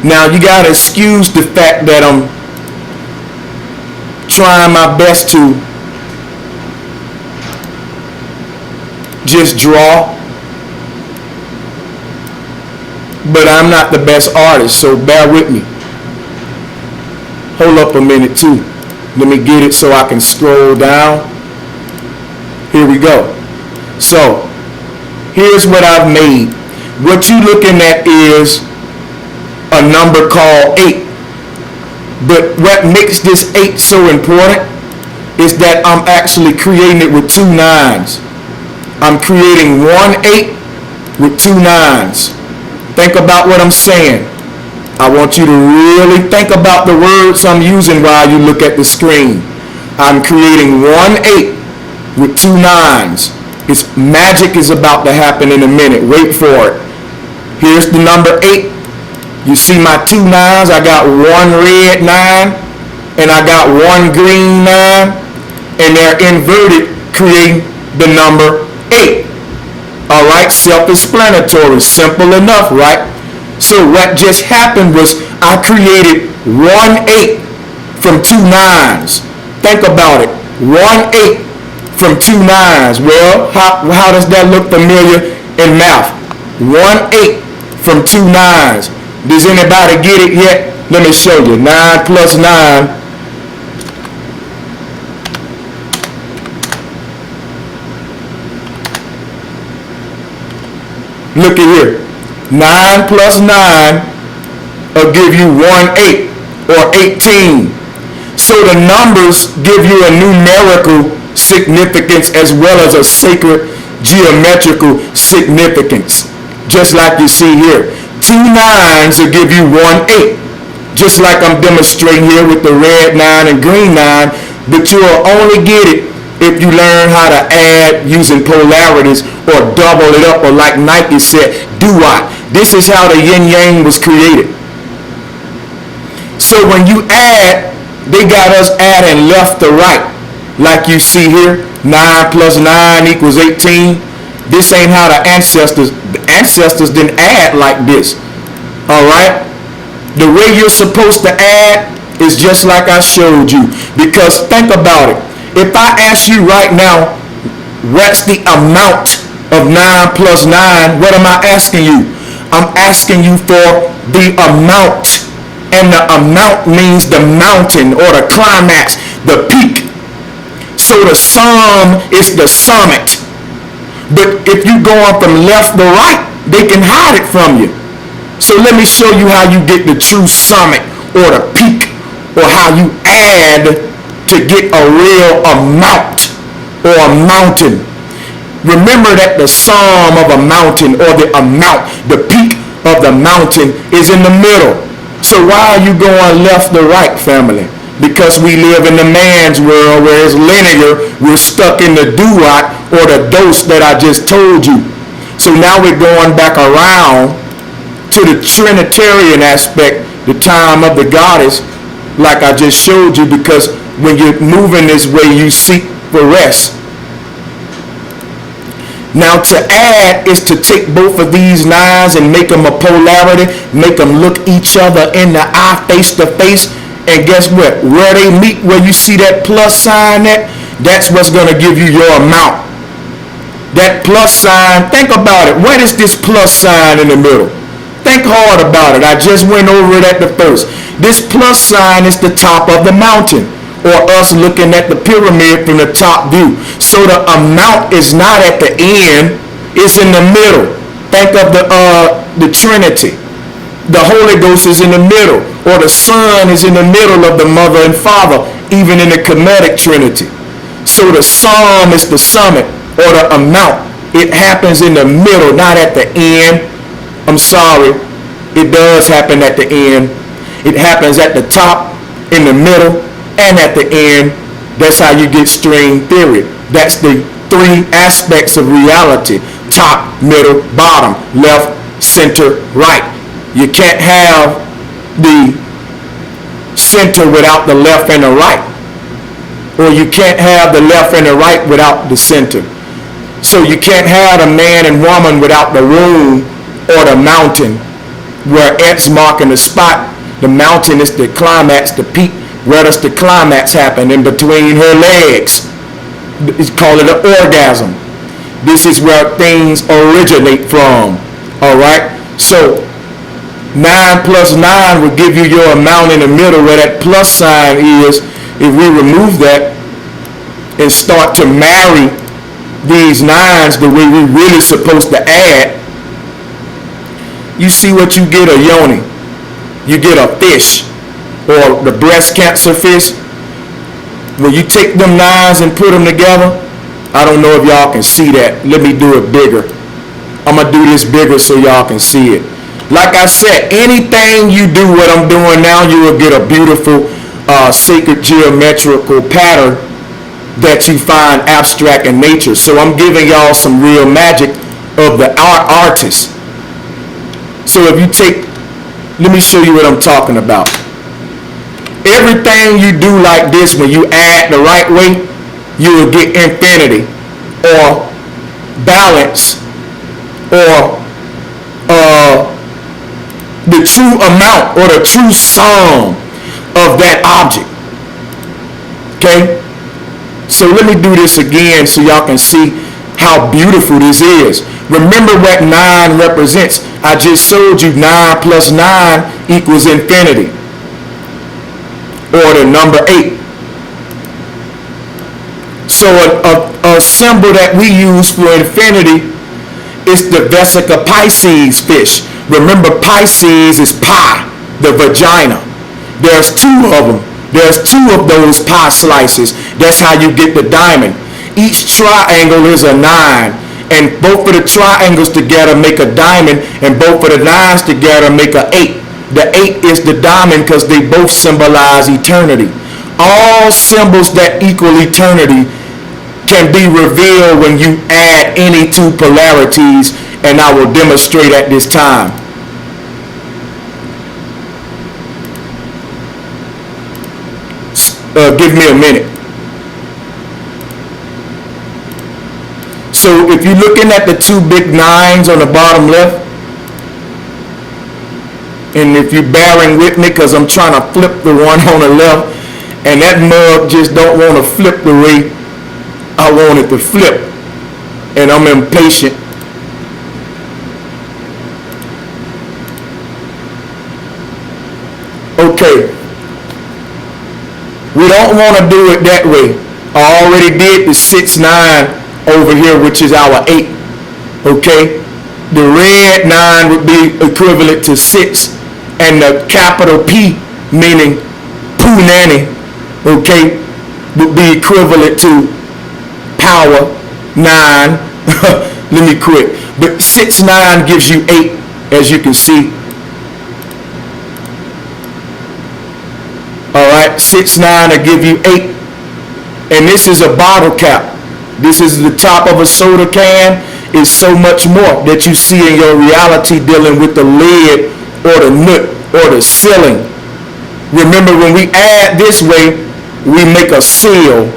Speaker 1: Now you got to excuse the fact that I'm trying my best to just draw, but I'm not the best artist, so bear with me. Hold up a minute too. Let me get it so I can scroll down. Here we go. So here's what I've made. What you're looking at is a number called 8. But what makes this 8 so important is that I'm actually creating it with 2 9s. I'm creating 1 8 with 2 9s. Think about what I'm saying. I want you to really think about the words I'm using while you look at the screen. I'm creating 1 8 with 2 9s. It's magic is about to happen in a minute. Wait for it. Here's the number 8. You see my 2 9s? I got 1 red 9 and I got 1 green 9, and they're inverted, creating the number 8. All right, self-explanatory, simple enough, right? So what just happened was I created 1 8 from 2 9s. Think about it. 1 8 from 2 9s. Well, how does that look familiar in math? 1 8 from 2 9s. Does anybody get it yet? Let me show you. 9 plus 9. Look at here. 9 plus 9 will give you 1 8 or 18. So the numbers give you a numerical significance as well as a sacred geometrical significance. Just like you see here. 2 9s will give you 1 8. Just like I'm demonstrating here with the red 9 and green 9, but you'll only get it if you learn how to add using polarities or double it up, or like Nike said, do-wop. This is how the yin-yang was created. So when you add, they got us adding left to right. Like you see here, 9 plus 9 equals 18. This ain't how the ancestors didn't add like this. All right? The way you're supposed to add is just like I showed you. Because think about it. If I ask you right now, what's the amount of 9 plus 9, what am I asking you? I'm asking you for the amount. And the amount means the mountain or the climax, the peak. So the sum is the summit. But if you're going from left to right, they can hide it from you. So let me show you how you get the true summit or the peak, or how you add to get a real amount or a mountain. Remember that the sum of a mountain, or the amount, the peak of the mountain, is in the middle. So why are you going left to right, family? Because we live in the man's world where it's linear. We're stuck in the do-wop or the dose that I just told you. So now we're going back around to the Trinitarian aspect, the time of the goddess, like I just showed you, because when you're moving this way, you seek for rest. Now to add is to take both of these 9s and make them a polarity, make them look each other in the eye, face to face, and guess what? Where they meet, where you see that plus sign at, that's what's going to give you your amount. That plus sign, think about it. What is this plus sign in the middle? Think hard about it. I just went over it at the first. This plus sign is the top of the mountain, or us looking at the pyramid from the top view. So the amount is not at the end, it's in the middle. Think of the Trinity. The Holy Ghost is in the middle, or the Son is in the middle of the Mother and Father, even in the Kemetic Trinity. So the sum is the summit, or the amount. It happens in the middle, not at the end. I'm sorry, it does happen at the end. It happens at the top, in the middle, and at the end. That's how you get string theory. That's the 3 aspects of reality: top, middle, bottom, left, center, right. You can't have the center without the left and the right, or you can't have the left and the right without the center. So you can't have a man and woman without the womb or the mountain, where X marking the spot. The mountain is the climax, the peak. Where does the climax happen? In between her legs. It's called it an orgasm. This is where things originate from. All right? So 9 plus 9 will give you your amount in the middle, where that plus sign is. If we remove that and start to marry these 9s the way we're really supposed to add, you see what you get? A yoni. You get a fish, or the breast cancer fish. When you take them 9s and put them together, I don't know if y'all can see that. Let me do it bigger. I'm going to do this bigger so y'all can see it. Like I said, anything you do what I'm doing now, you will get a beautiful sacred geometrical pattern that you find abstract in nature. So I'm giving y'all some real magic of the artist. So if you take, let me show you what I'm talking about. Everything you do like this, when you add the right way, you will get infinity, or balance, or the true amount, or the true sum of that object. Okay? So let me do this again so y'all can see how beautiful this is. Remember what 9 represents. I just showed you 9 plus 9 equals infinity, or the number 8. So a symbol that we use for infinity is the Vesica Pisces fish. Remember, Pisces is pi, the vagina. There's 2 of them. There's 2 of those pie slices. That's how you get the diamond. Each triangle is a 9. And both of the triangles together make a diamond, and both of the lines together make an 8. The 8 is the diamond because they both symbolize eternity. All symbols that equal eternity can be revealed when you add any two polarities, and I will demonstrate at this time. Give me a minute. So if you're looking at the two big 9s on the bottom left, and if you're bearing with me because I'm trying to flip the one on the left, and that mug just don't want to flip the way I want it to flip, and I'm impatient. Okay, we don't want to do it that way. I already did the 6-9 over here, which is our 8. Okay, the red 9 would be equivalent to 6, and the capital P, meaning punani, okay, would be equivalent to power 9. Let me quit. But 6-9 gives you 8, as you can see. All right, 6-9 will give you 8. And this is a bottle cap. This is the top of a soda can. It's so much more that you see in your reality dealing with the lid or the nut or the ceiling. Remember, when we add this way, we make a seal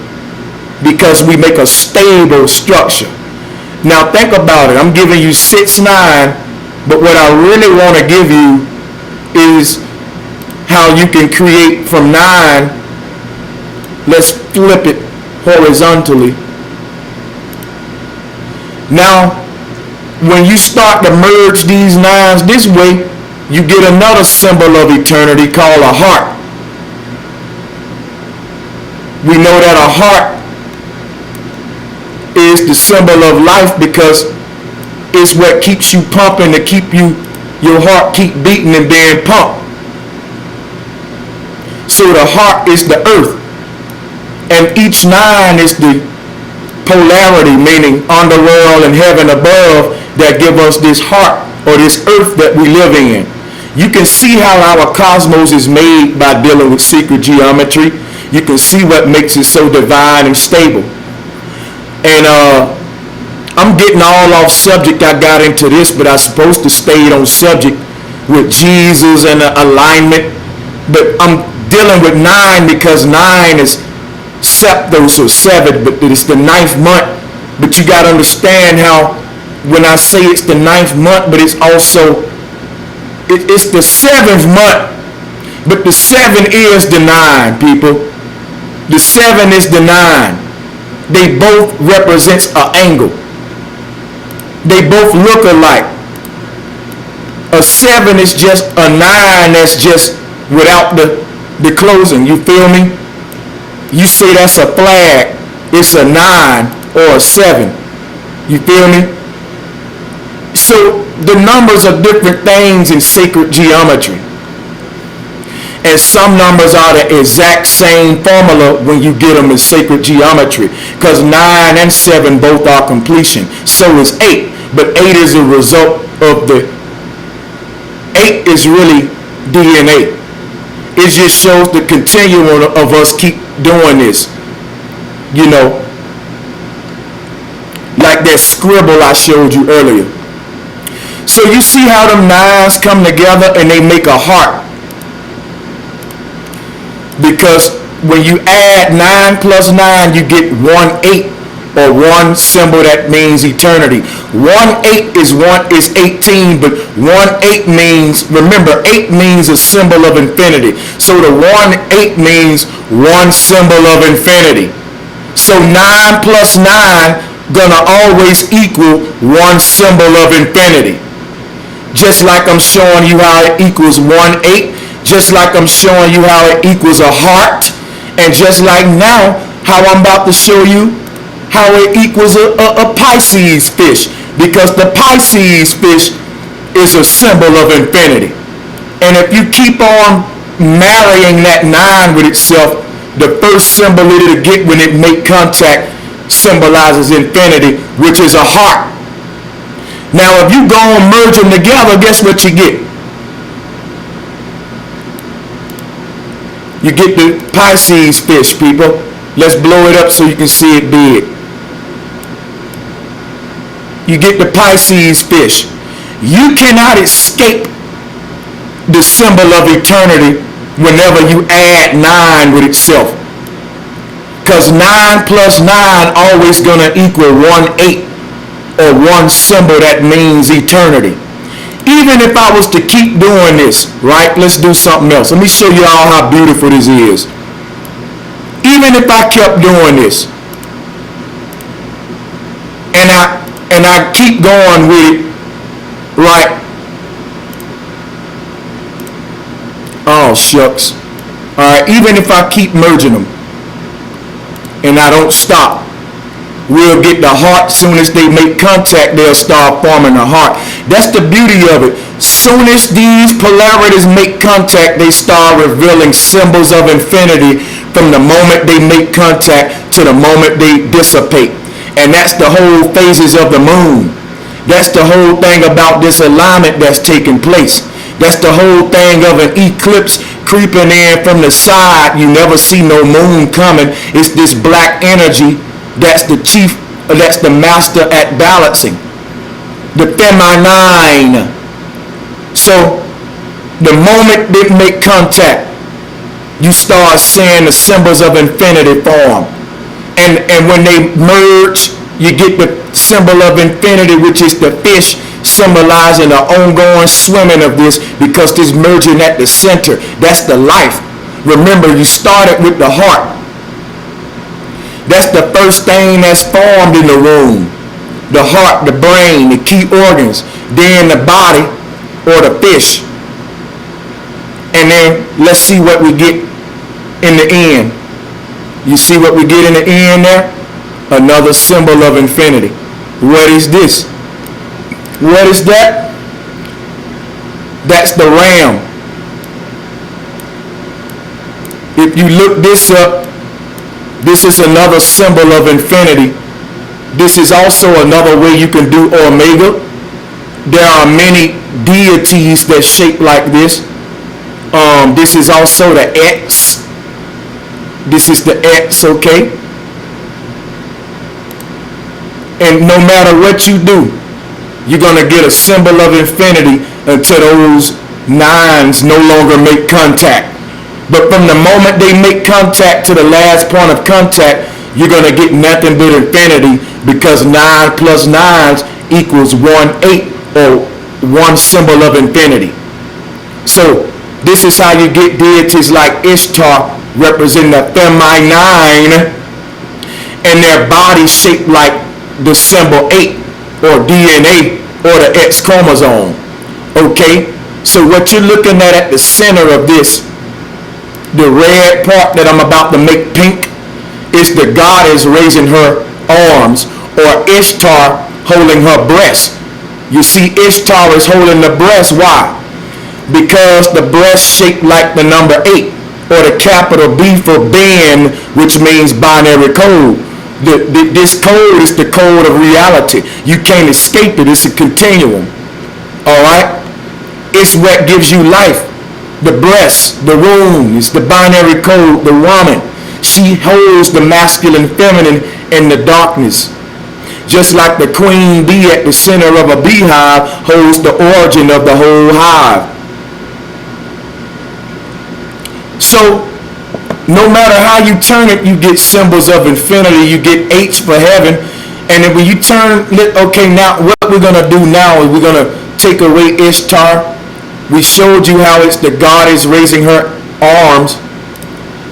Speaker 1: because we make a stable structure. Now think about it. I'm giving you 6-9, but what I really want to give you is how you can create from 9. Let's flip it horizontally. Now, when you start to merge these 9s this way, you get another symbol of eternity called a heart. We know that a heart is the symbol of life because it's what keeps you pumping to keep your heart keep beating and being pumped. So the heart is the earth, and each 9 is the polarity, meaning underworld and heaven above, that give us this heart or this earth that we live in. You can see how our cosmos is made by dealing with secret geometry. You can see what makes it so divine and stable. And I'm getting all off subject. I got into this, but I was supposed to stay on subject with Jesus and alignment. But I'm dealing with 9 because 9 is septos or 7, but it's the 9th month. But you got to understand how when I say it's the 9th month, but it's also it's the 7th month, but the 7 is the 9, people. The 7 is the 9. They both represents an angle. They both look alike. A 7 is just a 9 that's just without the closing. You feel me? You say that's a flag, it's a 9 or a 7. You feel me? So the numbers are different things in sacred geometry. And some numbers are the exact same formula when you get them in sacred geometry. Because 9 and 7 both are completion. So is 8. But 8 is a result of 8 is really DNA. It just shows the continuum of us keep doing this. You know, like that scribble I showed you earlier. So you see how them 9s come together and they make a heart. Because when you add 9 plus 9, you get 1/8, or one symbol that means eternity. 1/8 is 18, but 1/8 means, remember, 8 means a symbol of infinity. So the 1/8 means one symbol of infinity. So 9 plus 9 gonna always equal one symbol of infinity. Just like I'm showing you how it equals 1/8, just like I'm showing you how it equals a heart, and just like now how I'm about to show you how it equals a Pisces fish, because the Pisces fish is a symbol of infinity. And if you keep on marrying that 9 with itself, the first symbol it'll get when it make contact symbolizes infinity, which is a heart. Now, if you go and merge them together, guess what you get? You get the Pisces fish, people. Let's blow it up so you can see it big. You get the Pisces fish. You cannot escape the symbol of eternity whenever you add 9 with itself. Because 9 plus 9 always going to equal 1/8, or one symbol that means eternity. Even if I was to keep doing this, right? Let's do something else. Let me show you all how beautiful this is. Even if I kept doing this, and I keep going with it, right? Oh, shucks. All right, even if I keep merging them, and I don't stop, we'll get the heart. Soon as they make contact, they'll start forming a heart. That's the beauty of it. Soon as these polarities make contact, they start revealing symbols of infinity from the moment they make contact to the moment they dissipate. And that's the whole phases of the moon. That's the whole thing about this alignment that's taking place. That's the whole thing of an eclipse creeping in from the side. You never see no moon coming. It's this black energy that's the chief, that's the master at balancing. The feminine. So the moment they make contact, you start seeing the symbols of infinity form. And when they merge, you get the symbol of infinity, which is the fish, symbolizing the ongoing swimming of this, because this merging at the center, that's the life. Remember, you started with the heart. That's the first thing that's formed in the womb. The heart, the brain, the key organs, then the body or the fish. And then let's see what we get in the end. You see what we get in the end there? Another symbol of infinity. What is this? What is that? That's the ram. If you look this up, this is another symbol of infinity. This is also another way you can do omega. There are many deities that shape like this. This is also the X. This is the X, okay? And no matter what you do, you're going to get a symbol of infinity until those 9s no longer make contact. But from the moment they make contact to the last point of contact, you're going to get nothing but infinity, because 9 plus 9 equals 1/8, or one symbol of infinity. So this is how you get deities like Ishtar, representing the feminine, and their body shaped like the symbol 8, or DNA, or the X chromosome. Okay, so what you're looking at the center of this, the red part that I'm about to make pink, is the goddess raising her arms, or Ishtar holding her breast. You see, Ishtar is holding the breast. Why? Because the breast shaped like the number 8, or the capital B for Ben, which means binary code. This code is the code of reality. You can't escape it. It's a continuum. All right? It's what gives you life. The breast, the womb, is the binary code. The woman, she holds the masculine, feminine, and the darkness. Just like the queen bee at the center of a beehive holds the origin of the whole hive. So no matter how you turn it, you get symbols of infinity. You get H for heaven. And then when you turn, okay, now what we're going to do now is we're going to take away Ishtar. We showed you how it's the goddess raising her arms.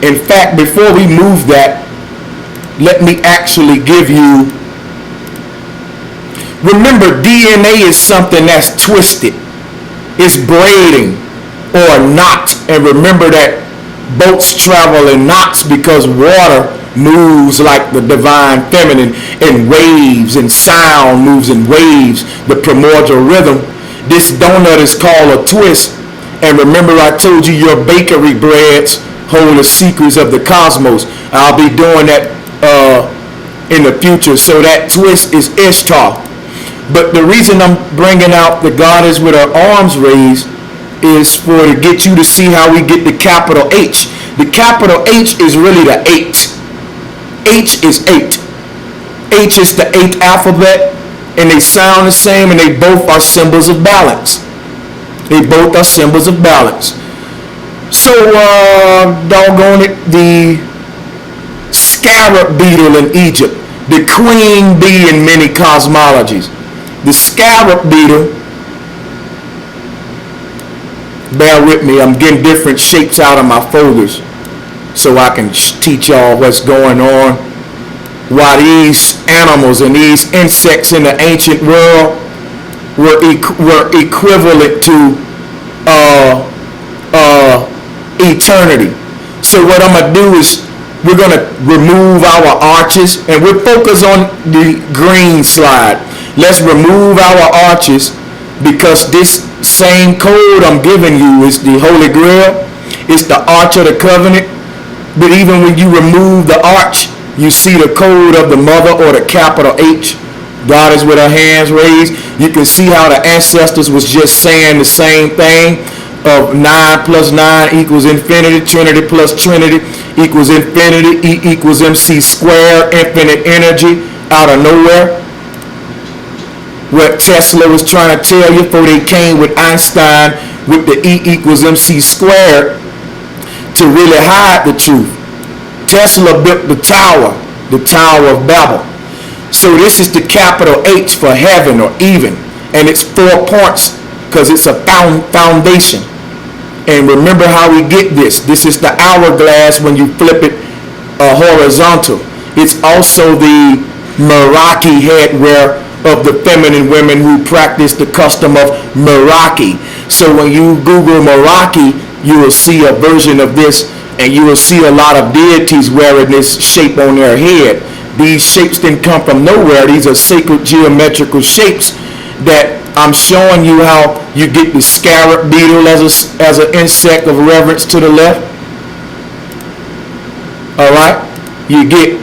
Speaker 1: In fact, before we move that, let me actually give you, remember, DNA is something that's twisted. It's braiding or a knot. And remember that boats travel in knots because water moves like the divine feminine, and waves, and sound moves in waves, the primordial rhythm. This donut is called a twist. And remember, I told you your bakery breads hold the secrets of the cosmos. I'll be doing that in the future. So that twist is Ishtar. But the reason I'm bringing out the goddess with her arms raised is for to get you to see how we get the capital H. The capital H is really the 8. H is 8. H is the 8th alphabet, and they sound the same, and they both are symbols of balance. They both are symbols of balance. So, doggone it, the scarab beetle in Egypt, the queen bee in many cosmologies. The scarab beetle, bear with me, I'm getting different shapes out of my folders so I can teach y'all what's going on. Why these animals and these insects in the ancient world were equivalent to eternity. So what I'm going to do is we're going to remove our arches, and we'll focus on the green slide. Let's remove our arches, because this same code I'm giving you is the Holy Grail. It's the Arch of the Covenant. But even when you remove the arch, you see the code of the mother, or the capital H. God is with her hands raised. You can see how the ancestors was just saying the same thing of 9 plus 9 equals infinity. Trinity plus Trinity equals infinity. E equals MC squared, infinite energy out of nowhere. What Tesla was trying to tell you before they came with Einstein with the E equals MC squared to really hide the truth. Tesla built the Tower of Babel. So this is the capital H for heaven, or even, and it's 4 points because it's a foundation. And remember how we get this. This is the hourglass when you flip it horizontal. It's also the Meraki headwear of the feminine women who practice the custom of Meraki. So when you Google Meraki, you will see a version of this, and you will see a lot of deities wearing this shape on their head. These shapes didn't come from nowhere. These are sacred geometrical shapes that I'm showing you how you get the scarab beetle as an insect of reverence to the left. All right, you get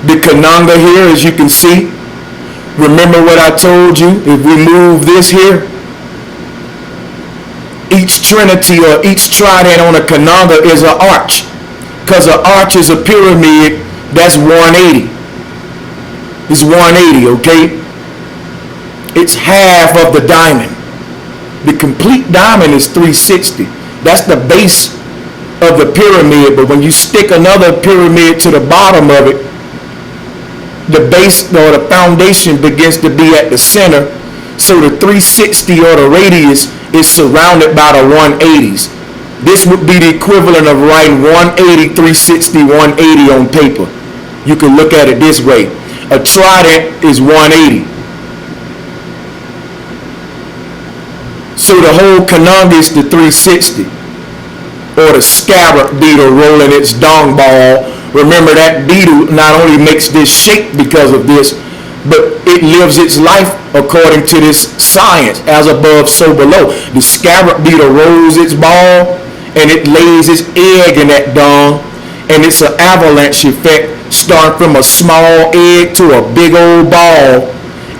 Speaker 1: the kananga here, as you can see. Remember what I told you? If we move this here, each trinity or each trident on a kananga is an arch, because an arch is a pyramid. That's 180. It's 180, okay? It's half of the diamond. The complete diamond is 360. That's the base of the pyramid. But when you stick another pyramid to the bottom of it, the base or the foundation begins to be at the center. So the 360 or the radius is surrounded by the 180s. This would be the equivalent of writing 180, 360, 180 on paper. You can look at it this way. A trident is 180. So the whole kananga is the 360. Or the scarab beetle rolling its dung ball. Remember, that beetle not only makes this shape because of this, but it lives its life according to this science, as above, so below. The scarab beetle rolls its ball, and it lays its egg in that dung, and it's an avalanche effect, starting from a small egg to a big old ball.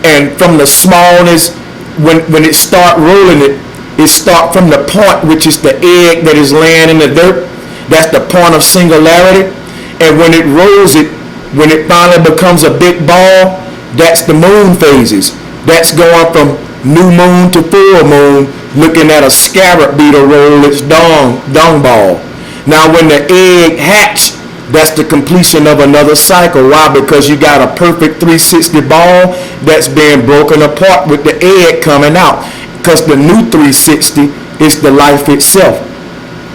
Speaker 1: And from the smallness, when it start rolling it start from the point, which is the egg that is laying in the dirt. That's the point of singularity. And when it rolls it, when it finally becomes a big ball, that's the moon phases. That's going from new moon to full moon, looking at a scarab beetle roll its dung ball. Now when the egg hatch, that's the completion of another cycle. Why? Because you got a perfect 360 ball that's being broken apart with the egg coming out. Because the new 360 is the life itself.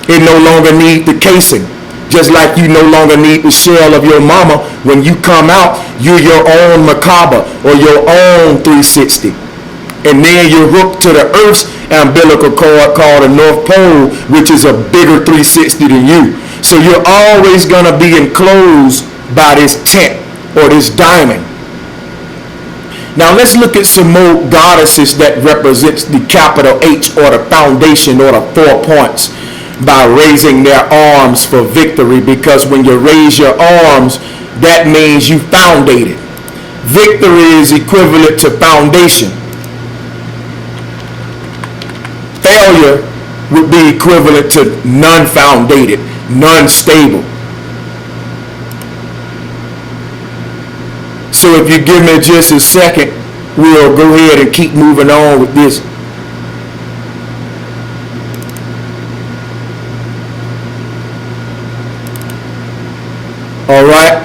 Speaker 1: It no longer needs the casing. Just like you no longer need the shell of your mama. When you come out, you're your own macabre or your own 360. And then you're hooked to the Earth's umbilical cord called the North Pole, which is a bigger 360 than you. So you're always going to be enclosed by this tent or this diamond. Now let's look at some more goddesses that represents the capital H, or the foundation, or the 4 points, by raising their arms for victory. Because when you raise your arms, That means you foundated. Victory is equivalent to foundation. Failure would be equivalent to non-foundated, non-stable. So if you give me just a second, we'll go ahead and keep moving on with this. All right.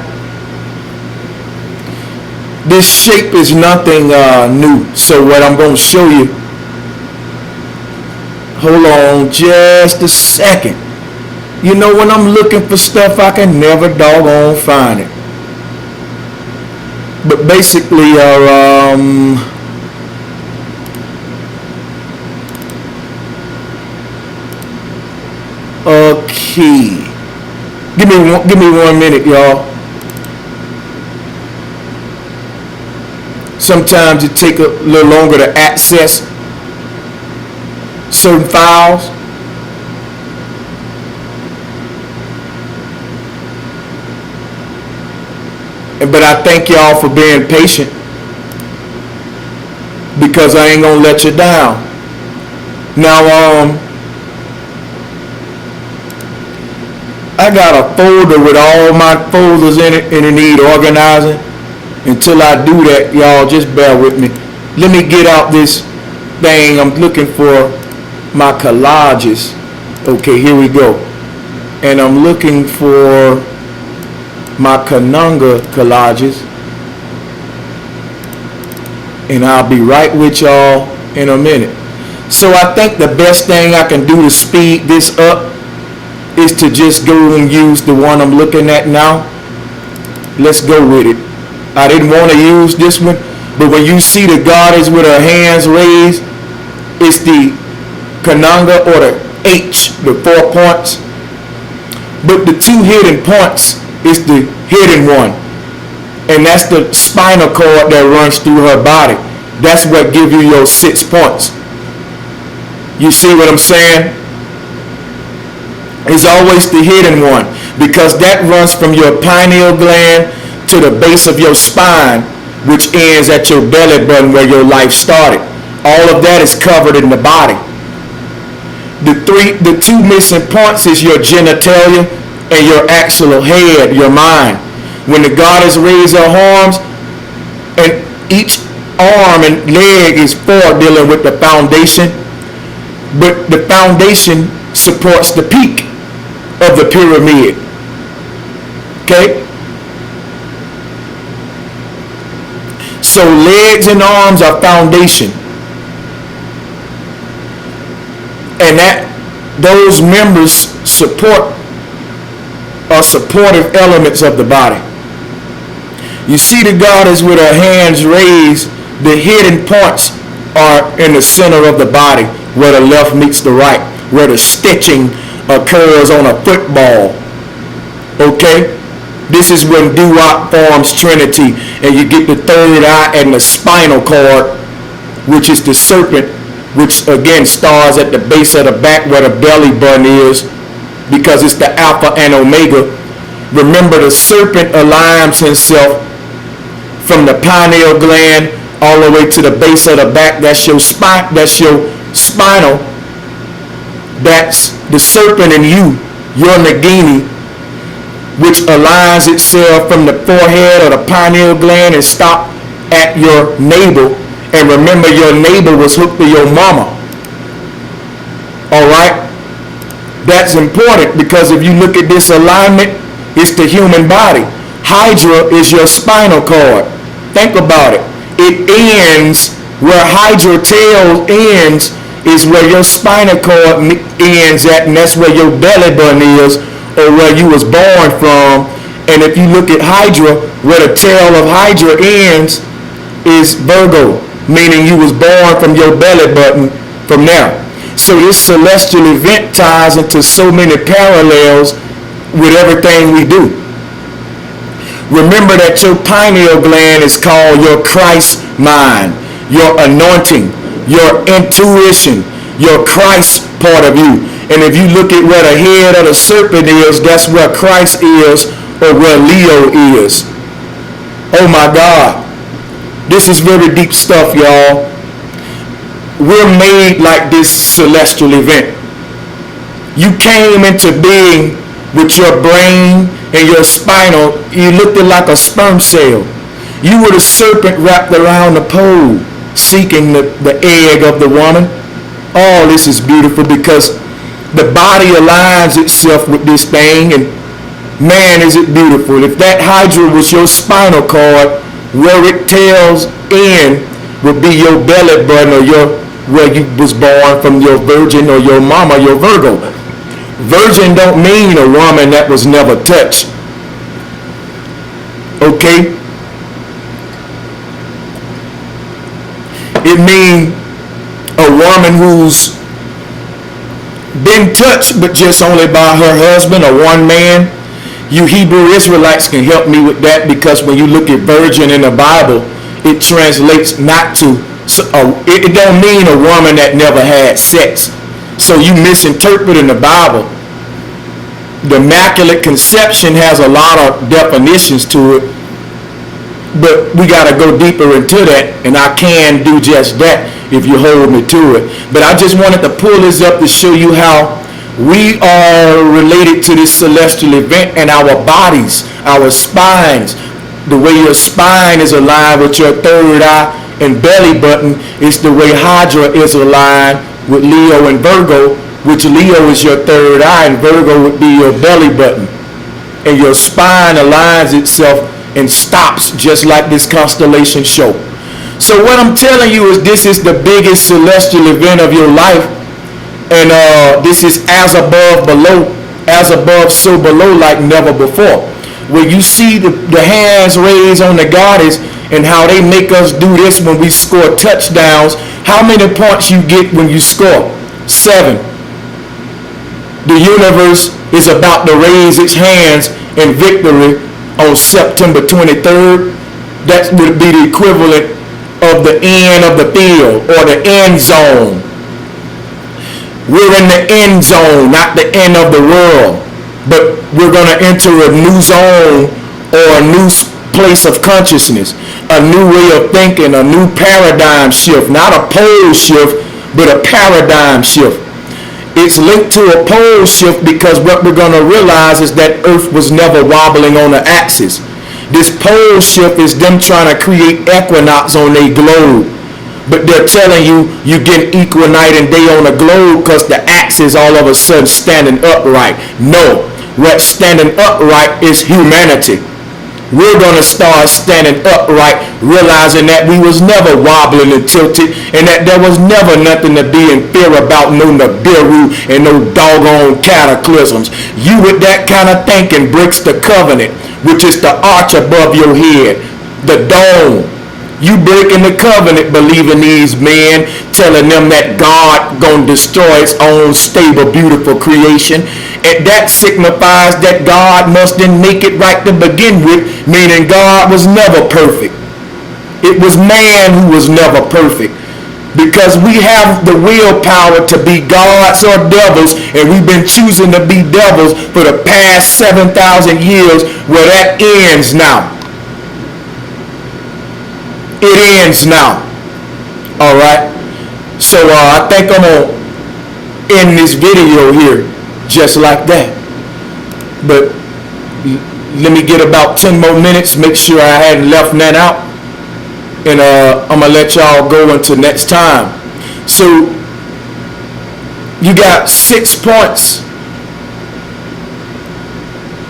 Speaker 1: This shape is nothing new. So what I'm going to show you, hold on just a second. You know, when I'm looking for stuff, I can never doggone find it. But basically, okay. Give me 1 minute, y'all. Sometimes it takes a little longer to access certain files. But I thank y'all for being patient, because I ain't gonna let you down. Now, I got a folder with all my folders in it, and it need organizing. Until I do that, y'all just bear with me. Let me get out this thing. I'm looking for my collages. Okay, here we go. And I'm looking for my Kananga collages. And I'll be right with y'all in a minute. So I think the best thing I can do to speed this up is to just go and use the one I'm looking at now. Let's go with it. I didn't want to use this one, but when you see the goddess with her hands raised, it's the Kananga, or the H, the 4 points. But the 2 hidden points is the hidden one. And that's the spinal cord that runs through her body. That's what gives you your 6 points. You see what I'm saying? It's always the hidden one, because that runs from your pineal gland to the base of your spine, which ends at your belly button where your life started. All of that is covered in the body. The 2 missing points is your genitalia and your axial head, your mind. When the goddess raises her arms, and each arm and leg is for dealing with the foundation, but the foundation supports the peak of the pyramid. Okay? So legs and arms are foundation. And those members are supportive elements of the body. You see the goddess with her hands raised. The hidden points are in the center of the body, where the left meets the right, where the stitching occurs on a football. Okay? This is when Duat forms Trinity, and you get the third eye and the spinal cord, which is the serpent, which again starts at the base of the back where the belly button is, because it's the Alpha and Omega. Remember, the serpent aligns himself from the pineal gland all the way to the base of the back. That's your spine. That's your spinal. That's the serpent in you, your Nagini, which aligns itself from the forehead or the pineal gland and stop at your navel. And remember, your navel was hooked to your mama. All right? That's important, because if you look at this alignment, it's the human body. Hydra is your spinal cord. Think about it. It ends where Hydra tail ends, is where your spinal cord ends at, and that's where your belly button is, or where you was born from. And if you look at Hydra, where the tail of Hydra ends is Virgo, meaning you was born from your belly button from there. So this celestial event ties into so many parallels with everything we do. Remember that your pineal gland is called your Christ mind, your anointing, your intuition, your Christ part of you. And if you look at where the head of the serpent is, that's where Christ is, or where Leo is. Oh my God. This is very deep stuff, y'all. We're made like this celestial event. You came into being with your brain and your spinal. You looked like a sperm cell. You were the serpent wrapped around the pole, seeking the egg of the woman. All this is beautiful because the body aligns itself with this thing, and man, is it beautiful. If that hydra was your spinal cord, where it tails in would be your belly button, or where you was born from, your virgin or your mama, your Virgo. Virgin don't mean a woman that was never touched. Okay? It means a woman who's been touched, but just only by her husband or one man. You Hebrew Israelites can help me with that, because when you look at virgin in the Bible, it translates not to, it don't mean a woman that never had sex. So you misinterpreting the Bible. The Immaculate Conception has a lot of definitions to it, but we got to go deeper into that, and I can do just that if you hold me to it. But I just wanted to pull this up to show you how we are related to this celestial event, and our bodies, our spines. The way your spine is aligned with your third eye and belly button is the way Hydra is aligned with Leo and Virgo, which Leo is your third eye and Virgo would be your belly button. And your spine aligns itself and stops just like this constellation show. So what I'm telling you is this is the biggest celestial event of your life. And this is as above, below, as above, so below, like never before. Where you see the hands raised on the goddess and how they make us do this when we score touchdowns. How many points you get when you score? 7. The universe is about to raise its hands in victory on September 23rd. That would be the equivalent of the end of the field, or the end zone. We're in the end zone, not the end of the world. But we're going to enter a new zone, or a new place of consciousness, a new way of thinking, a new paradigm shift. Not a pole shift, but a paradigm shift. It's linked to a pole shift because what we're going to realize is that Earth was never wobbling on the axis. This pole shift is them trying to create equinox on their globe. But they're telling you get equal night and day on the globe because the axis all of a sudden standing upright. No, what's standing upright is humanity. We're going to start standing upright, realizing that we was never wobbling and tilted, and that there was never nothing to be in fear about, no Nibiru and no doggone cataclysms. You with that kind of thinking breaks the covenant, which is the arch above your head, the dome. You breaking the covenant, believing these men, telling them that God gonna destroy its own stable, beautiful creation. And that signifies that God must then make it right to begin with, meaning God was never perfect. It was man who was never perfect. Because we have the willpower to be gods or devils, and we've been choosing to be devils for the past 7,000 years, where that ends now. It ends now. All right. So I think I'm gonna end this video here just like that. But let me get about 10 more minutes. Make sure I hadn't left that out, and I'm gonna let y'all go until next time. So you got 6 points.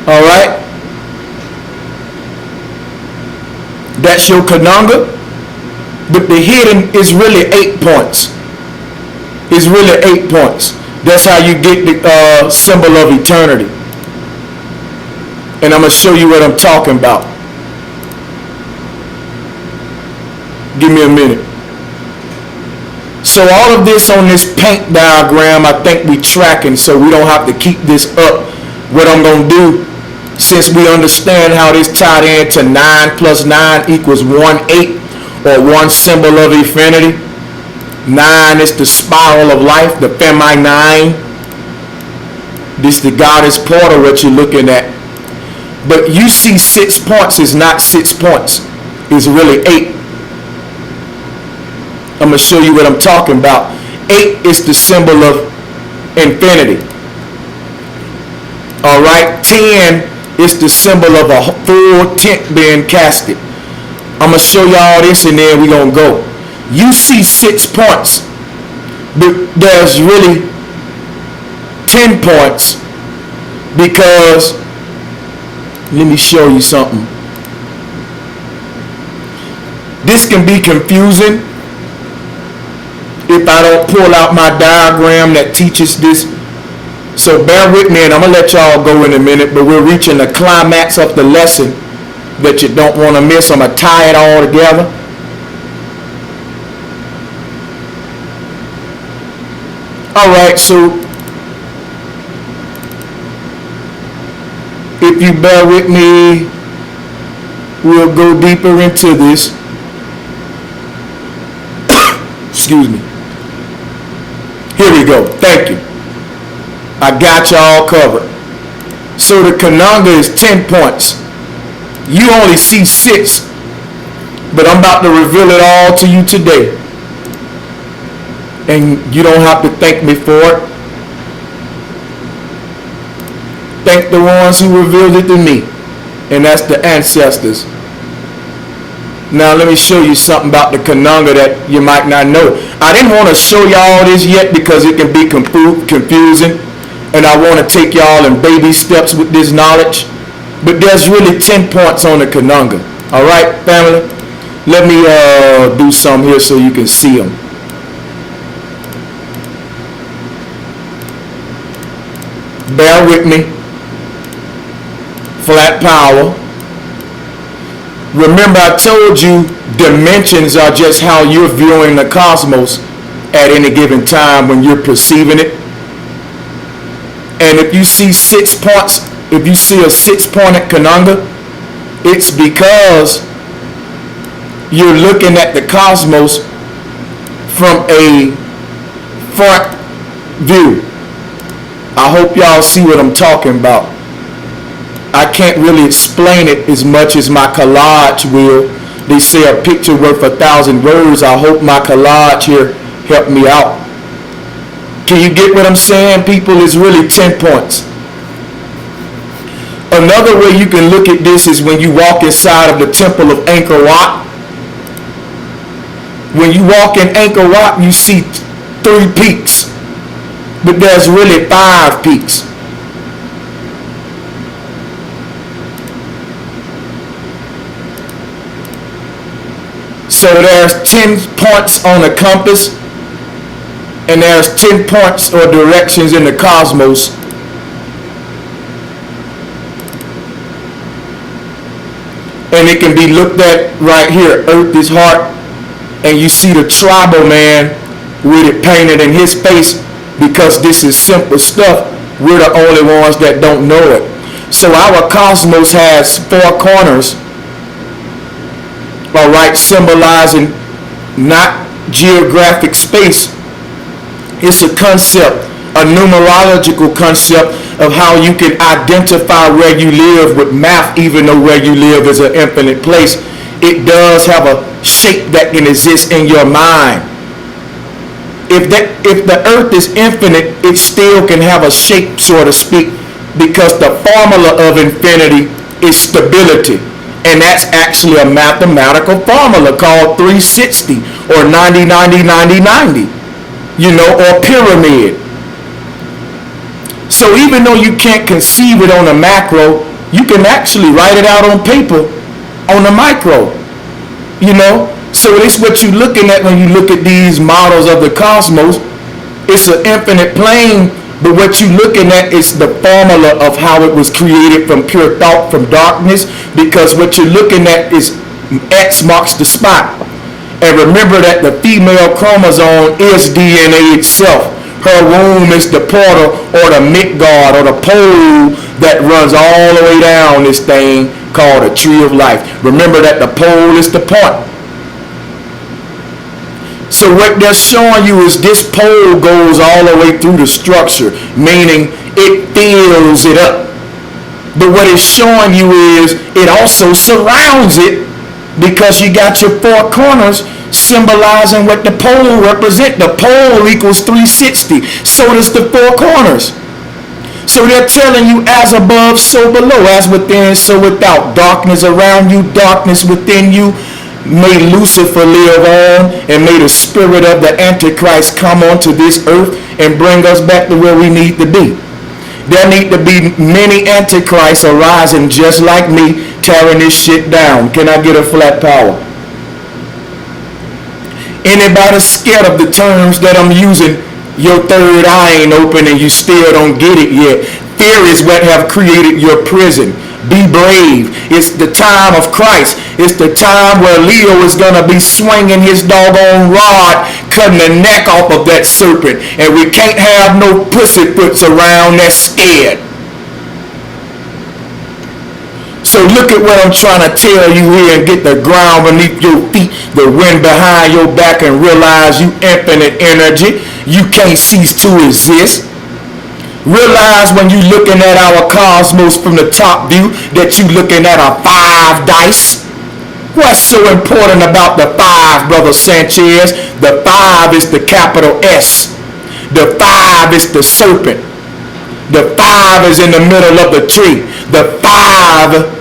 Speaker 1: All right. That's your Kananga. But the hidden is really 8 points. It's really 8 points. That's how you get the symbol of eternity. And I'm going to show you what I'm talking about. Give me a minute. So all of this on this paint diagram, I think we tracking, so we don't have to keep this up. What I'm going to do, since we understand how this tied into 9 plus 9 equals 1/8, or one symbol of infinity. 9 is the spiral of life, the feminine. This the goddess portal what you're looking at. But you see 6 points is not 6 points. It's really 8. I'm going to show you what I'm talking about. 8 is the symbol of infinity. All right. 10 is the symbol of a full tent being casted. I'm going to show y'all this and then we're going to go. You see 6 points, but there's really 10 points because, let me show you something. This can be confusing if I don't pull out my diagram that teaches this. So bear with me and I'm going to let y'all go in a minute, but we're reaching the climax of the lesson that you don't want to miss. I'm going to tie it all together. All right, so if you bear with me, we'll go deeper into this. Excuse me. Here we go. Thank you. I got y'all covered. So the Kananga is 10 points. You only see 6, but I'm about to reveal it all to you today. And you don't have to thank me for it. Thank the ones who revealed it to me, and that's the ancestors. Now let me show you something about the Kananga that you might not know. I didn't want to show y'all this yet because it can be confusing, and I want to take y'all in baby steps with this knowledge. But there's really 10 points on the Kananga. All right, family? Let me do some here so you can see them. Bear with me. Flat power. Remember I told you dimensions are just how you're viewing the cosmos at any given time when you're perceiving it. And if you see 6 points, if you see a 6-pointed Kananga, it's because you're looking at the cosmos from a front view. I hope y'all see what I'm talking about. I can't really explain it as much as my collage will. They say a picture worth 1,000 words. I hope my collage here helped me out. Can you get what I'm saying, people? It's really 10 points. Another way you can look at this is when you walk inside of the temple of Angkor Wat. When you walk in Angkor Wat, you see 3 peaks, but there's really 5 peaks. So there's 10 points on the compass, and there's 10 points or directions in the cosmos. And it can be looked at right here. Earth is heart, and you see the tribal man with it painted in his face. Because this is simple stuff, we're the only ones that don't know it. So our cosmos has 4 corners, all right, symbolizing not geographic space. It's a concept, a numerological concept of how you can identify where you live with math, even though where you live is an infinite place. It does have a shape that can exist in your mind. If the earth is infinite, it still can have a shape, so to speak, because the formula of infinity is stability. And that's actually a mathematical formula called 360 or 90, 90, 90, 90, you know, or pyramid. So even though you can't conceive it on a macro, you can actually write it out on paper on a micro, you know. So it's what you're looking at when you look at these models of the cosmos. It's an infinite plane, but what you're looking at is the formula of how it was created from pure thought, from darkness, because what you're looking at is X marks the spot. And remember that the female chromosome is DNA itself. Her womb is the portal or the Midgard or the pole that runs all the way down this thing called a tree of life. Remember that the pole is the point. So what they're showing you is this pole goes all the way through the structure, meaning it fills it up. But what it's showing you is it also surrounds it, because you got your four corners symbolizing what the pole represents. The pole equals 360. So does the four corners. So they're telling you, as above, so below, as within, so without. Darkness around you, darkness within you. May Lucifer live on, and may the spirit of the Antichrist come onto this earth and bring us back to where we need to be. There need to be many Antichrists arising just like me, tearing this shit down. Can I get a flat power? Anybody scared of the terms that I'm using? Your third eye ain't open and you still don't get it yet. Fear is what have created your prison. Be brave. It's the time of Christ. It's the time where Leo is going to be swinging his doggone rod, cutting the neck off of that serpent. And we can't have no pussyfoots around that's scared. So look at what I'm trying to tell you here, and get the ground beneath your feet, the wind behind your back, and realize you infinite energy. You can't cease to exist. Realize when you're looking at our cosmos from the top view that you're looking at a 5 dice. What's so important about the 5, Brother Sanchez? The 5 is the capital S. The 5 is the serpent. The 5 is in the middle of the tree. The 5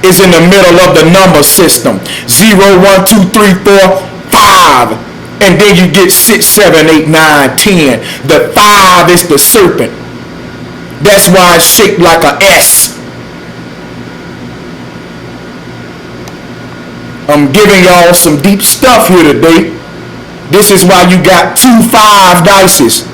Speaker 1: is in the middle of the number system. 0, 1, 2, 3, 4, 5. And then you get 6, 7, 8, 9, 10. The 5 is the serpent. That's why it's shaped like a S. I'm giving y'all some deep stuff here today. This is why you got 2 5 dices.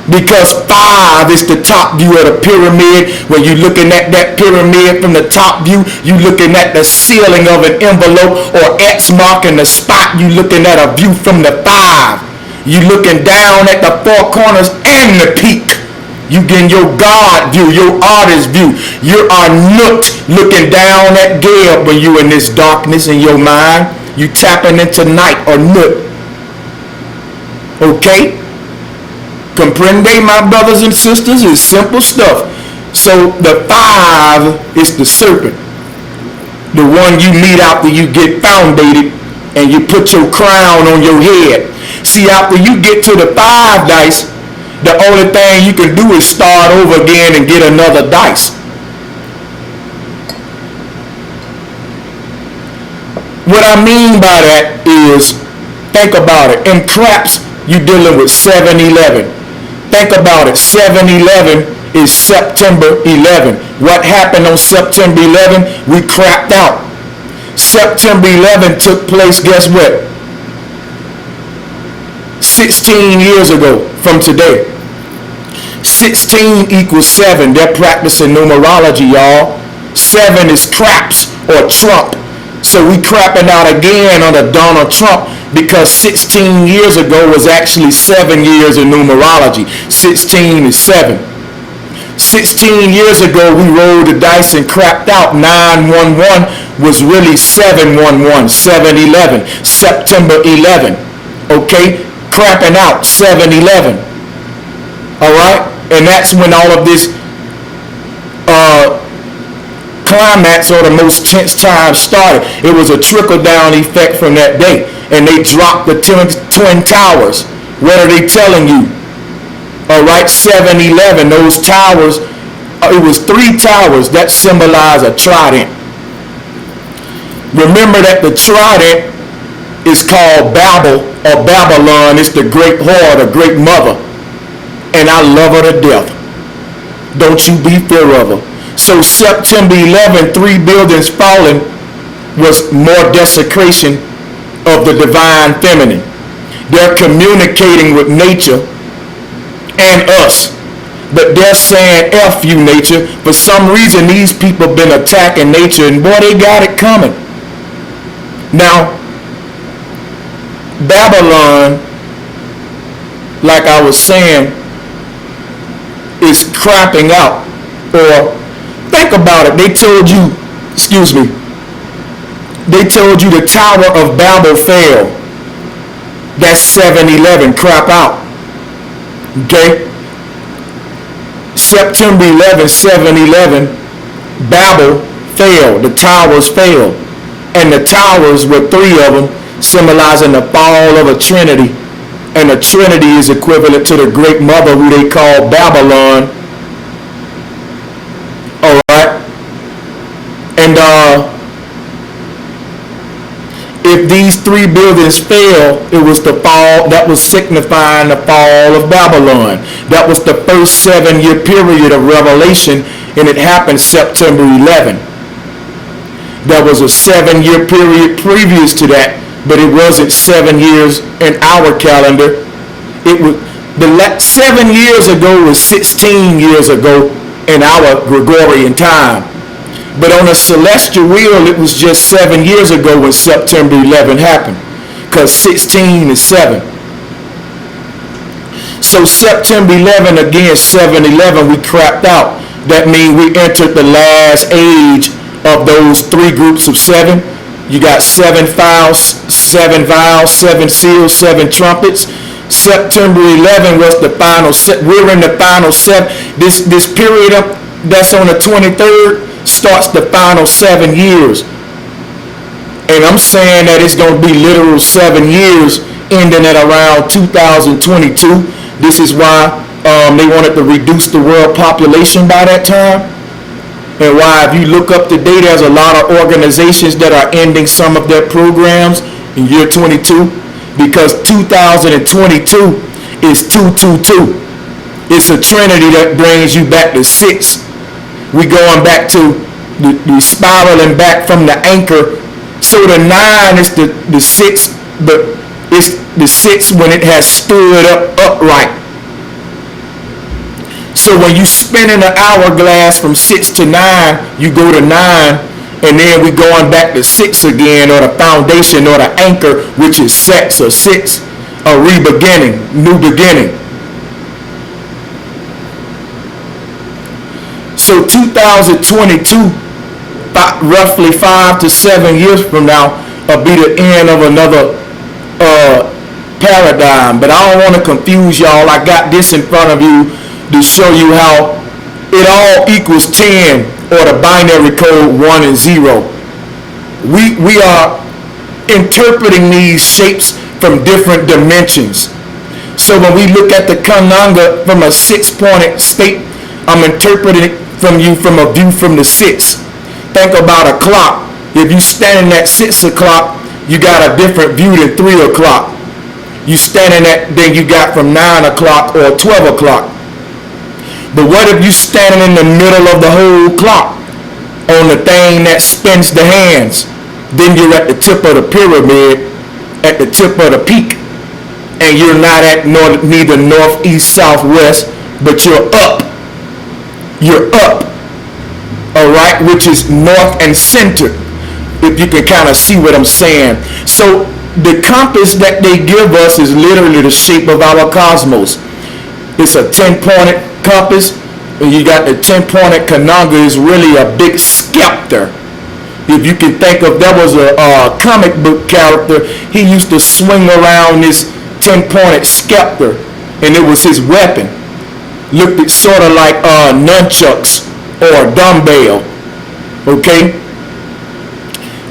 Speaker 1: Because 5 is the top view of the pyramid. When you're looking at that pyramid from the top view, you're looking at the ceiling of an envelope or X marking the spot. You're looking at a view from the 5. You're looking down at the 4 corners and the peak. You getting your God view, your artist view. You are nooked looking down at Geb when you in this darkness in your mind. You tapping into night or nook. Okay? Comprende, my brothers and sisters, is simple stuff. So the 5 is the serpent. The one you meet after you get foundated and you put your crown on your head. See, after you get to the 5 dice, the only thing you can do is start over again and get another dice. What I mean by that is, think about it. In craps, you're dealing with 7-11. Think about it. 7-11 is September 11. What happened on September 11? We crapped out. September 11 took place, guess what? 16 years ago from today. 16 equals 7. They're practicing numerology, y'all. 7 is craps or Trump. So we crapping out again under Donald Trump, because 16 years ago was actually 7 years in numerology. 16 is 7. 16 years ago we rolled the dice and crapped out. 911 was really 711, 711, September 11. Okay, crapping out 711. All right, and that's when all of this climax, or the most tense time, started. It was a trickle-down effect from that day. And they dropped the twin towers. What are they telling you? All right, 7-11, those towers, it was 3 towers that symbolize a trident. Remember that the trident is called Babel or Babylon. It's the great whore, the great mother. And I love her to death. Don't you be fear of her. So September 11, 3 buildings falling was more desecration of the divine feminine. They're communicating with nature and us, but they're saying F you, nature. For some reason, these people been attacking nature, and boy, they got it coming. Now, Babylon, like I was saying, is crapping out. Or think about it. They told you, they told you the Tower of Babel fell. That's 7/11, crap out. Okay? September 11, 7/11, Babel fell. The towers fell. And the towers were three of them, symbolizing the fall of a trinity. And a trinity is equivalent to the great mother who they call Babylon. All right? And if these three buildings fell, it was the fall, that was signifying the fall of Babylon. That was the first 7-year period of Revelation, and it happened September 11. There was a 7-year period previous to that, but it wasn't 7 years in our calendar. It was 7 years ago was 16 years ago in our Gregorian time. But on a celestial wheel, it was just 7 years ago when September 11 happened, because 16 is 7. So September 11, again, 7/11, we crapped out. That means we entered the last age of those three groups of 7. You got 7 vials, 7 seals, 7 trumpets. September 11 was the final. We're in the final 7. This period up that's on the 23rd starts the final 7 years. And I'm saying that it's going to be literal 7 years ending at around 2022. This is why they wanted to reduce the world population by that time. And why, if you look up today, there's a lot of organizations that are ending some of their programs in year 22, because 2022 is 222. It's a trinity that brings you back to 6. We going back to the spiraling back from the anchor. So the 9 is the 6, but it's the 6 when it has stood up upright. So when you spin in the hourglass from 6 to 9, you go to 9, and then we going back to 6 again, or the foundation, or the anchor, which is sex, or 6, a re-beginning, new beginning. So 2022, roughly 5 to 7 years from now, will be the end of another paradigm. But I don't want to confuse y'all. I got this in front of you to show you how it all equals 10, or the binary code 1 and 0. We are interpreting these shapes from different dimensions. So when we look at the Kananga from a 6-pointed state, I'm interpreting it from you from a view from the 6. Think about a clock. If you standing at 6 o'clock, you got a different view than 3 o'clock. You standing at, then you got from 9 o'clock or 12 o'clock. But what if you standing in the middle of the whole clock on the thing that spins the hands? Then you're at the tip of the pyramid, at the tip of the peak, and you're not at neither north, east, south, west, but you're up. You're up, all right, which is north and center, if you can kind of see what I'm saying. So the compass that they give us is literally the shape of our cosmos. It's a 10-pointed compass, and you got the 10-pointed Kananga is really a big scepter. If you can think of, there was a comic book character, he used to swing around this 10-pointed scepter, and it was his weapon. Looked at sort of like nunchucks or a dumbbell. Okay?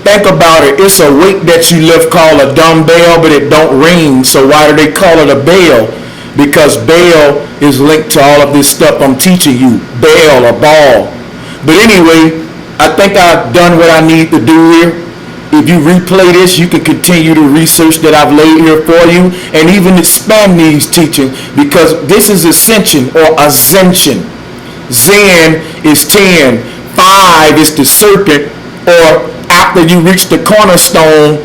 Speaker 1: Think about it. It's a weight that you lift called a dumbbell, but it don't ring. So why do they call it a bell? Because bell is linked to all of this stuff I'm teaching you. Bell, a ball. But anyway, I think I've done what I need to do here. If you replay this, you can continue the research that I've laid here for you, and even expand these teachings, because this is ascension or ascension. Zen is 10. 5 is the serpent, or after you reach the cornerstone.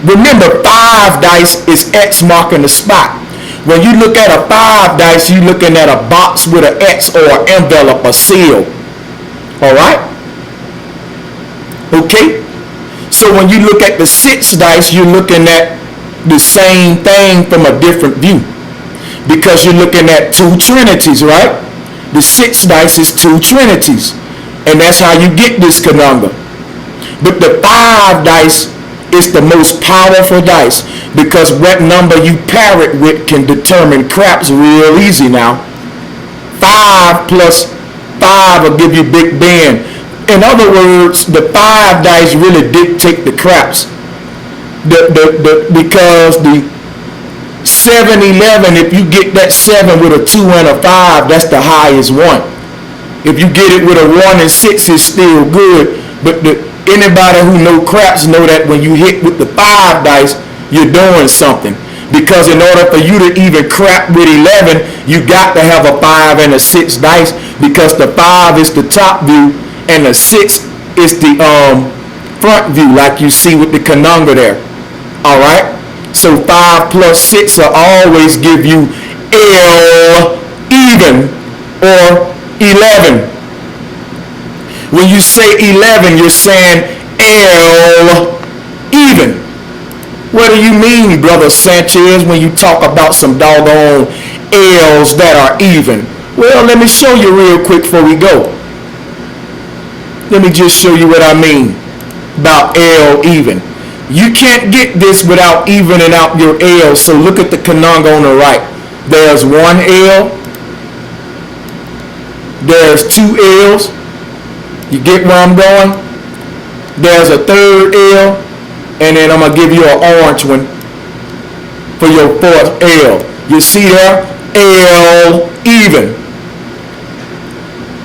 Speaker 1: Remember, 5 dice is X marking the spot. When you look at a 5 dice, you're looking at a box with an X or an envelope, a seal. All right? Okay? So when you look at the 6 dice, you're looking at the same thing from a different view, because you're looking at 2 trinities, right? The 6 dice is 2 trinities, and that's how you get this conundrum. But the 5 dice It's the most powerful dice because what number you pair it with can determine craps real easy now. 5 plus 5 will give you Big Ben. In other words, the 5 dice really dictate the craps. Because the 7-11, if you get that 7 with a 2 and a 5, that's the highest one. If you get it with a 1 and 6, it's still good. But anybody who know craps know that when you hit with the 5 dice, you're doing something. Because in order for you to even crap with 11, you got to have a 5 and a 6 dice, because the 5 is the top view and the 6 is the front view, like you see with the conunga there. All right. So 5 plus 6 will always give you L even or 11. When you say 11, you're saying L even. What do you mean, Brother Sanchez, when you talk about some doggone L's that are even? Well, let me show you real quick before we go. Let me just show you what I mean about L even. You can't get this without evening out your L. So look at the conunga on the right. There's 1 L. There's 2 L's. You get where I'm going? There's a 3rd L. And then I'm going to give you an orange one for your 4th L. You see there? L even.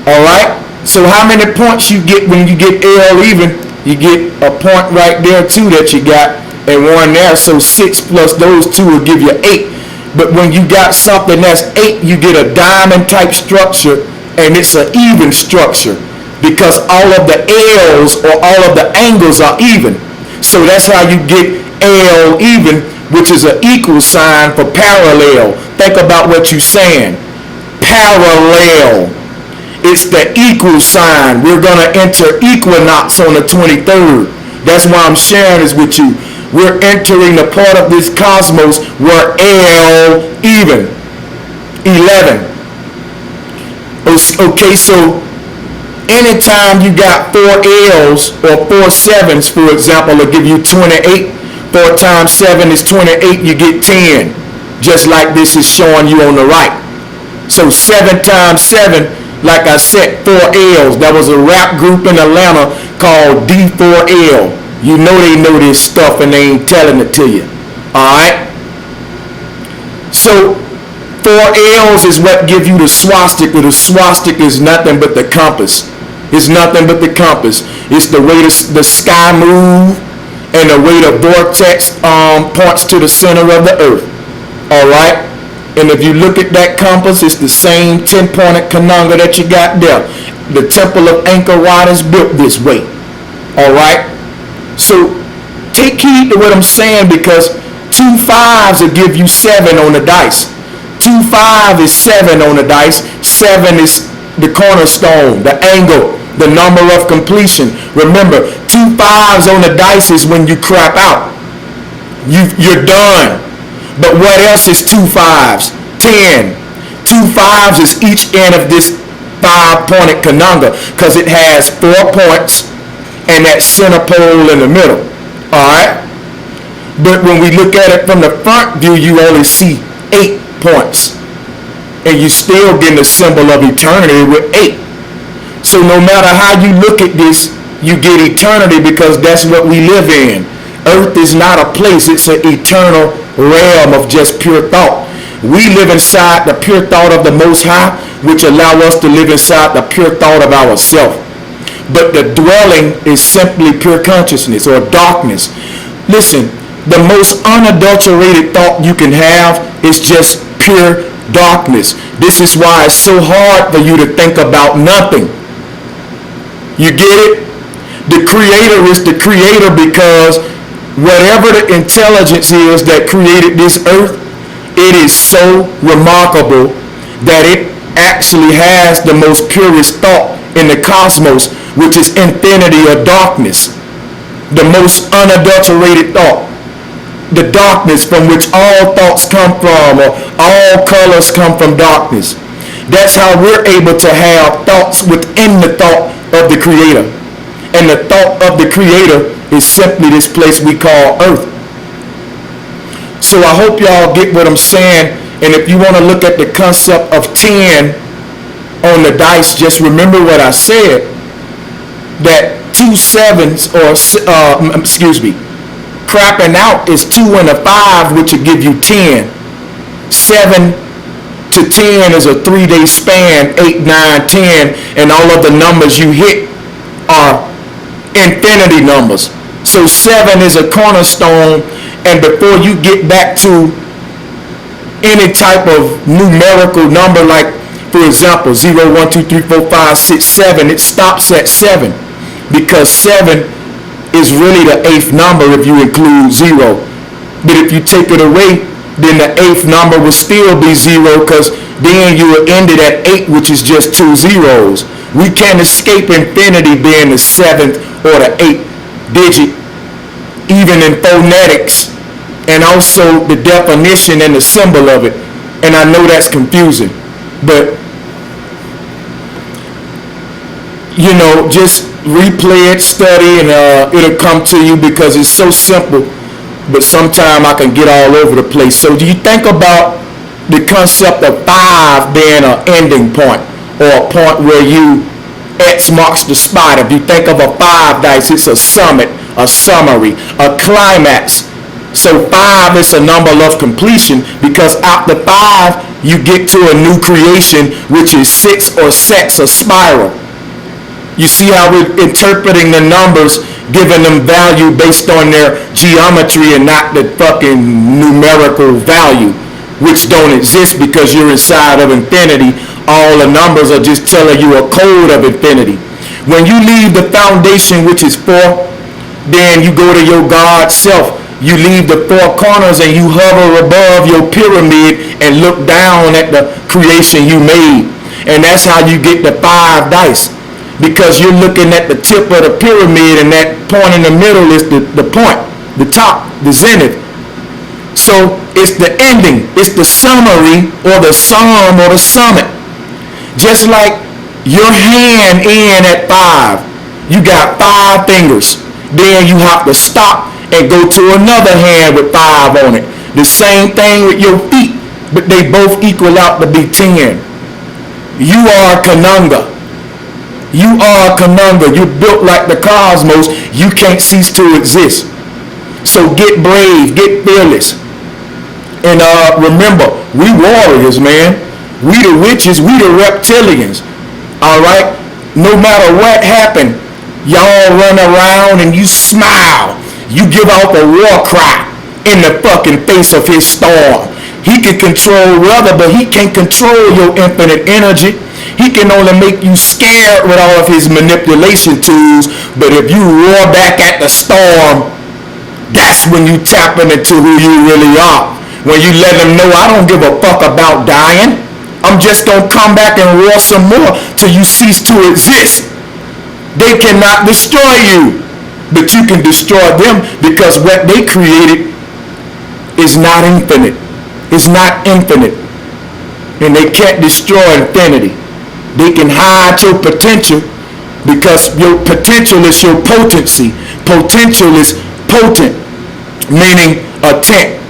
Speaker 1: All right? So how many points you get when you get L even? You get a point right there too that you got, and 1 there. So 6 plus those 2 will give you 8. But when you got something that's 8, you get a diamond type structure, and it's an even structure because all of the L's or all of the angles are even. So that's how you get L even, which is an equal sign for parallel. Think about what you're saying. Parallel. It's the equal sign. We're going to enter equinox on the 23rd. That's why I'm sharing this with you. We're entering the part of this cosmos where L even. 11. Okay, so anytime you got 4 L's or 4 7s, for example, it'll give you 28. 4 times 7 is 28. You get 10. Just like this is showing you on the right. So 7 times 7, like I said, 4 L's. There was a rap group in Atlanta called D4L. You know they know this stuff and they ain't telling it to you. Alright? So 4 L's is what give you the swastika. The swastika is nothing but the compass. It's nothing but the compass. It's the way the sky moves and the way the vortex points to the center of the earth. Alright? And if you look at that compass, it's the same 10-pointed conunga that you got there. The temple of Angkor Wat is built this way. Alright? So take heed to what I'm saying, because 2 5s will give you 7 on the dice. 2 5 is 7 on the dice. 7 is the cornerstone, the angle, the number of completion. Remember, 2 5s on the dice is when you crap out. You're done. But what else is 2 5s? 10. 2 5s is each end of this 5-pointed conunga, because it has 4 points and that center pole in the middle. Alright? But when we look at it from the front view, you only see 8 points. And you still getting the symbol of eternity with 8. So no matter how you look at this, you get eternity, because that's what we live in. Earth is not a place, it's an eternal realm of just pure thought. We live inside the pure thought of the Most High, which allow us to live inside the pure thought of ourselves. But the dwelling is simply pure consciousness or darkness. Listen, the most unadulterated thought you can have is just pure darkness. This is why it's so hard for you to think about nothing. You get it? The Creator is the Creator because whatever the intelligence is that created this earth, it is so remarkable that it actually has the most purest thought in the cosmos, which is infinity or darkness. The most unadulterated thought. The darkness from which all thoughts come from, or all colors come from darkness. That's how we're able to have thoughts within the thought of the Creator. And the thought of the Creator is simply this place we call earth. So I hope y'all get what I'm saying. And if you want to look at the concept of 10 on the dice, just remember what I said, that 2 sevens, or crapping out is 2 and a 5, which will give you 10. 7 to 10 is a 3-day span, 8, 9, 10, and all of the numbers you hit are infinity numbers. So 7 is a cornerstone, and before you get back to any type of numerical number, like for example 0, 1, 2, 3, 4, 5, 6, 7, it stops at 7, because 7 is really the 8th number if you include 0. But if you take it away, then the 8th number will still be 0, because then you will end it at 8, which is just 2 zeros. We can't escape infinity being the 7th or the 8th digit, even in phonetics, and also the definition and the symbol of it. And I know that's confusing, but you know, just replay it, study, and it'll come to you, because it's so simple, but sometimes I can get all over the place. So do you think about the concept of 5 being an ending point, or a point where X marks the spot? If you think of a 5 dice, it's a summit, a summary, a climax. So 5 is a number of completion, because after 5 you get to a new creation, which is 6 or sex, a spiral. You see how we're interpreting the numbers, giving them value based on their geometry and not the fucking numerical value, which don't exist because you're inside of infinity. All the numbers are just telling you a code of infinity. When you leave the foundation, which is 4, then you go to your God self. You leave the 4 corners and you hover above your pyramid and look down at the creation you made. And that's how you get the 5 dice. Because you're looking at the tip of the pyramid, and that point in the middle is the point, the top, the zenith. So it's the ending, it's the summary, or the sum, or the summit. Just like your hand in at 5, you got 5 fingers. Then you have to stop and go to another hand with 5 on it. The same thing with your feet, but they both equal out to be 10. You are Kanunga. You are Kanunga. You're built like the cosmos. You can't cease to exist. So get brave, get fearless. And remember, we warriors, man. We the witches, we the reptilians. Alright? No matter what happened, y'all run around and you smile. You give out a war cry in the fucking face of his storm. He can control weather, but he can't control your infinite energy. He can only make you scared with all of his manipulation tools. But if you roar back at the storm, that's when you tap into who you really are. When you let them know, I don't give a fuck about dying. I'm just gonna come back and roar some more till you cease to exist. They cannot destroy you, but you can destroy them, because what they created is not infinite. It's not infinite. And they can't destroy infinity. They can hide your potential, because your potential is your potency. Potential is potent, meaning a tent.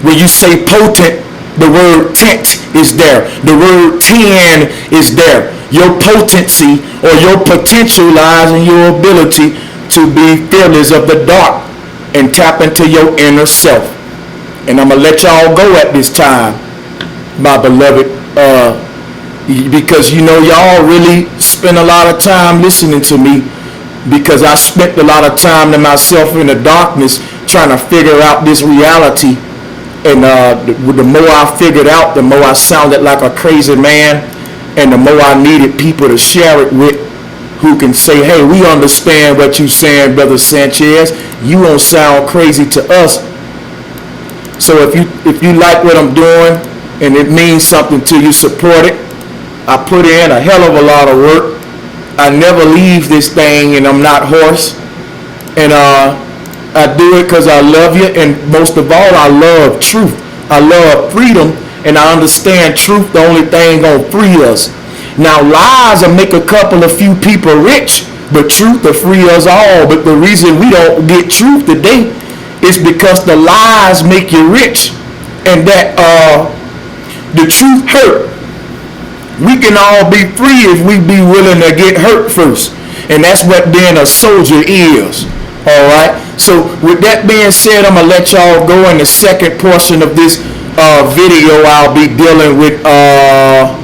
Speaker 1: When you say potent, the word tent is there. The word 10 is there. Your potency or your potential lies in your ability to be fearless of the dark and tap into your inner self. And I'm going to let y'all go at this time, my beloved, because you know y'all really spend a lot of time listening to me, because I spent a lot of time to myself in the darkness trying to figure out this reality. And the more I figured out, the more I sounded like a crazy man, and the more I needed people to share it with, who can say, hey, we understand what you're saying, Brother Sanchez. You don't sound crazy to us. So if you like what I'm doing and it means something to you, support it. I put in a hell of a lot of work. I never leave this thing, and I'm not hoarse. And I do it because I love you, and most of all, I love truth. I love freedom, and I understand truth, the only thing gonna free us. Now, lies will make a few people rich, But truth will free us all. But the reason we don't get truth today is because the lies make you rich, and that the truth hurt. We can all be free if we be willing to get hurt first. And that's what being a soldier is. Alright? So with that being said, I'm going to let y'all go in the second portion of this video. I'll be dealing with, I'll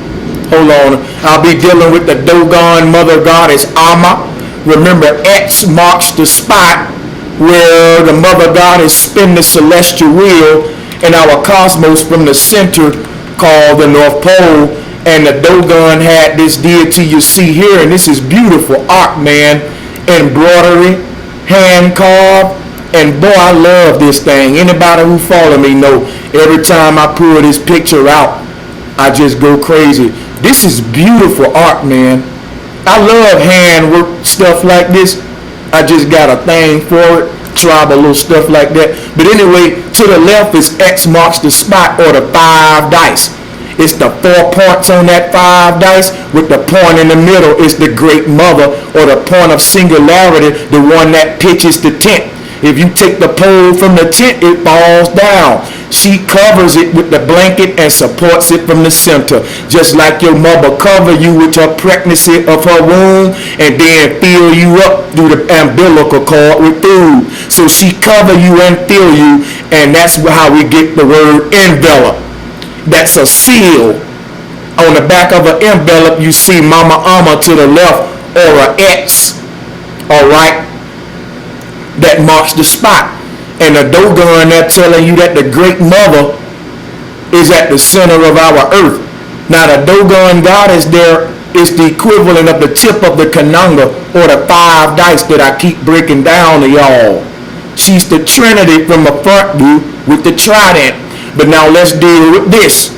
Speaker 1: be dealing with the Dogon mother goddess Amma. Remember, X marks the spot where the mother goddess spin the celestial wheel in our cosmos from the center called the North Pole. And the Dogon had this deity you see here, and this is beautiful art, man. Embroidery, hand carved, and boy, I love this thing. Anybody who follow me know every time I pull this picture out, I just go crazy. This is beautiful art, man. I love handwork stuff like this. I just got a thing for it, tribal little stuff like that. But anyway, to the left is X marks the spot, or the 5 dice. It's the 4 points on that 5 dice, with the point in the middle is the great mother, or the point of singularity, the one that pitches the tent. If you take the pole from the tent, it falls down. She covers it with the blanket and supports it from the center. Just like your mother cover you with her pregnancy of her womb, and then fill you up through the umbilical cord with food. So she cover you and fill you, and that's how we get the word envelope. That's a seal. On the back of an envelope, you see Mama Amma to the left, or an X. Alright? That marks the spot. And the Dogon, they're telling you that the great mother is at the center of our earth. Now the Dogon goddess there is the equivalent of the tip of the Kananga, or the 5 dice that I keep breaking down to y'all. She's the Trinity from the front view with the trident. But now let's deal with this,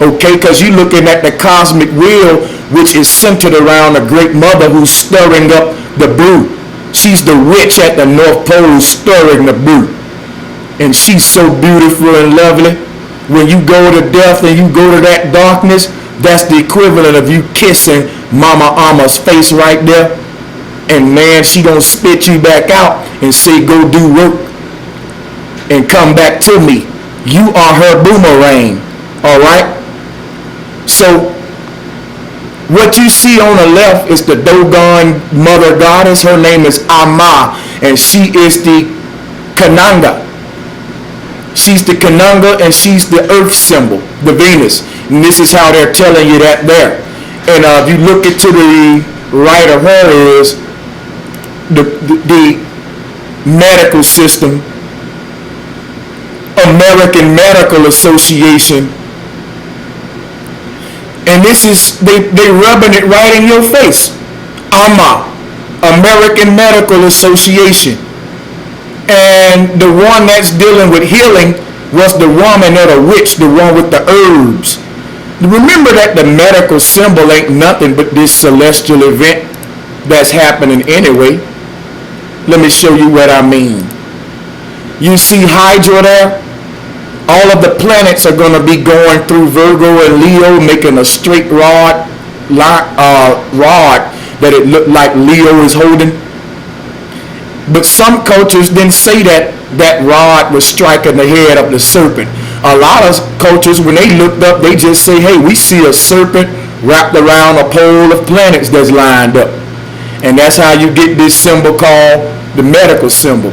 Speaker 1: okay? Because you're looking at the cosmic wheel, which is centered around the great mother who's stirring up the brew. She's the witch at the North Pole stirring the brew. And she's so beautiful and lovely. When you go to death and you go to that darkness, that's the equivalent of you kissing Mama Amma's face right there. And man, she gonna spit you back out and say, go do work and come back to me. You are her boomerang. Alright? So what you see on the left is the Dogon mother goddess. Her name is Amma, and she is the Kananga. She's the Kananga, and she's the earth symbol, the Venus. And this is how they're telling you that there. And if you look into the right of her is the medical system, American Medical Association. And this is, they rubbing it right in your face. AMA, American Medical Association. And the one that's dealing with healing was the woman or the witch, the one with the herbs. Remember that the medical symbol ain't nothing but this celestial event that's happening anyway. Let me show you what I mean. You see Hydra there? All of the planets are going to be going through Virgo and Leo, making a straight rod that it looked like Leo is holding. But some cultures didn't say that that rod was striking the head of the serpent. A lot of cultures, when they looked up, they just say, hey, we see a serpent wrapped around a pole of planets that's lined up. And that's how you get this symbol called the medical symbol,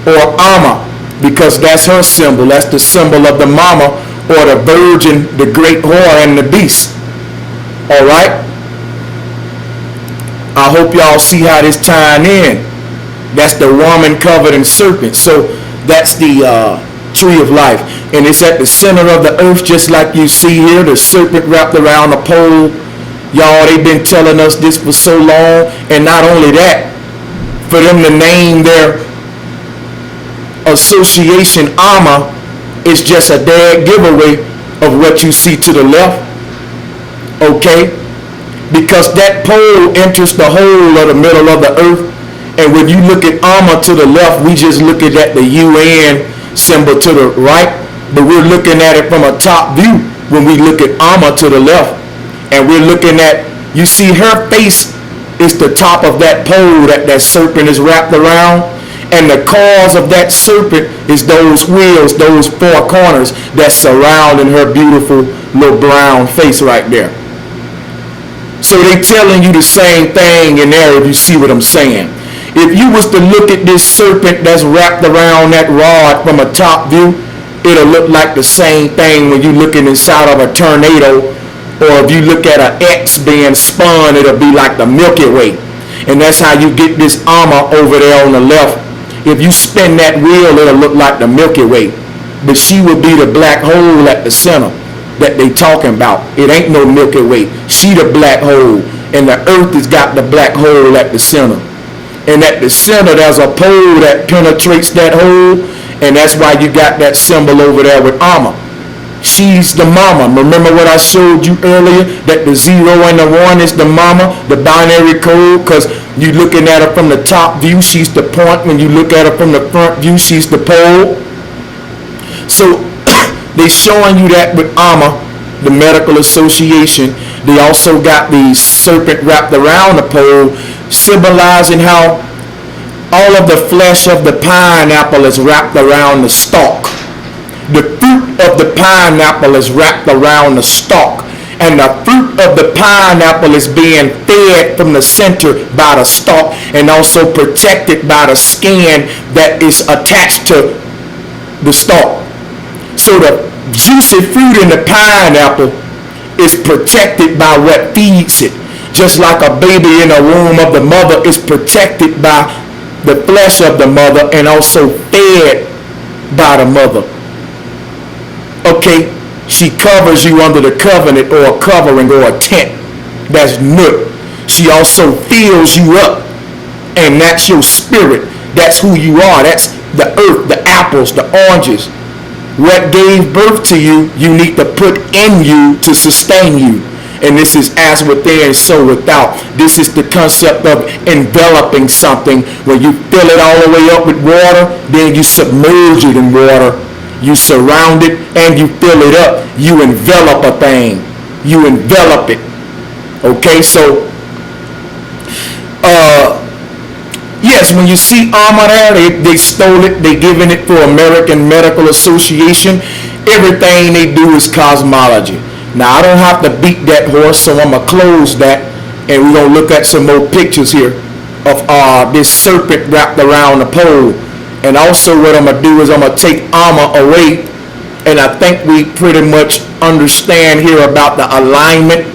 Speaker 1: or Amma, because that's her symbol. That's the symbol of the mama, or the virgin, the great whore, and the beast. All right? I hope y'all see how this tying in. That's the woman covered in serpents. So that's the tree of life. And it's at the center of the earth, just like you see here, the serpent wrapped around the pole. Y'all, they've been telling us this for so long. And not only that, for them to name their association Amma is just a dead giveaway of what you see to the left. Okay? Because that pole enters the whole of the middle of the earth. And when you look at Amma to the left, we just looking at the UN symbol to the right. But we're looking at it from a top view when we look at Amma to the left. And we're looking at, you see her face is the top of that pole that that serpent is wrapped around. And the cause of that serpent is those wheels, those four corners that surrounding her beautiful little brown face right there. So they telling you the same thing in there, if you see what I'm saying. If you was to look at this serpent that's wrapped around that rod from a top view, it'll look like the same thing when you looking inside of a tornado, or if you look at an X being spun, it'll be like the Milky Way. And that's how you get this armor over there on the left. If you spin that wheel, it'll look like the Milky Way. But she will be the black hole at the center that they talking about. It ain't no Milky Way. She the black hole. And the earth has got the black hole at the center. And at the center, there's a pole that penetrates that hole. And that's why you got that symbol over there with armor. She's the mama. Remember what I showed you earlier? That the 0 and the 1 is the mama, the binary code, because you looking at her from the top view, she's the point. When you look at her from the front view, she's the pole. So they showing you that with armor, the medical association. They also got the serpent wrapped around the pole, symbolizing how all of the flesh of the pineapple is wrapped around the stalk. The fruit of the pineapple is wrapped around the stalk. And the fruit of the pineapple is being fed from the center by the stalk, and also protected by the skin that is attached to the stalk. So the juicy fruit in the pineapple is protected by what feeds it. Just like a baby in the womb of the mother is protected by the flesh of the mother and also fed by the mother. Okay, she covers you under the covenant, or a covering, or a tent. That's Nut. She also fills you up, and that's your spirit. That's who you are. That's the earth, the apples, the oranges. What gave birth to you, you need to put in you to sustain you. And this is as within, so without. This is the concept of enveloping something, where you fill it all the way up with water, then you submerge it in water. You surround it and you fill it up. You envelop a thing. You envelop it. Okay, so yes, when you see armor there, they stole it. They giving it for American Medical Association. Everything they do is cosmology. Now, I don't have to beat that horse, so I'm going to close that. And we're going to look at some more pictures here of this serpent wrapped around the pole. And also what I'm going to do is I'm going to take armor away. And I think we pretty much understand here about the alignment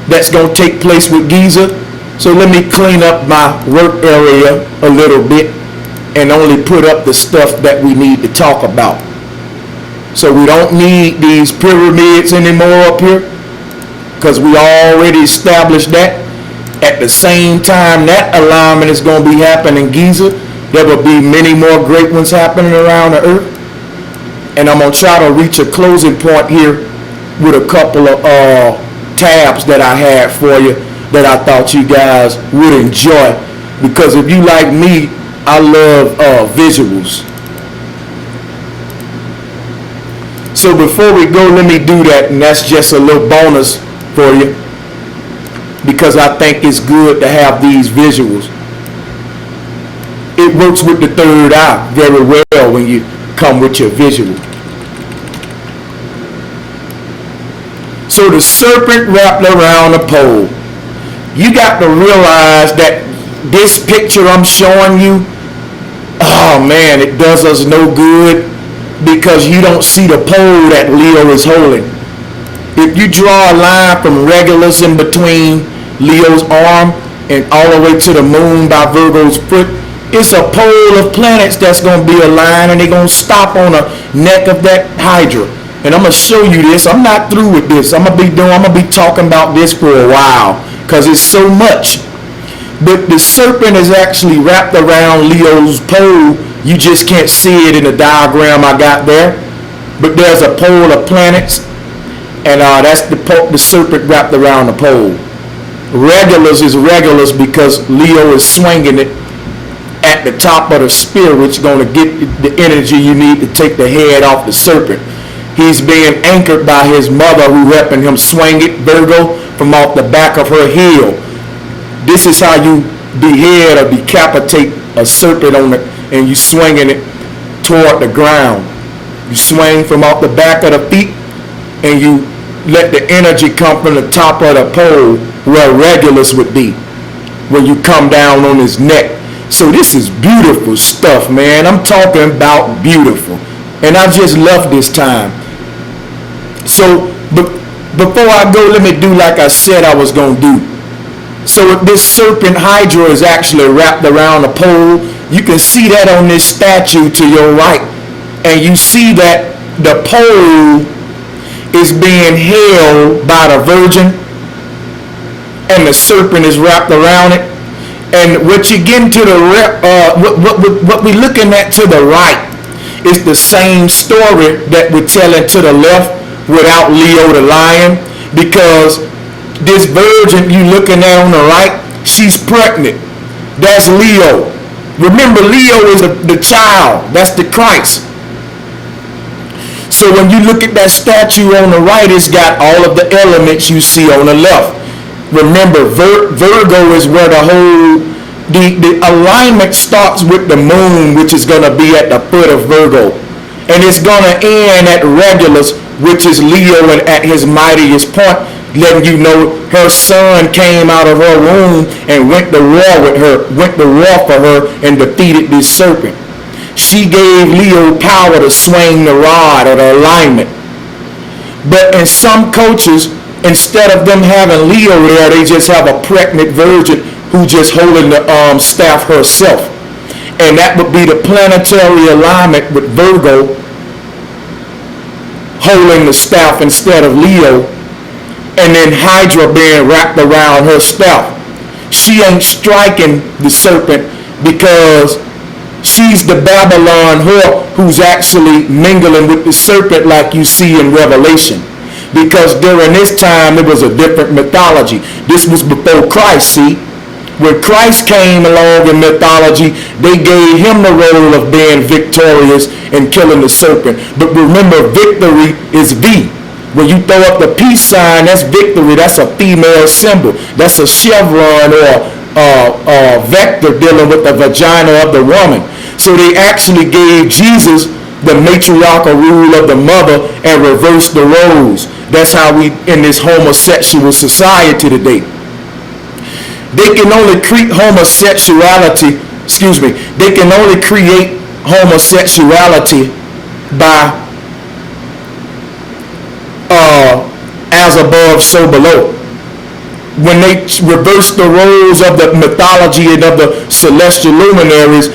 Speaker 1: that's going to take place with Giza. So let me clean up my work area a little bit and only put up the stuff that we need to talk about. So we don't need these pyramids anymore up here, because we already established that. At the same time that alignment is going to be happening in Giza, there will be many more great ones happening around the earth. And I'm going to try to reach a closing point here with a couple of tabs that I had for you that I thought you guys would enjoy. Because if you like me, I love visuals. So before we go, let me do that, and that's just a little bonus for you, because I think it's good to have these visuals. It works with the third eye very well when you come with your visual. So the serpent wrapped around a pole. You got to realize that this picture I'm showing you, oh man, it does us no good, because you don't see the pole that Leo is holding. If you draw a line from Regulus in between Leo's arm and all the way to the moon by Virgo's foot, it's a pole of planets that's going to be aligned, and they're going to stop on the neck of that Hydra. And I'm going to show you this. I'm not through with this. I'm going to be talking about this for a while, because it's so much. But the serpent is actually wrapped around Leo's pole. You just can't see it in the diagram I got there. But there's a pole of planets, and that's the serpent wrapped around the pole. Regulus is Regulus because Leo is swinging it at the top of the spear, which is going to get the energy you need to take the head off the serpent. He's being anchored by his mother, who helping him swing it, Virgo, from off the back of her heel. This is how you behead or decapitate a serpent and you swinging it toward the ground. You swing from off the back of the feet, and you let the energy come from the top of the pole where Regulus would be, when you come down on his neck. So this is beautiful stuff, man. I'm talking about beautiful. And I just love this time. So before I go, let me do like I said I was going to do. So this serpent hydra is actually wrapped around a pole. You can see that on this statue to your right. And you see that the pole is being held by the Virgin, and the serpent is wrapped around it. And what you get to the what we're looking at to the right is the same story that we're telling to the left without Leo the lion, because this virgin you looking at on the right, she's pregnant. That's Leo. Remember, Leo is the child. That's the Christ. So when you look at that statue on the right, it's got all of the elements you see on the left. Remember, Virgo is where the alignment starts with the moon, which is going to be at the foot of Virgo. And it's going to end at Regulus, which is Leo, and at his mightiest point, letting you know her son came out of her womb and went to war for her and defeated this serpent. She gave Leo power to swing the rod or the alignment. But in some cultures, instead of them having Leo there, they just have a pregnant virgin who just holding the staff herself. And that would be the planetary alignment with Virgo holding the staff instead of Leo. And then Hydra being wrapped around her staff. She ain't striking the serpent because she's the Babylon whore who's actually mingling with the serpent like you see in Revelation. Because during this time, it was a different mythology. This was before Christ, see? When Christ came along in mythology, they gave him the role of being victorious and killing the serpent. But remember, victory is V. When you throw up the peace sign, that's victory. That's a female symbol. That's a chevron or a vector dealing with the vagina of the woman. So they actually gave Jesus the matriarchal rule of the mother and reversed the roles. That's how we in this homosexual society today. They can only create homosexuality, they can only create homosexuality by as above, so below. When they reverse the roles of the mythology and of the celestial luminaries,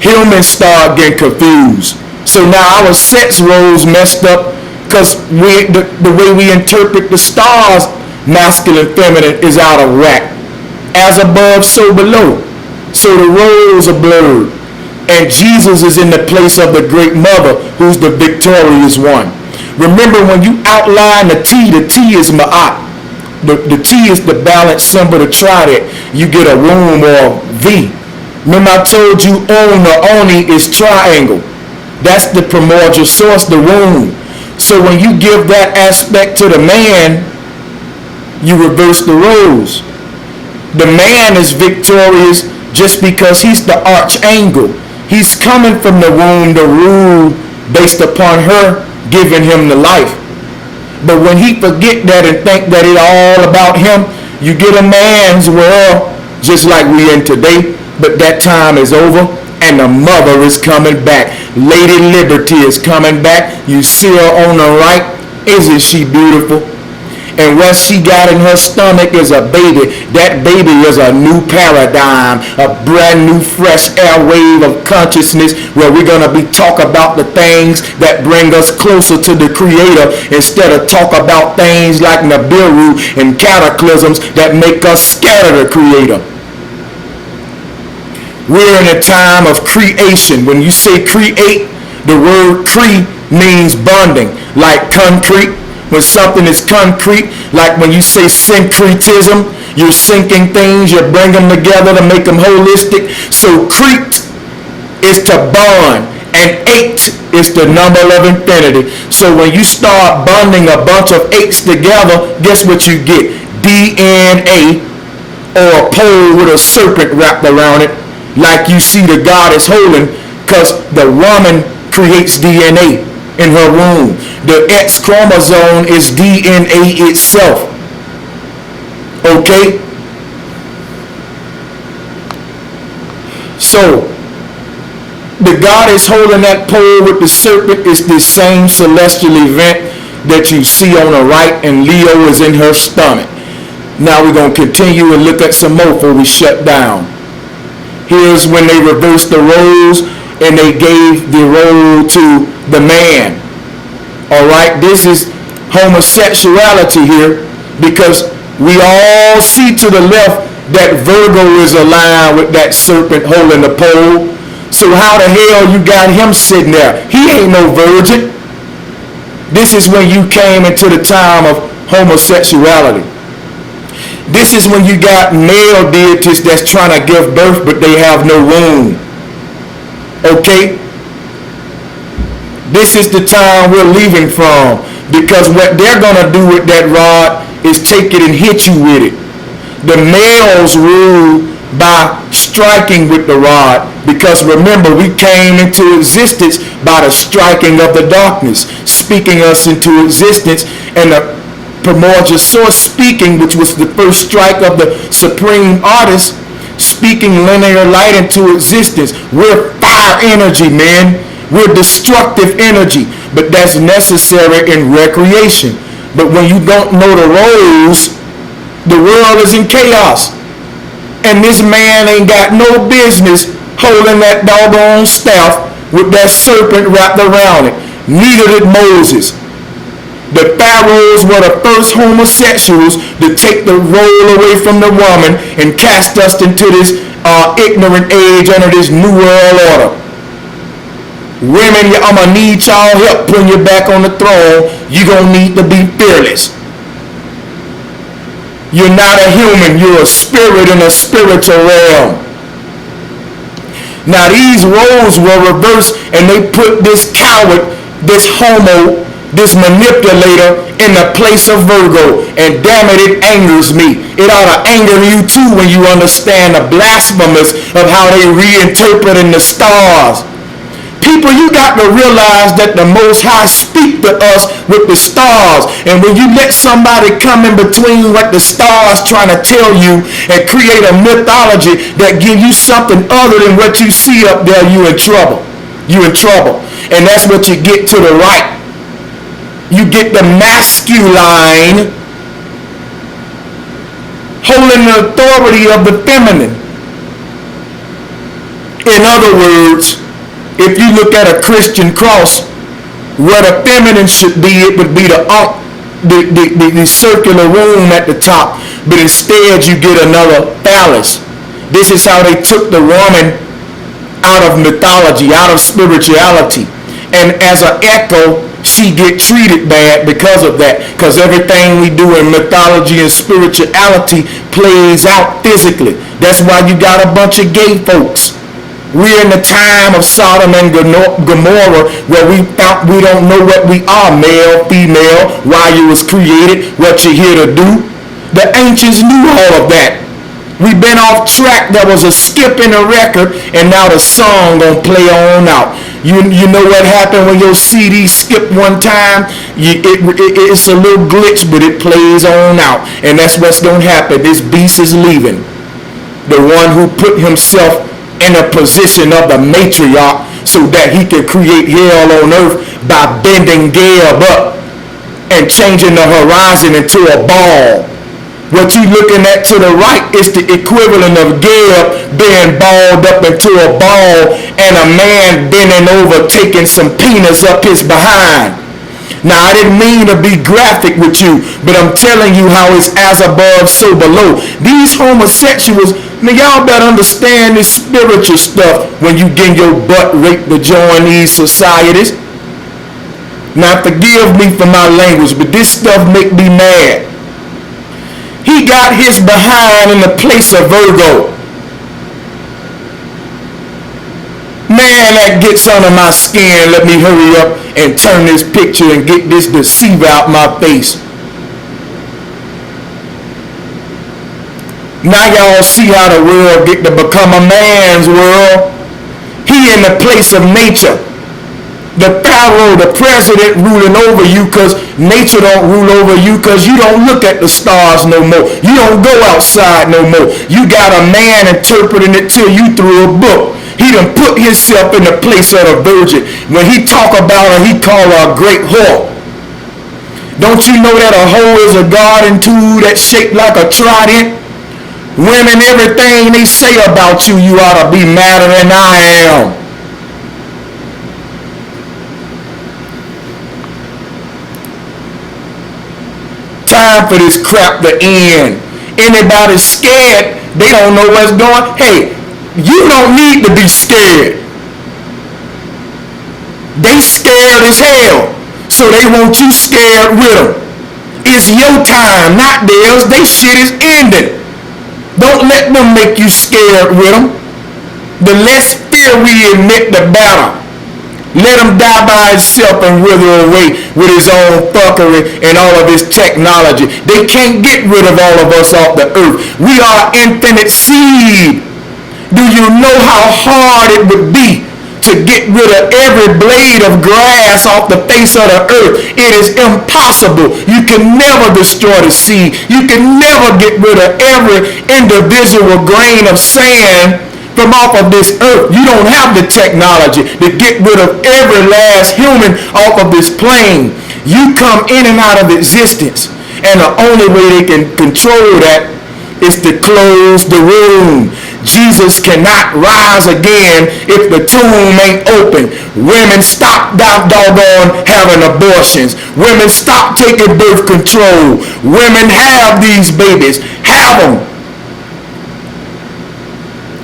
Speaker 1: humans start getting confused. So now our sex roles messed up because the way we interpret the stars, masculine, feminine, is out of whack. As above, so below. So the roles are blurred. And Jesus is in the place of the great mother, who's the victorious one. Remember, when you outline the T is Ma'at. The T is the balance symbol, the trident. You get a womb or V. Remember I told you On or Oni is triangle. That's the primordial source, the womb. So when you give that aspect to the man, you reverse the roles. The man is victorious just because he's the archangel. He's coming from the womb to rule based upon her giving him the life. But when he forget that and think that it's all about him, you get a man's world just like we in today. But that time is over and the mother is coming back. Lady Liberty is coming back. You see her on the right. Isn't she beautiful? And what she got in her stomach is a baby. That baby is a new paradigm, a brand new fresh airwave of consciousness where we're going to be talk about the things that bring us closer to the Creator instead of talk about things like Nibiru and cataclysms that make us scared of the Creator. We're in a time of creation. When you say create, the word cre means bonding, like concrete. When something is concrete, like when you say syncretism, you're syncing things, you bring them together to make them holistic. So crete is to bond, and 8 is the number of infinity. So when you start bonding a bunch of 8s together, guess what you get? DNA or a pole with a serpent wrapped around it, like you see the goddess holding, because the woman creates DNA in her womb. The X chromosome is DNA itself. Okay? So, the goddess holding that pole with the serpent is the same celestial event that you see on the right, and Leo is in her stomach. Now we're going to continue and look at some more before we shut down. Here's when they reversed the roles and they gave the role to the man. Alright, this is homosexuality here, because we all see to the left that Virgo is aligned with that serpent holding the pole. So how the hell you got him sitting there? He ain't no virgin. This is when you came into the time of homosexuality. This is when you got male deities that's trying to give birth, but they have no womb. Okay? This is the time we're leaving from, because what they're going to do with that rod is take it and hit you with it. The males rule by striking with the rod, because remember, we came into existence by the striking of the darkness, speaking us into existence, and the primordial source speaking, which was the first strike of the supreme artist, speaking linear light into existence. We're fire energy, man. We're destructive energy, but that's necessary in recreation. But when you don't know the roles, the world is in chaos. And this man ain't got no business holding that doggone staff with that serpent wrapped around it. Neither did Moses. The pharaohs were the first homosexuals to take the role away from the woman and cast us into this ignorant age under this new world order. Women, I'm going to need y'all help putting you back on the throne. You're going to need to be fearless. You're not a human. You're a spirit in a spiritual realm. Now these roles were reversed, and they put this coward, this homo, this manipulator in the place of Virgo. And damn it, it angers me. It ought to anger you too when you understand the blasphemous of how they reinterpret in the stars. People, you got to realize that the Most High speak to us with the stars. And when you let somebody come in between what the stars trying to tell you and create a mythology that give you something other than what you see up there, you in trouble. You in trouble. And that's what you get to the right. You get the masculine holding the authority of the feminine. In other words, if you look at a Christian cross, where the feminine should be, it would be the circular womb at the top. But instead, you get another phallus. This is how they took the woman out of mythology, out of spirituality. And as an echo, she get treated bad because of that. Because everything we do in mythology and spirituality plays out physically. That's why you got a bunch of gay folks. We're in the time of Sodom and Gomorrah, where we don't know what we are, male, female, why you was created, what you're here to do. The ancients knew all of that. We've been off track. There was a skip in the record, and now the song gonna play on out. You know what happened when your CD skipped one time? It's a little glitch, but it plays on out. And that's what's gonna happen. This beast is leaving. The one who put himself in a position of the matriarch so that he can create hell on earth by bending Geb up and changing the horizon into a ball. What you looking at to the right is the equivalent of Geb being balled up into a ball and a man bending over taking some peanuts up his behind. Now, I didn't mean to be graphic with you, but I'm telling you how it's as above, so below. These homosexuals, now y'all better understand this spiritual stuff when you get your butt raped to join these societies. Now, forgive me for my language, but this stuff make me mad. He got his behind in the place of Virgo. Man, that gets under my skin. Let me hurry up and turn this picture and get this deceiver out my face. Now y'all see how the world get to become a man's world. He in the place of nature. The pharaoh, the president ruling over you, because nature don't rule over you, because you don't look at the stars no more. You don't go outside no more. You got a man interpreting it to you through a book. He done put himself in the place of the virgin. When he talk about her, he call her a great whore. Don't you know that a hoe is a garden tool that's shaped like a trident? Women, everything they say about you, you ought to be madder than I am. Time for this crap to end. Anybody scared, they don't know what's going on. Hey, you don't need to be scared. They scared as hell, so they want you scared with them. It's your time, not theirs. They shit is ending. Don't let them make you scared with them. The less fear we admit, the better. Let him die by himself and wither away with his own fuckery and all of his technology. They can't get rid of all of us off the earth. We are infinite seed. Do you know how hard it would be to get rid of every blade of grass off the face of the earth? It is impossible. You can never destroy the seed. You can never get rid of every individual grain of sand from off of this earth. You don't have the technology to get rid of every last human off of this plane. You come in and out of existence, and the only way they can control that is to close the room. Jesus cannot rise again if the tomb ain't open. Women, stop doggone having abortions. Women, stop taking birth control. Women, have these babies. Have them.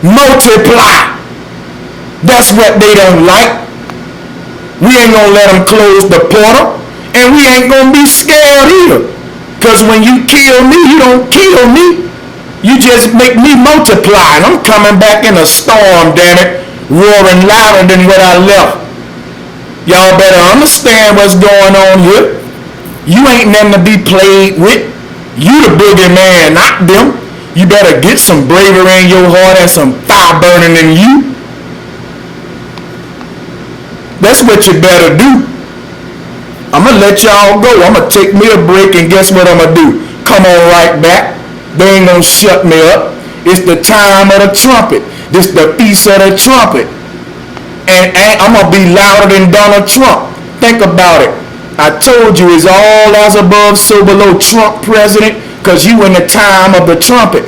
Speaker 1: Multiply. That's what they don't like. We ain't gonna let them close the portal, and we ain't gonna be scared either, because when you kill me, you don't kill me, you just make me multiply, and I'm coming back in a storm, damn it, roaring louder than what I left. Y'all better understand what's going on here. You ain't nothing to be played with. You the boogeyman, not them. You better get some bravery in your heart and some fire burning in you. That's what you better do. I'm going to let y'all go. I'm going to take me a break, and guess what I'm going to do? Come on right back. They ain't going to shut me up. It's the time of the trumpet. This the feast of the trumpet. And I'm going to be louder than Donald Trump. Think about it. I told you it's all as above, so below. Trump president, because you in the time of the trumpet.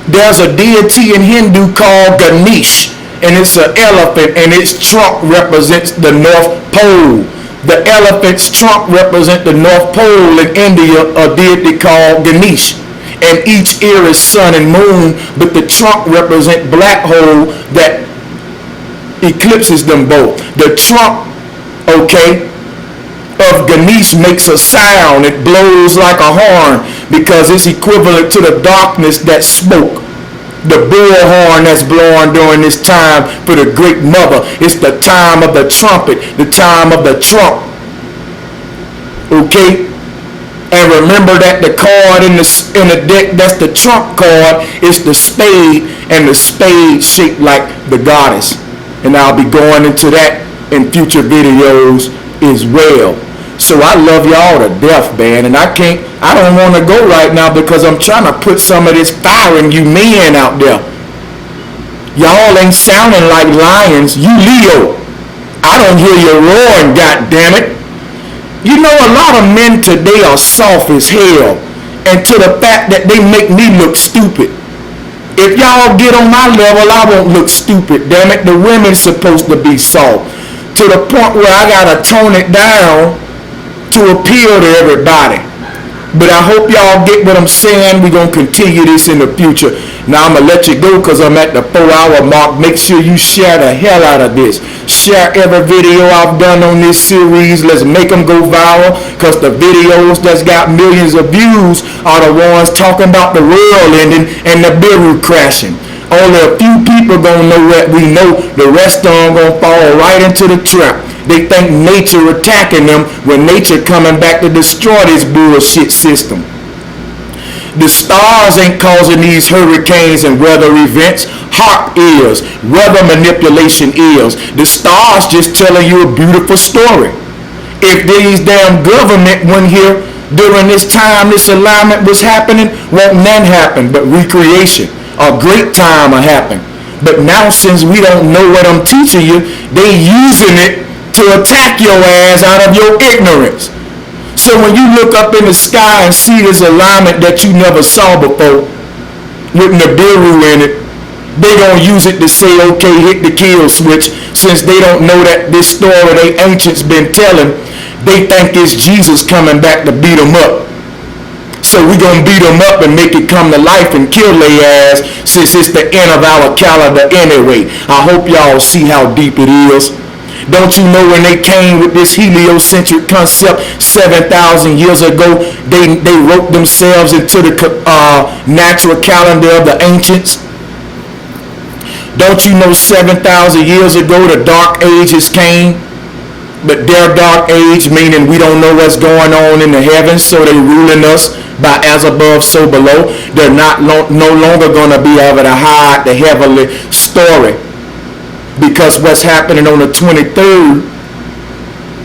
Speaker 1: There's a deity in Hindu called Ganesh, and it's an elephant, and its trunk represents the North Pole. The elephant's trunk represents the North Pole. In India, a deity called Ganesh, and each ear is sun and moon, but the trunk represents black hole that eclipses them both. The trunk, okay, of Ganesh makes a sound. It blows like a horn because it's equivalent to the darkness that spoke. The bullhorn that's blowing during this time for the great mother. It's the time of the trumpet, the time of the trump. Okay? And remember that the card in the deck, that's the trump card, is the spade, and the spade shaped like the goddess. And I'll be going into that in future videos as well. So I love y'all to death, man, and I don't want to go right now because I'm trying to put some of this fire in you men out there. Y'all ain't sounding like lions. You Leo. I don't hear you roaring, goddammit. You know, a lot of men today are soft as hell, and to the fact that they make me look stupid. If y'all get on my level, I won't look stupid, damn it. The women's supposed to be soft, to the point where I gotta tone it down to appeal to everybody. But I hope y'all get what I'm saying. We're going to continue this in the future. Now I'm going to let you go because I'm at the 4-hour mark. Make sure you share the hell out of this. Share every video I've done on this series. Let's make them go viral, because the videos that's got millions of views are the ones talking about the world ending and the Beirut crashing. Only a few people going to know what we know. The rest of them going to fall right into the trap. They think nature attacking them when nature coming back to destroy this bullshit system. The stars ain't causing these hurricanes and weather events. HAARP is. Weather manipulation is. The stars just telling you a beautiful story. If these damn government went here during this time this alignment was happening, won't none happen but recreation. A great time will happen. But now since we don't know what I'm teaching you, they using it to attack your ass out of your ignorance. So when you look up in the sky and see this alignment that you never saw before with Nibiru in it, they gonna use it to say, okay, hit the kill switch. Since they don't know that this story they ancients been telling, they think it's Jesus coming back to beat them up. So we gonna beat them up and make it come to life and kill their ass since it's the end of our calendar anyway. I hope y'all see how deep it is. Don't you know when they came with this heliocentric concept 7,000 years ago, they wrote themselves into the natural calendar of the ancients? Don't you know 7,000 years ago the dark ages came? But their dark age, meaning we don't know what's going on in the heavens, so they ruling us by as above, so below. They're no longer going to be able to hide the heavenly story. Because what's happening on the 23rd,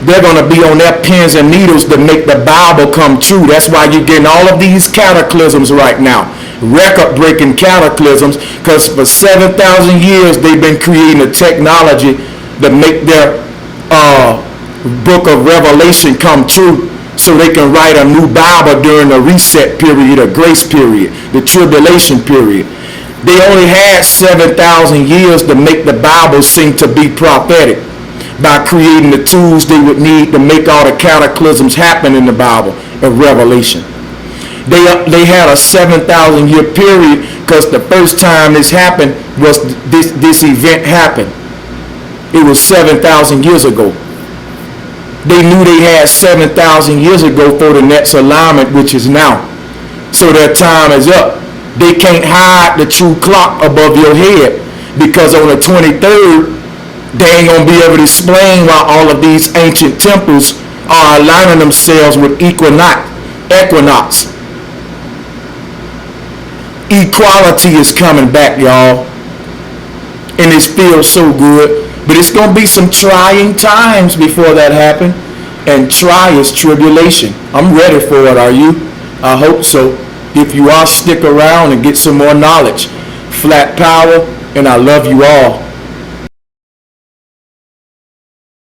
Speaker 1: they're going to be on their pins and needles to make the Bible come true. That's why you're getting all of these cataclysms right now. Record-breaking cataclysms. Because for 7,000 years, they've been creating a technology to make their book of Revelation come true. So they can write a new Bible during the reset period, a grace period, the tribulation period. They only had 7,000 years to make the Bible seem to be prophetic by creating the tools they would need to make all the cataclysms happen in the Bible of Revelation. They had a 7,000 year period because the first time this happened was this event happened. It was 7,000 years ago. They knew they had 7,000 years ago for the next alignment, which is now. So their time is up. They can't hide the true clock above your head because on the 23rd, they ain't going to be able to explain why all of these ancient temples are aligning themselves with equinox. Equality is coming back, y'all. And it feels so good. But it's going to be some trying times before that happens. And try is tribulation. I'm ready for it, are you? I hope so. If you are, stick around and get some more knowledge. Flat power, and I love you all.